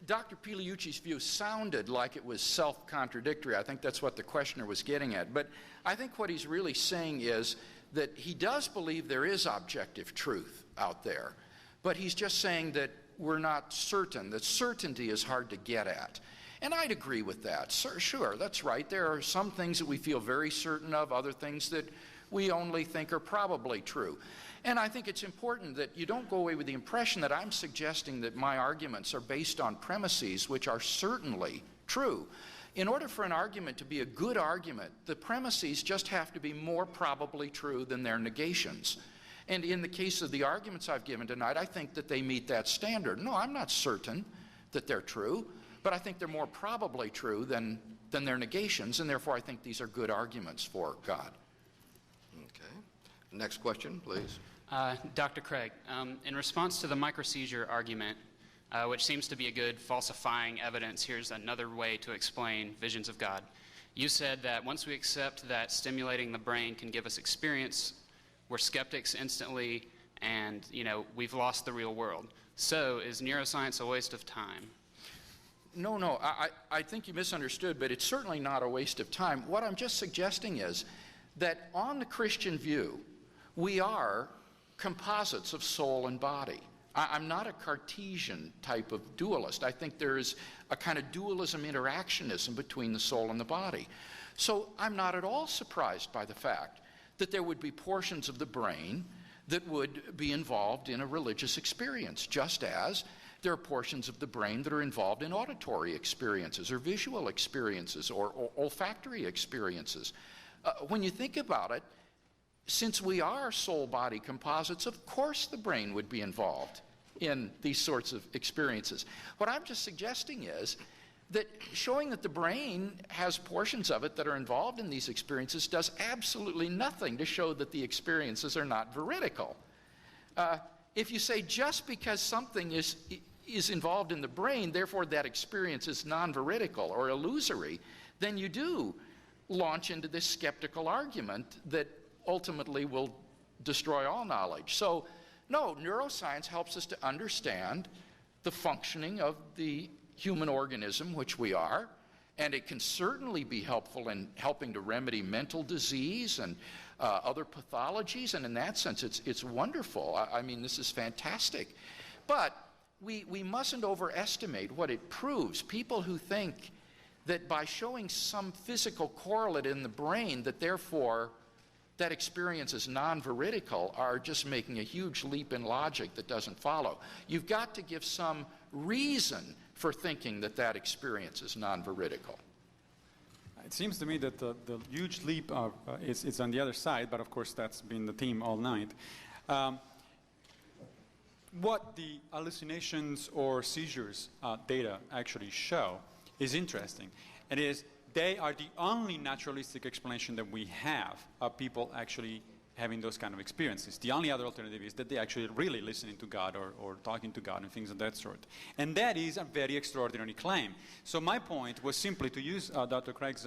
Dr. Pigliucci's view sounded like it was self-contradictory. I think that's what the questioner was getting at. But I think what he's really saying is that he does believe there is objective truth out there, but he's just saying that we're not certain, that certainty is hard to get at. And I'd agree with that. Sure, that's right. There are some things that we feel very certain of, other things that we only think are probably true. And I think it's important that you don't go away with the impression that I'm suggesting that my arguments are based on premises which are certainly true. In order for an argument to be a good argument, the premises just have to be more probably true than their negations. And in the case of the arguments I've given tonight, I think that they meet that standard. No, I'm not certain that they're true, but I think they're more probably true than their negations, and therefore I think these are good arguments for God. Okay. Next question, please. Dr. Craig, in response to the microseizure argument, which seems to be a good falsifying evidence, here's another way to explain visions of God. You said that once we accept that stimulating the brain can give us experience, we're skeptics instantly, and we've lost the real world. So is neuroscience a waste of time? No, I think you misunderstood, but it's certainly not a waste of time. What I'm just suggesting is that on the Christian view, we are composites of soul and body. I'm not a Cartesian type of dualist. I think there is a kind of dualism, interactionism between the soul and the body. So I'm not at all surprised by the fact that there would be portions of the brain that would be involved in a religious experience, just as there are portions of the brain that are involved in auditory experiences or visual experiences or olfactory experiences. When you think about it, since we are soul-body composites, of course the brain would be involved in these sorts of experiences. What I'm just suggesting is that showing that the brain has portions of it that are involved in these experiences does absolutely nothing to show that the experiences are not veridical. If you say just because something is involved in the brain, therefore that experience is non-veridical or illusory, then you do launch into this skeptical argument that ultimately will destroy all knowledge. So, no, neuroscience helps us to understand the functioning of the human organism, which we are, and it can certainly be helpful in helping to remedy mental disease and other pathologies, and in that sense, it's wonderful. I mean, this is fantastic. But we mustn't overestimate what it proves. People who think that by showing some physical correlate in the brain that therefore that experience is non-veridical are just making a huge leap in logic that doesn't follow. You've got to give some reason for thinking that that experience is non-veridical. It seems to me that the huge leap is on the other side, but of course that's been the theme all night. What the hallucinations or seizures data actually show is interesting. It is they are the only naturalistic explanation that we have of people actually having those kind of experiences. The only other alternative is that they're actually really listening to God or talking to God and things of that sort. And that is a very extraordinary claim. So my point was simply to use Dr. Craig's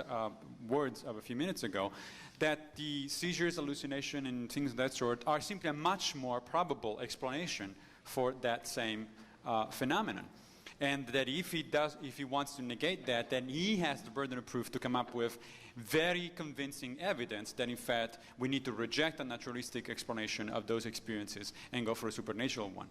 words of a few minutes ago, that the seizures, hallucination, and things of that sort are simply a much more probable explanation for that same phenomenon. And that if he wants to negate that, then he has the burden of proof to come up with very convincing evidence that, in fact, we need to reject a naturalistic explanation of those experiences and go for a supernatural one.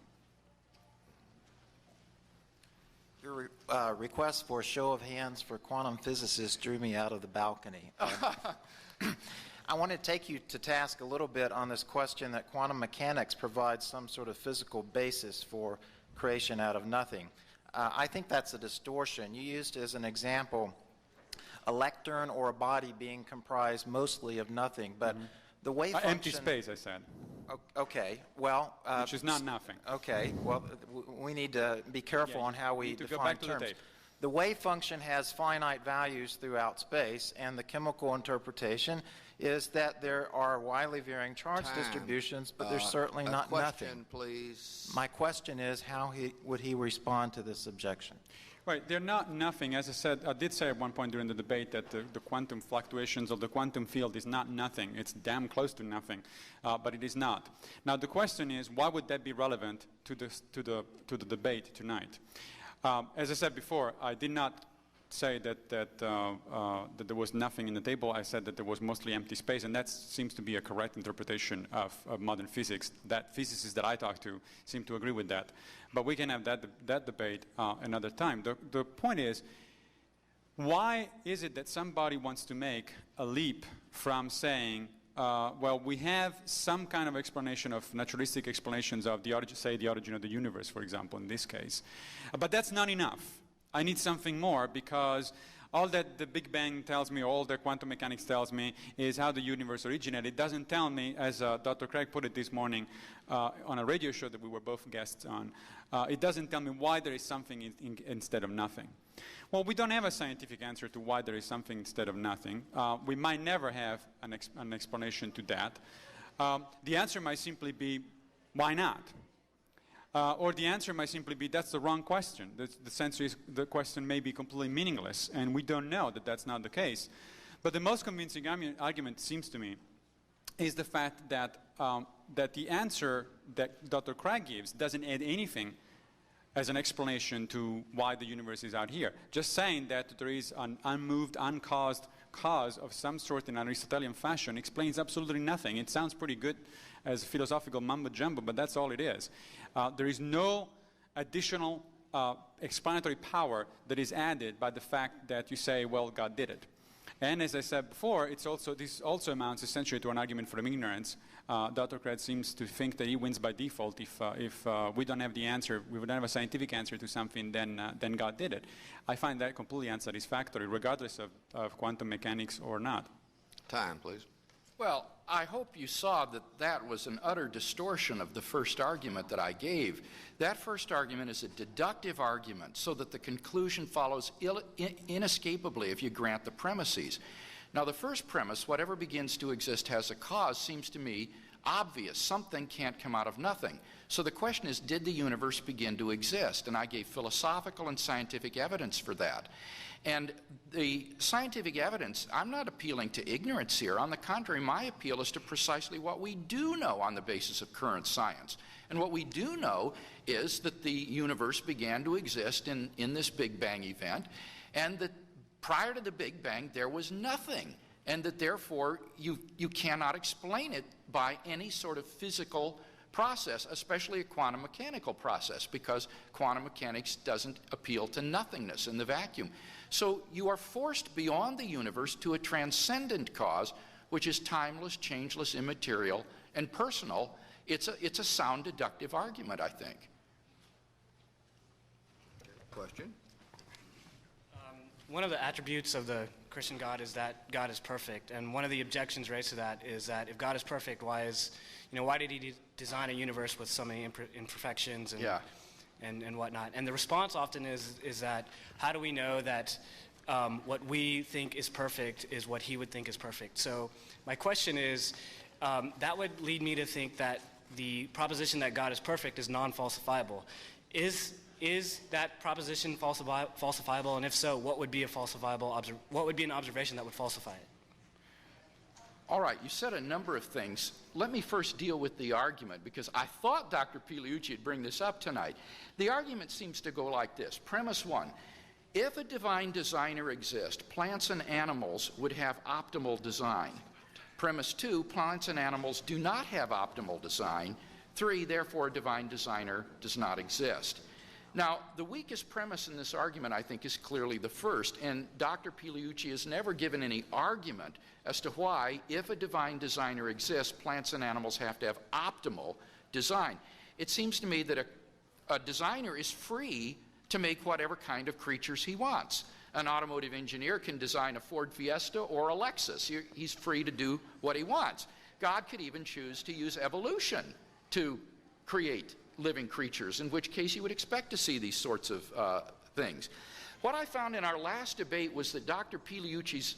Your request for a show of hands for quantum physicists drew me out of the balcony. I want to take you to task a little bit on this question that quantum mechanics provides some sort of physical basis for creation out of nothing. I think that's a distortion. You used as an example a lectern or a body being comprised mostly of nothing. But the wave function... Empty space, I said. Okay, well... which is not nothing. Okay, well, we need to be careful on how we define terms. The wave function has finite values throughout space, and the chemical interpretation is that there are widely varying charge distributions, but there's certainly not nothing. Please. My question is, how would he respond to this objection? Right, they're not nothing. As I said, I did say at one point during the debate that the quantum fluctuations of the quantum field is not nothing. It's damn close to nothing, but it is not. Now the question is, why would that be relevant to the debate tonight? As I said before, I did not say that there was nothing in the table. I said that there was mostly empty space, and that seems to be a correct interpretation of modern physics. That physicists that I talk to seem to agree with that. But we can have that debate another time. The point is, why is it that somebody wants to make a leap from saying, well, we have some kind of explanation of naturalistic explanations of the origin, say the origin of the universe, for example, in this case. But that's not enough. I need something more, because all that the Big Bang tells me, all that quantum mechanics tells me, is how the universe originated. It doesn't tell me, as Dr. Craig put it this morning on a radio show that we were both guests on, it doesn't tell me why there is something instead of nothing. Well, we don't have a scientific answer to why there is something instead of nothing. We might never have an explanation to that. The answer might simply be, why not? Or the answer might simply be, that's the wrong question. The question may be completely meaningless, and we don't know that that's not the case. But the most convincing argument, seems to me, is the fact that, that the answer that Dr. Craig gives doesn't add anything as an explanation to why the universe is out here. Just saying that there is an unmoved, uncaused cause of some sort in Aristotelian fashion explains absolutely nothing. It sounds pretty good as philosophical mumbo-jumbo, but that's all it is. There is no additional explanatory power that is added by the fact that you say, well, God did it. And as I said before, this also amounts essentially to an argument from ignorance. Dr. Craig seems to think that he wins by default. If we don't have the answer, we don't have a scientific answer to something, then God did it. I find that completely unsatisfactory, regardless of quantum mechanics or not. Time, please. Well, I hope you saw that that was an utter distortion of the first argument that I gave. That first argument is a deductive argument, so that the conclusion follows inescapably if you grant the premises. Now, the first premise, whatever begins to exist has a cause, seems to me obvious. Something can't come out of nothing. So the question is, did the universe begin to exist? And I gave philosophical and scientific evidence for that. And the scientific evidence, I'm not appealing to ignorance here. On the contrary, my appeal is to precisely what we do know on the basis of current science. And what we do know is that the universe began to exist in this Big Bang event, and that prior to the Big Bang there was nothing, and that therefore you cannot explain it by any sort of physical process, especially a quantum mechanical process, because quantum mechanics doesn't appeal to nothingness in the vacuum. So you are forced beyond the universe to a transcendent cause, which is timeless, changeless, immaterial, and personal. It's a sound deductive argument, I think. Question? One of the attributes of the Christian God is that God is perfect, and one of the objections raised to that is that if God is perfect, why did He design a universe with so many imperfections and whatnot? And the response often is that, how do we know that what we think is perfect is what He would think is perfect? So my question is, that would lead me to think that the proposition that God is perfect is non-falsifiable. Is that proposition falsifiable? And if so, what would be what would be an observation that would falsify it? All right, you said a number of things. Let me first deal with the argument, because I thought Dr. Pigliucci would bring this up tonight. The argument seems to go like this. Premise one, if a divine designer exists, plants and animals would have optimal design. Premise two, plants and animals do not have optimal design. Three, therefore a divine designer does not exist. Now, the weakest premise in this argument, I think, is clearly the first, and Dr. Pigliucci has never given any argument as to why, if a divine designer exists, plants and animals have to have optimal design. It seems to me that a designer is free to make whatever kind of creatures he wants. an automotive engineer can design a Ford Fiesta or a Lexus. He's free to do what he wants. God could even choose to use evolution to create living creatures, in which case you would expect to see these sorts of things. What I found in our last debate was that Dr. Pigliucci's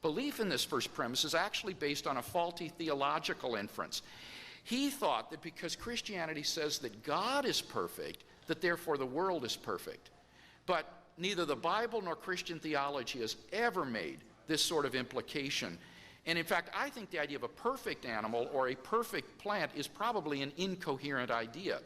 belief in this first premise is actually based on a faulty theological inference. He thought that because Christianity says that God is perfect, that therefore the world is perfect. But neither the Bible nor Christian theology has ever made this sort of implication. And in fact, I think the idea of a perfect animal or a perfect plant is probably an incoherent idea.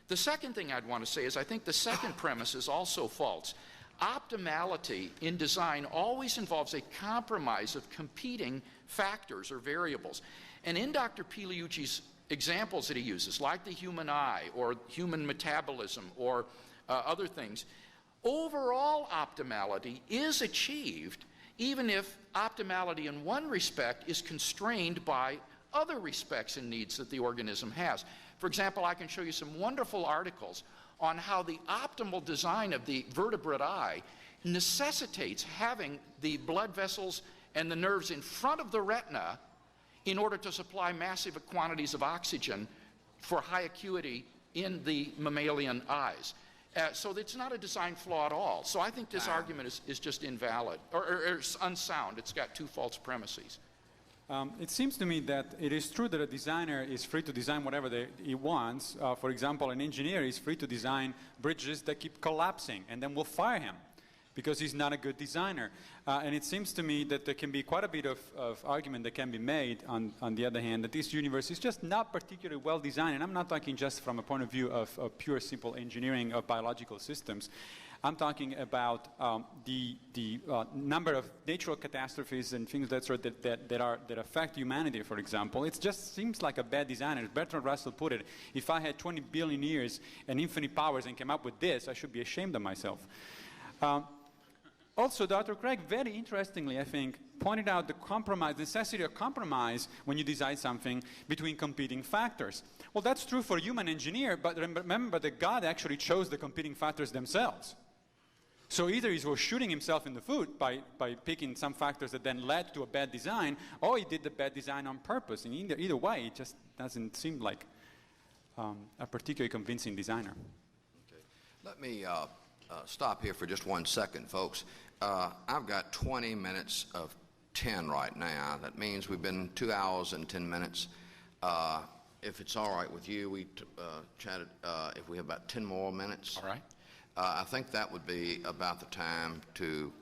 The second thing I'd want to say is I think the second premise is also false. Optimality in design always involves a compromise of competing factors or variables. And in Dr. Pigliucci's examples that he uses, like the human eye or human metabolism or other things, overall optimality is achieved even if optimality in one respect is constrained by other respects and needs that the organism has. For example, I can show you some wonderful articles on how the optimal design of the vertebrate eye necessitates having the blood vessels and the nerves in front of the retina in order to supply massive quantities of oxygen for high acuity in the mammalian eyes. So it's not a design flaw at all. So I think this argument is just invalid, or unsound. It's got two false premises. It seems to me that it is true that a designer is free to design whatever he wants. For example, an engineer is free to design bridges that keep collapsing, and then we'll fire him because he's not a good designer. And it seems to me that there can be quite a bit of argument that can be made, on the other hand, that this universe is just not particularly well designed. And I'm not talking just from a point of view of pure, simple engineering of biological systems. I'm talking about the number of natural catastrophes and things that sort that affect humanity, for example. It just seems like a bad design. As Bertrand Russell put it, if I had 20 billion years and infinite powers and came up with this, I should be ashamed of myself. Also, Dr. Craig, very interestingly, I think, pointed out the necessity of compromise when you design something between competing factors. Well, that's true for a human engineer, but remember that God actually chose the competing factors themselves. So either he was shooting himself in the foot by picking some factors that then led to a bad design, or he did the bad design on purpose. And either way, it just doesn't seem like a particularly convincing designer. Okay. Let me stop here for just 1 second, folks. I've got 20 minutes of 10 right now. That means we've been 2 hours and 10 minutes. If it's all right with you, we chatted if we have about 10 more minutes. All right. I think that would be about the time to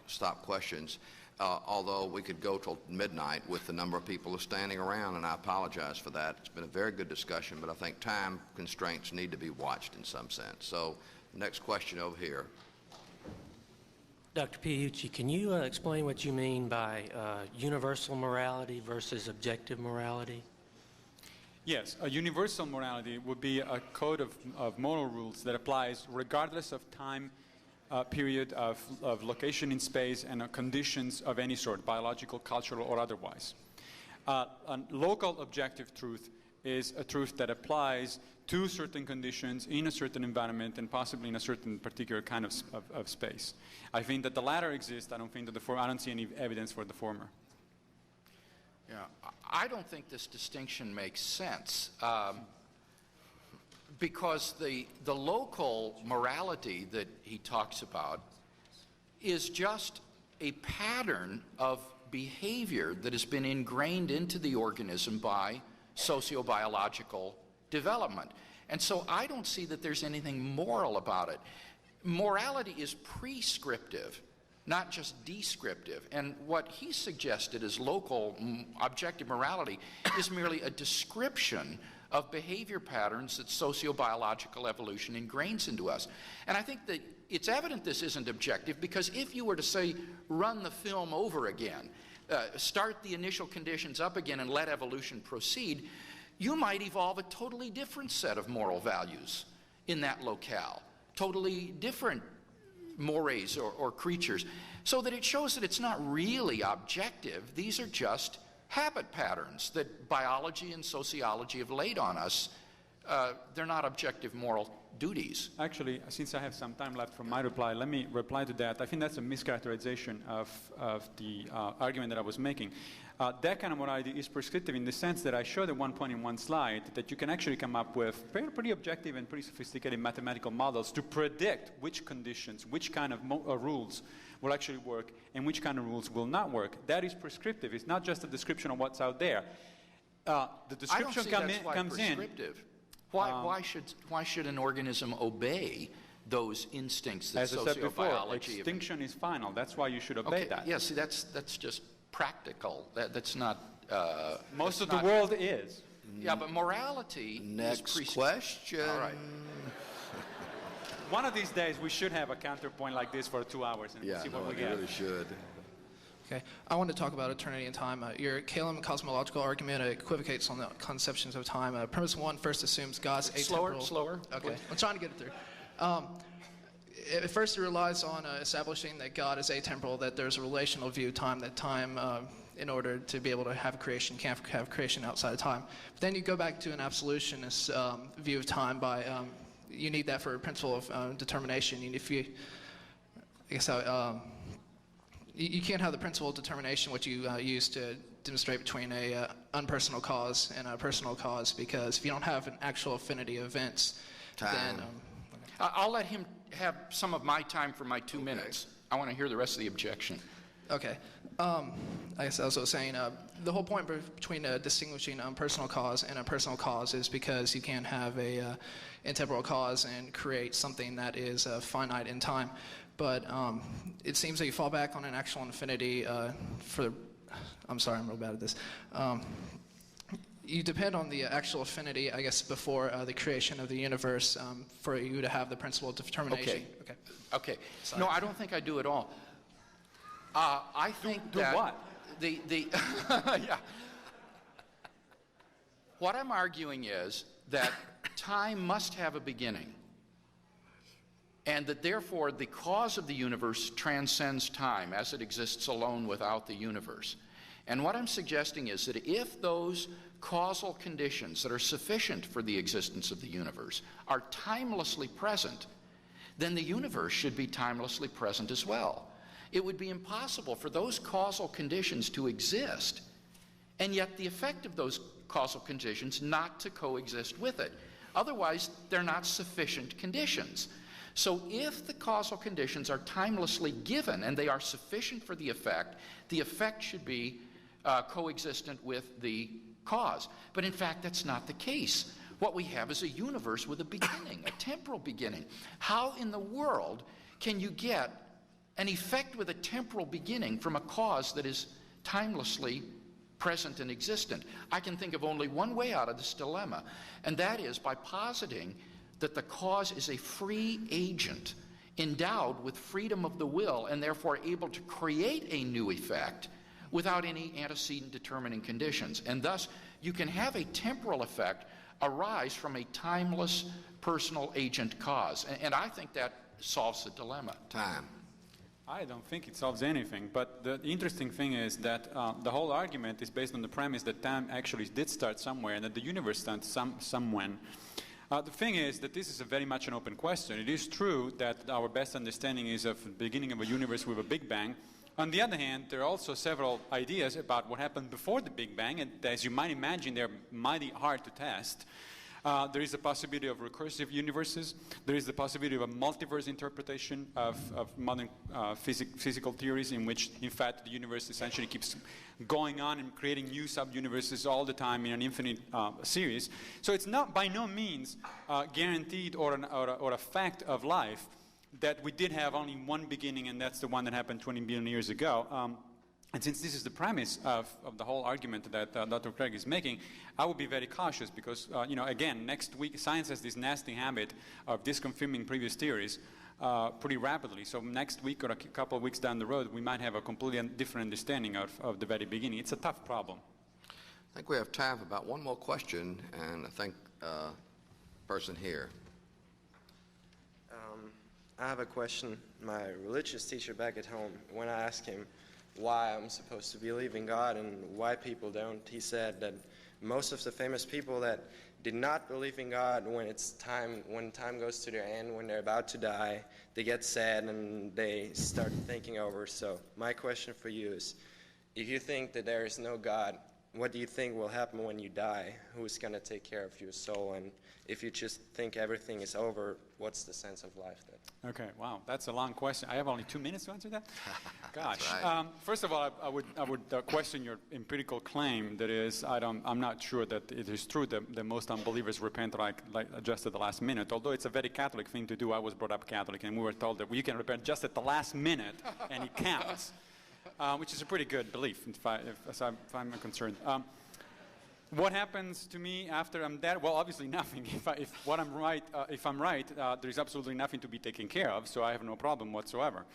stop questions, although we could go till midnight with the number of people who are standing around, and I apologize for that. It's been a very good discussion, but I think time constraints need to be watched in some sense. So, next question over here. Dr. Pigliucci, can you explain what you mean by universal morality versus objective morality? Yes, a universal morality would be a code of moral rules that applies regardless of time, period, of location in space, and conditions of any sort, biological, cultural, or otherwise. A local objective truth is a truth that applies to certain conditions in a certain environment and possibly in a certain particular kind of space. I think that the latter exists. I don't think that I don't see any evidence for the former. Yeah, I don't think this distinction makes sense because the local morality that he talks about is just a pattern of behavior that has been ingrained into the organism by sociobiological development. And so I don't see that there's anything moral about it. Morality is prescriptive, not just descriptive. And what he suggested as local objective morality is merely a description of behavior patterns that sociobiological evolution ingrains into us. And I think that it's evident this isn't objective because if you were to say, run the film over again, start the initial conditions up again and let evolution proceed, you might evolve a totally different set of moral values in that locale, totally different mores or creatures, so that it shows that it's not really objective. These are just habit patterns that biology and sociology have laid on us. They're not objective moral duties. Actually, since I have some time left for my reply, let me reply to that. I think that's a mischaracterization of the argument that I was making. That kind of morality is prescriptive in the sense that I showed at one point in one slide that you can actually come up with pretty objective and pretty sophisticated mathematical models to predict which conditions, which kind of rules will actually work and which kind of rules will not work. That is prescriptive. It's not just a description of what's out there. The description comes in. Why should an organism obey those instincts that As I said before, sociobiology extinction is final. That's why you should obey that. Yeah, see, that's just practical. That's not. Most of the world is. Yeah, but morality. Next question. All right. One of these days, we should have a counterpoint like this for 2 hours and see what we get. Really should. Okay, I want to talk about eternity and time. Your Calem cosmological argument equivocates on the conceptions of time. Premise 1 first assumes God's atemporal. Slower. Okay, I'm trying to get it through. At first, it relies on establishing that God is atemporal, that there's a relational view of time, that time, in order to be able to have creation, can't have creation outside of time. But then you go back to an absolutionist view of time by, you need that for a principle of determination. And if you, I guess you can't have the principle of determination, which you use to demonstrate between a unpersonal cause and a personal cause, because if you don't have an actual affinity of events, then... I'll let him have some of my time for my 2 minutes. I want to hear the rest of the objection. Okay. I guess I was saying, the whole point between distinguishing a personal cause and a personal cause is because you can't have a intemporal cause and create something that is finite in time. But it seems that you fall back on an actual infinity I'm sorry, I'm real bad at this. You depend on the actual affinity, I guess, before the creation of the universe for you to have the principle of determination. Okay. No, I don't think I do at all. I think do that... what? Yeah. What I'm arguing is that time must have a beginning, and that therefore the cause of the universe transcends time as it exists alone without the universe. And what I'm suggesting is that if those causal conditions that are sufficient for the existence of the universe are timelessly present, then the universe should be timelessly present as well. It would be impossible for those causal conditions to exist, and yet the effect of those causal conditions not to coexist with it. Otherwise, they're not sufficient conditions. So if the causal conditions are timelessly given and they are sufficient for the effect should be coexistent with the cause. But in fact, that's not the case. What we have is a universe with a beginning, a temporal beginning. How in the world can you get an effect with a temporal beginning from a cause that is timelessly present and existent? I can think of only one way out of this dilemma, and that is by positing that the cause is a free agent endowed with freedom of the will and therefore able to create a new effect without any antecedent determining conditions. And thus, you can have a temporal effect arise from a timeless personal agent cause. And I think that solves the dilemma. Time. I don't think it solves anything, but the interesting thing is that the whole argument is based on the premise that time actually did start somewhere and that the universe started somewhen. The thing is that this is very much an open question. It is true that our best understanding is of the beginning of a universe with a Big Bang. On the other hand, there are also several ideas about what happened before the Big Bang, and as you might imagine, they're mighty hard to test. There is a possibility of recursive universes. There is the possibility of a multiverse interpretation of modern physical theories in which, in fact, the universe essentially keeps going on and creating new sub-universes all the time in an infinite series. So it's not by no means guaranteed or a fact of life that we did have only one beginning, and that's the one that happened 20 billion years ago. And since this is the premise of the whole argument that Dr. Craig is making, I would be very cautious because, again, next week, science has this nasty habit of disconfirming previous theories pretty rapidly. So next week or a couple of weeks down the road, we might have a completely different understanding of the very beginning. It's a tough problem. I think we have time for about one more question, and I think person here. I have a question. My religious teacher back at home, when I asked him why I'm supposed to believe in God and why people don't, he said that most of the famous people that did not believe in God when time goes to their end, when they're about to die, they get sad and they start thinking over. So my question for you is, if you think that there is no God, what do you think will happen when you die? Who's going to take care of your soul? And if you just think everything is over, what's the sense of life then? Okay, wow, that's a long question. I have only 2 minutes to answer that? Gosh. Right. First of all, I would question your empirical claim. That is, I'm not sure that it is true that most unbelievers repent like just at the last minute, although it's a very Catholic thing to do. I was brought up Catholic, and we were told that you can repent just at the last minute, and it counts. Which is a pretty good belief, as I'm concerned. What happens to me after I'm dead? Well, obviously nothing. If I'm right, there is absolutely nothing to be taken care of, so I have no problem whatsoever.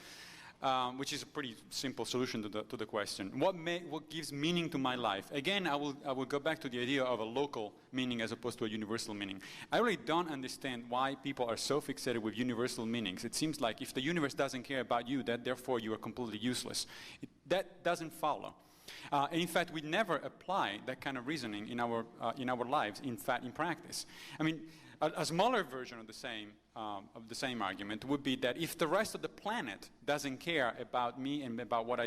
Which is a pretty simple solution to the question. What gives meaning to my life? Again, I will go back to the idea of a local meaning as opposed to a universal meaning. I really don't understand why people are so fixated with universal meanings. It seems like if the universe doesn't care about you, that therefore you are completely useless. That doesn't follow. And in fact, we never apply that kind of reasoning in our lives. In practice, I mean, a smaller version of the same argument would be that if the rest of the planet doesn't care about me and about what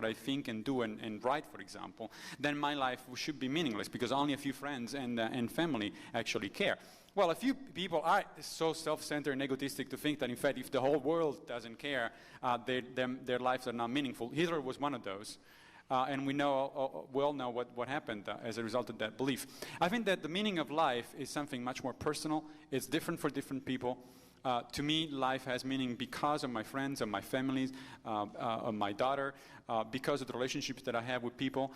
I think and do and write, for example, then my life should be meaningless because only a few friends and family actually care. Well, a few people are so self-centered and egotistic to think that, in fact, if the whole world doesn't care, their lives are not meaningful. Hitler was one of those. And we all know what happened as a result of that belief. I think that the meaning of life is something much more personal. It's different for different people. To me, life has meaning because of my friends, of my families, of my daughter, because of the relationships that I have with people,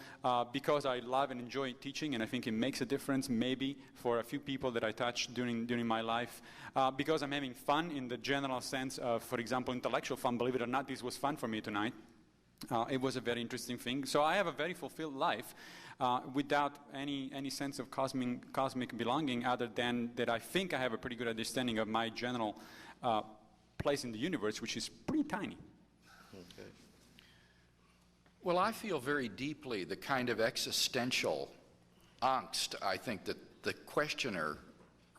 because I love and enjoy teaching, and I think it makes a difference maybe for a few people that I touch during my life, because I'm having fun in the general sense of, for example, intellectual fun. Believe it or not, this was fun for me tonight. It was a very interesting thing. So I have a very fulfilled life without any sense of cosmic belonging, other than that I think I have a pretty good understanding of my general place in the universe, which is pretty tiny. Okay. Well, I feel very deeply the kind of existential angst I think that the questioner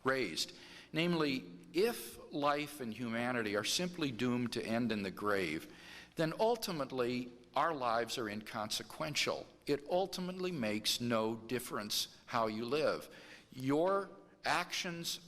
raised. Namely, if life and humanity are simply doomed to end in the grave, then ultimately our lives are inconsequential. It ultimately makes no difference how you live. Your actions,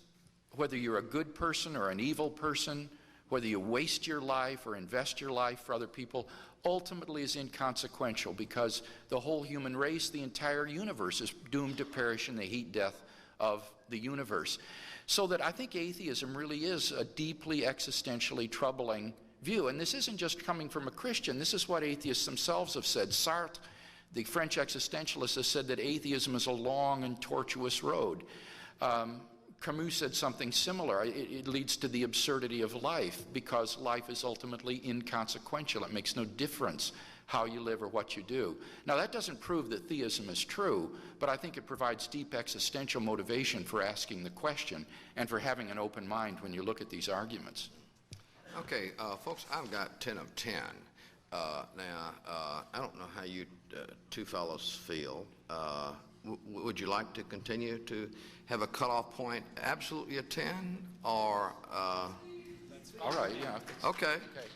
whether you're a good person or an evil person, whether you waste your life or invest your life for other people, ultimately is inconsequential because the whole human race, the entire universe, is doomed to perish in the heat death of the universe. So that I think atheism really is a deeply existentially troubling view. And this isn't just coming from a Christian. This is what atheists themselves have said. Sartre, the French existentialist, has said that atheism is a long and tortuous road. Camus said something similar. It leads to the absurdity of life because life is ultimately inconsequential. It makes no difference how you live or what you do. Now, that doesn't prove that theism is true, but I think it provides deep existential motivation for asking the question and for having an open mind when you look at these arguments. Okay, folks, I've got 10 of 10. Now, I don't know how you two fellows feel. Would you like to continue to have a cutoff point absolutely a 10, or? All right, yeah. Okay. Okay.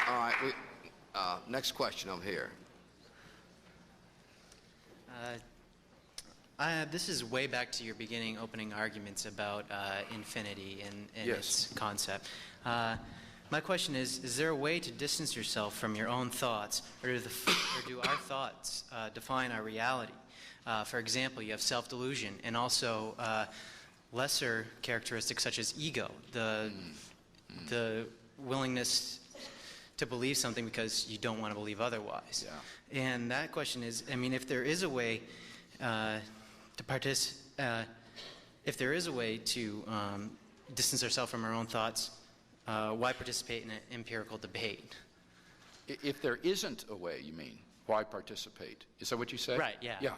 All right, next question over here. This is way back to your beginning opening arguments about infinity and its concept. My question is there a way to distance yourself from your own thoughts, or do our thoughts define our reality? For example, you have self-delusion and also lesser characteristics such as ego, the willingness to believe something because you don't want to believe otherwise. Yeah. And that question is, I mean, if there is a way if there is a way to distance ourselves from our own thoughts, why participate in an empirical debate? If there isn't a way, you mean, why participate? Is that what you said? Right, yeah. Yeah.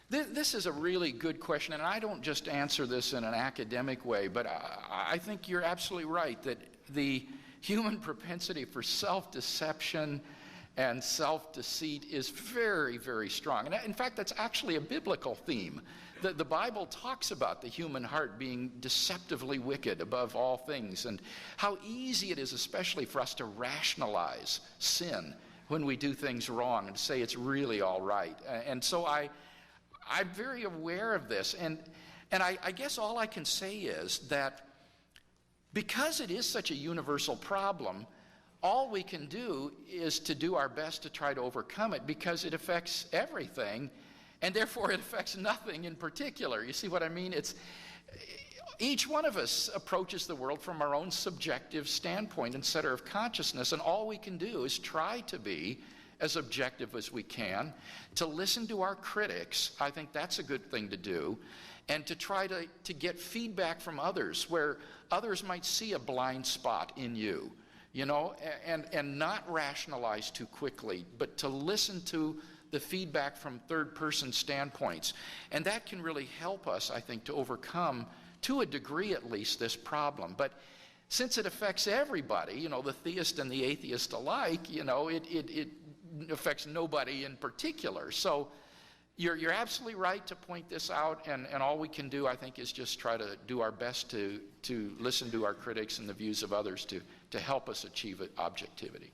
This is a really good question, and I don't just answer this in an academic way, but I think you're absolutely right that the human propensity for self-deception and self-deceit is very, very strong. And in fact, that's actually a biblical theme. The Bible talks about the human heart being deceptively wicked above all things, and how easy it is, especially for us to rationalize sin when we do things wrong and say it's really all right. And so I'm very aware of this. And I guess all I can say is that because it is such a universal problem, all we can do is to do our best to try to overcome it, because it affects everything, and therefore it affects nothing in particular. You see what I mean? Each one of us approaches the world from our own subjective standpoint and center of consciousness, and all we can do is try to be as objective as we can, to listen to our critics. I think that's a good thing to do, and to try to get feedback from others where others might see a blind spot in you, and not rationalize too quickly, but to listen to the feedback from third-person standpoints. And that can really help us, I think, to overcome, to a degree at least, this problem. But since it affects everybody, the theist and the atheist alike, it affects nobody in particular. So you're absolutely right to point this out, and all we can do, I think, is just try to do our best to listen to our critics and the views of others to help us achieve objectivity.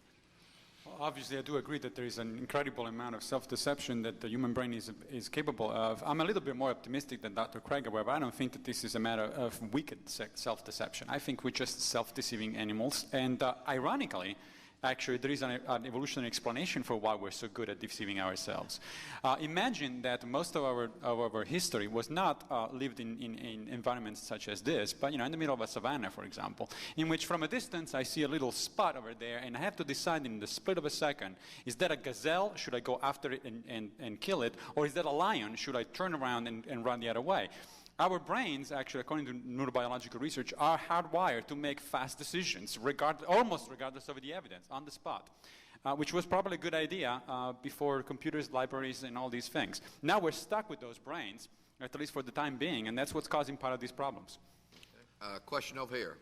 Obviously, I do agree that there is an incredible amount of self-deception that the human brain is capable of. I'm a little bit more optimistic than Dr. Craig, however. I don't think that this is a matter of wicked self-deception. I think we're just self-deceiving animals. And ironically, actually, there is an evolutionary explanation for why we're so good at deceiving ourselves. Imagine that most of our history was not lived in environments such as this, but in the middle of a savanna, for example, in which from a distance I see a little spot over there, and I have to decide in the split of a second, is that a gazelle? Should I go after it and kill it? Or is that a lion? Should I turn around and run the other way? Our brains, actually, according to neurobiological research, are hardwired to make fast decisions, almost regardless of the evidence, on the spot, which was probably a good idea before computers, libraries, and all these things. Now we're stuck with those brains, at least for the time being, and that's what's causing part of these problems. Question over here.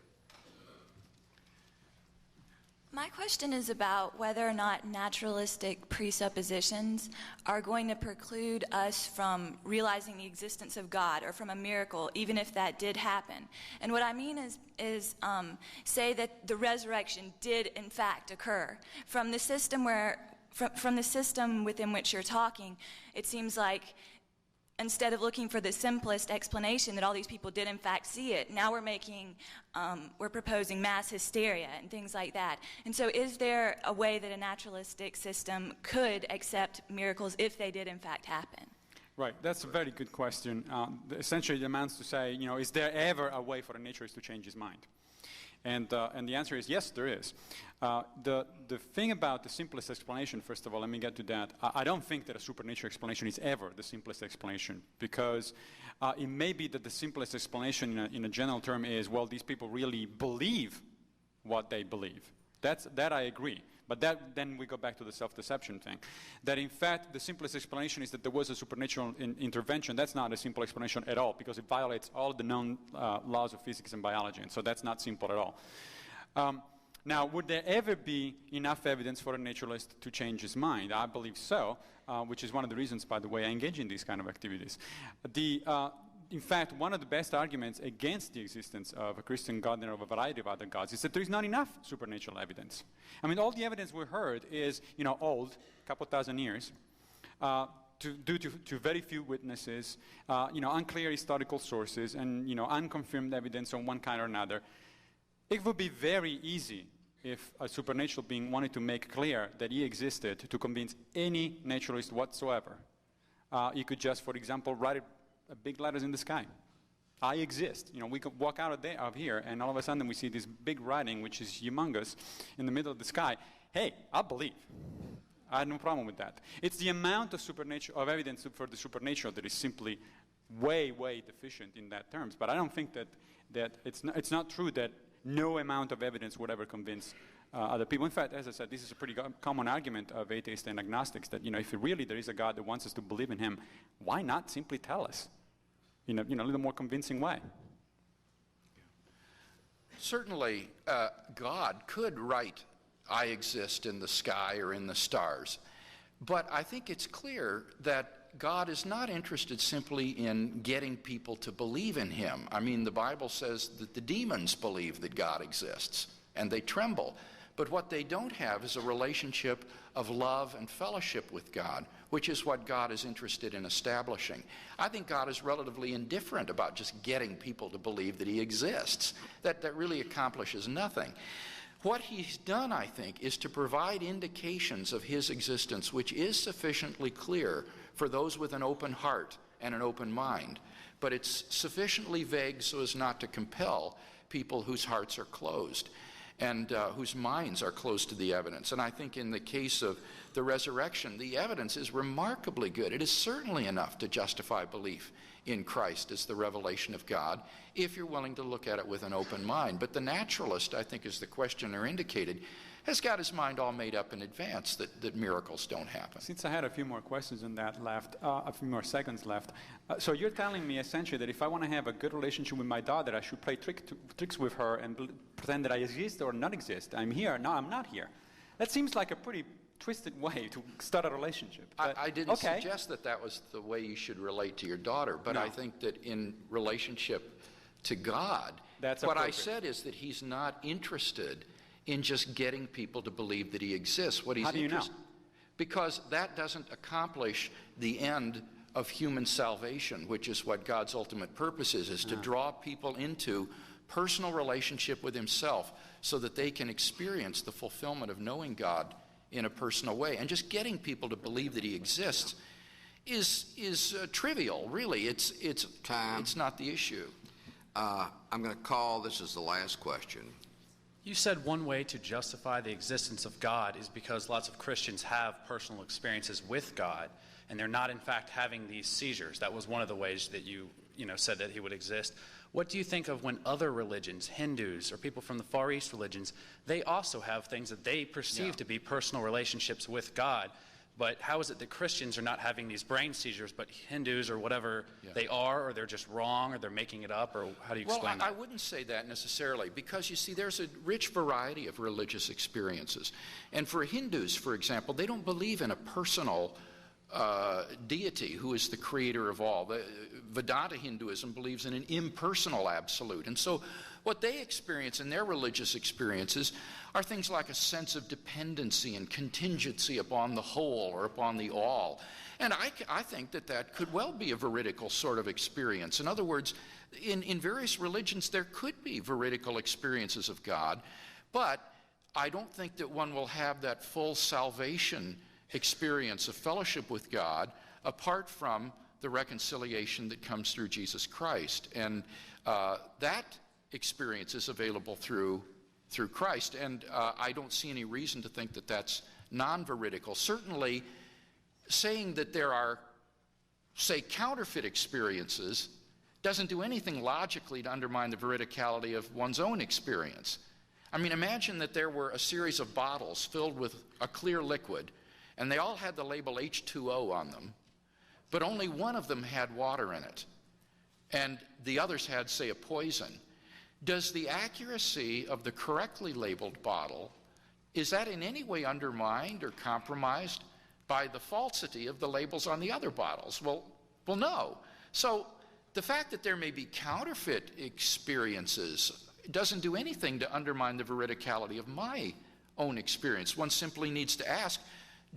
My question is about whether or not naturalistic presuppositions are going to preclude us from realizing the existence of God or from a miracle, even if that did happen. And what I mean is say that the resurrection did in fact occur. From the system within which you're talking, it seems like instead of looking for the simplest explanation that all these people did in fact see it, now we're proposing mass hysteria and things like that. And so is there a way that a naturalistic system could accept miracles if they did in fact happen? Right, that's a very good question. Essentially it amounts to say, is there ever a way for a naturalist to change his mind? And the answer is yes, there is. The thing about the simplest explanation, first of all, let me get to that. I don't think that a supernatural explanation is ever the simplest explanation, because it may be that the simplest explanation in a general term is, well, these people really believe what they believe. That I agree. But then we go back to the self-deception thing. That in fact, the simplest explanation is that there was a supernatural intervention. That's not a simple explanation at all, because it violates all the known laws of physics and biology. And so that's not simple at all. Now, would there ever be enough evidence for a naturalist to change his mind? I believe so, which is one of the reasons, by the way, I engage in these kind of activities. In fact, one of the best arguments against the existence of a Christian God and of a variety of other gods is that there is not enough supernatural evidence. I mean, all the evidence we heard is, old, a couple thousand years, due to very few witnesses, unclear historical sources, and, unconfirmed evidence on one kind or another. It would be very easy if a supernatural being wanted to make clear that he existed to convince any naturalist whatsoever. He could just, for example, write it big letters in the sky. I exist. We could walk out of here, and all of a sudden we see this big writing, which is humongous, in the middle of the sky. Hey, I believe. I had no problem with that. It's the amount of evidence for the supernatural that is simply way, way deficient in that terms. But I don't think that it's not true that no amount of evidence would ever convince other people. In fact, as I said, this is a pretty common argument of atheists and agnostics, that if really there is a God that wants us to believe in him, why not simply tell us in a little more convincing way? Certainly, God could write I exist in the sky or in the stars. But I think it's clear that God is not interested simply in getting people to believe in him. I mean, the Bible says that the demons believe that God exists, and they tremble. But what they don't have is a relationship of love and fellowship with God, which is what God is interested in establishing. I think God is relatively indifferent about just getting people to believe that he exists. That really accomplishes nothing. What he's done, I think, is to provide indications of his existence which is sufficiently clear for those with an open heart and an open mind. But it's sufficiently vague so as not to compel people whose hearts are closed and whose minds are closed to the evidence. And I think in the case of the resurrection, the evidence is remarkably good. It is certainly enough to justify belief in Christ as the revelation of God, if you're willing to look at it with an open mind. But the naturalist, I think as the questioner indicated, has got his mind all made up in advance that miracles don't happen. Since I had a few more questions on that left, a few more seconds left, so you're telling me essentially that if I want to have a good relationship with my daughter, I should play tricks with her and pretend that I exist or not exist. I'm here, no, I'm not here. That seems like a pretty twisted way to start a relationship. I didn't suggest that that was the way you should relate to your daughter, but I think that in relationship to God, what I said is that he's not interested in just getting people to believe that he exists. What he's How do you know? Because that doesn't accomplish the end of human salvation, which is what God's ultimate purpose is to draw people into personal relationship with himself so that they can experience the fulfillment of knowing God in a personal way. And just getting people to believe that he exists is trivial, really. It's not the issue. I'm going to call, this is the last question. You said one way to justify the existence of God is because lots of Christians have personal experiences with God, and they're not in fact having these seizures. That was one of the ways that you said that he would exist. What do you think of when other religions, Hindus or people from the Far East religions, they also have things that they perceive to be personal relationships with God? But how is it that Christians are not having these brain seizures, but Hindus or whatever they are, or they're just wrong, or they're making it up, or how do you explain that? I wouldn't say that necessarily, because you see, there's a rich variety of religious experiences. And for Hindus, for example, they don't believe in a personal deity who is the creator of all. The Vedanta Hinduism believes in an impersonal absolute. And so what they experience in their religious experiences are things like a sense of dependency and contingency upon the whole or upon the all. And I think that could well be a veridical sort of experience. In other words, in various religions there could be veridical experiences of God, but I don't think that one will have that full salvation experience of fellowship with God apart from the reconciliation that comes through Jesus Christ. And that experience is available through Christ. And I don't see any reason to think that that's non-veridical. Certainly, saying that there are, say, counterfeit experiences doesn't do anything logically to undermine the veridicality of one's own experience. I mean, imagine that there were a series of bottles filled with a clear liquid, and they all had the label H2O on them, but only one of them had water in it, and the others had, say, a poison. Does the accuracy of the correctly labeled bottle, is that in any way undermined or compromised by the falsity of the labels on the other bottles? Well, no. So the fact that there may be counterfeit experiences doesn't do anything to undermine the veridicality of my own experience. One simply needs to ask,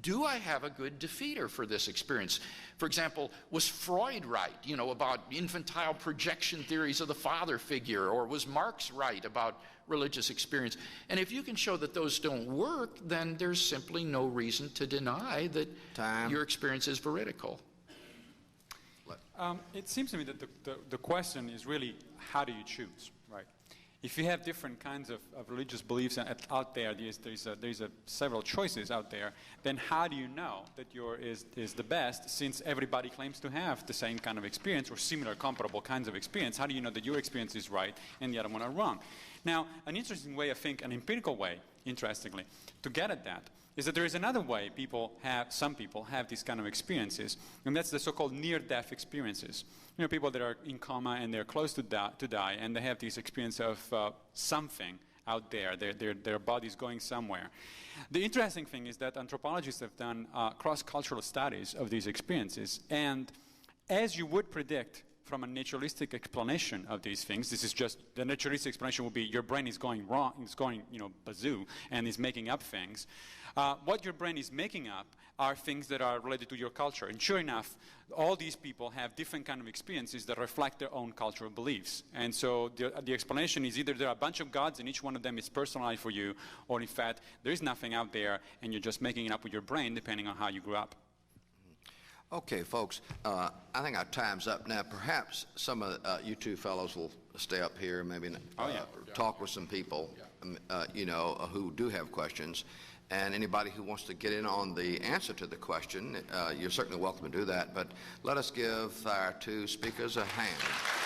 do I have a good defeater for this experience? For example, was Freud right, about infantile projection theories of the father figure, or was Marx right about religious experience? And if you can show that those don't work, then there's simply no reason to deny that your experience is veridical. It seems to me that the question is really, how do you choose, right? If you have different kinds of religious beliefs out there, there's several choices out there, then how do you know that yours is the best, since everybody claims to have the same kind of experience or similar comparable kinds of experience? How do you know that your experience is right and the other one are wrong? Now, an interesting way, I think, an empirical way, interestingly, to get at that is that there is another way some people have these kind of experiences, and that's the so-called near-death experiences. People that are in coma and they're close to die, and they have this experience of something out there. Their body's going somewhere. The interesting thing is that anthropologists have done cross-cultural studies of these experiences, and as you would predict from a naturalistic explanation of these things, this is just, the naturalistic explanation would be your brain is going wrong, it's going, bazoo, and is making up things. What your brain is making up are things that are related to your culture. And sure enough, all these people have different kind of experiences that reflect their own cultural beliefs. And so the explanation is either there are a bunch of gods and each one of them is personalized for you, or in fact, there is nothing out there and you're just making it up with your brain depending on how you grew up. Okay, folks, I think our time's up now. Perhaps some of you two fellows will stay up here and maybe talk with some people, who do have questions. And anybody who wants to get in on the answer to the question, you're certainly welcome to do that. But let us give our two speakers a hand.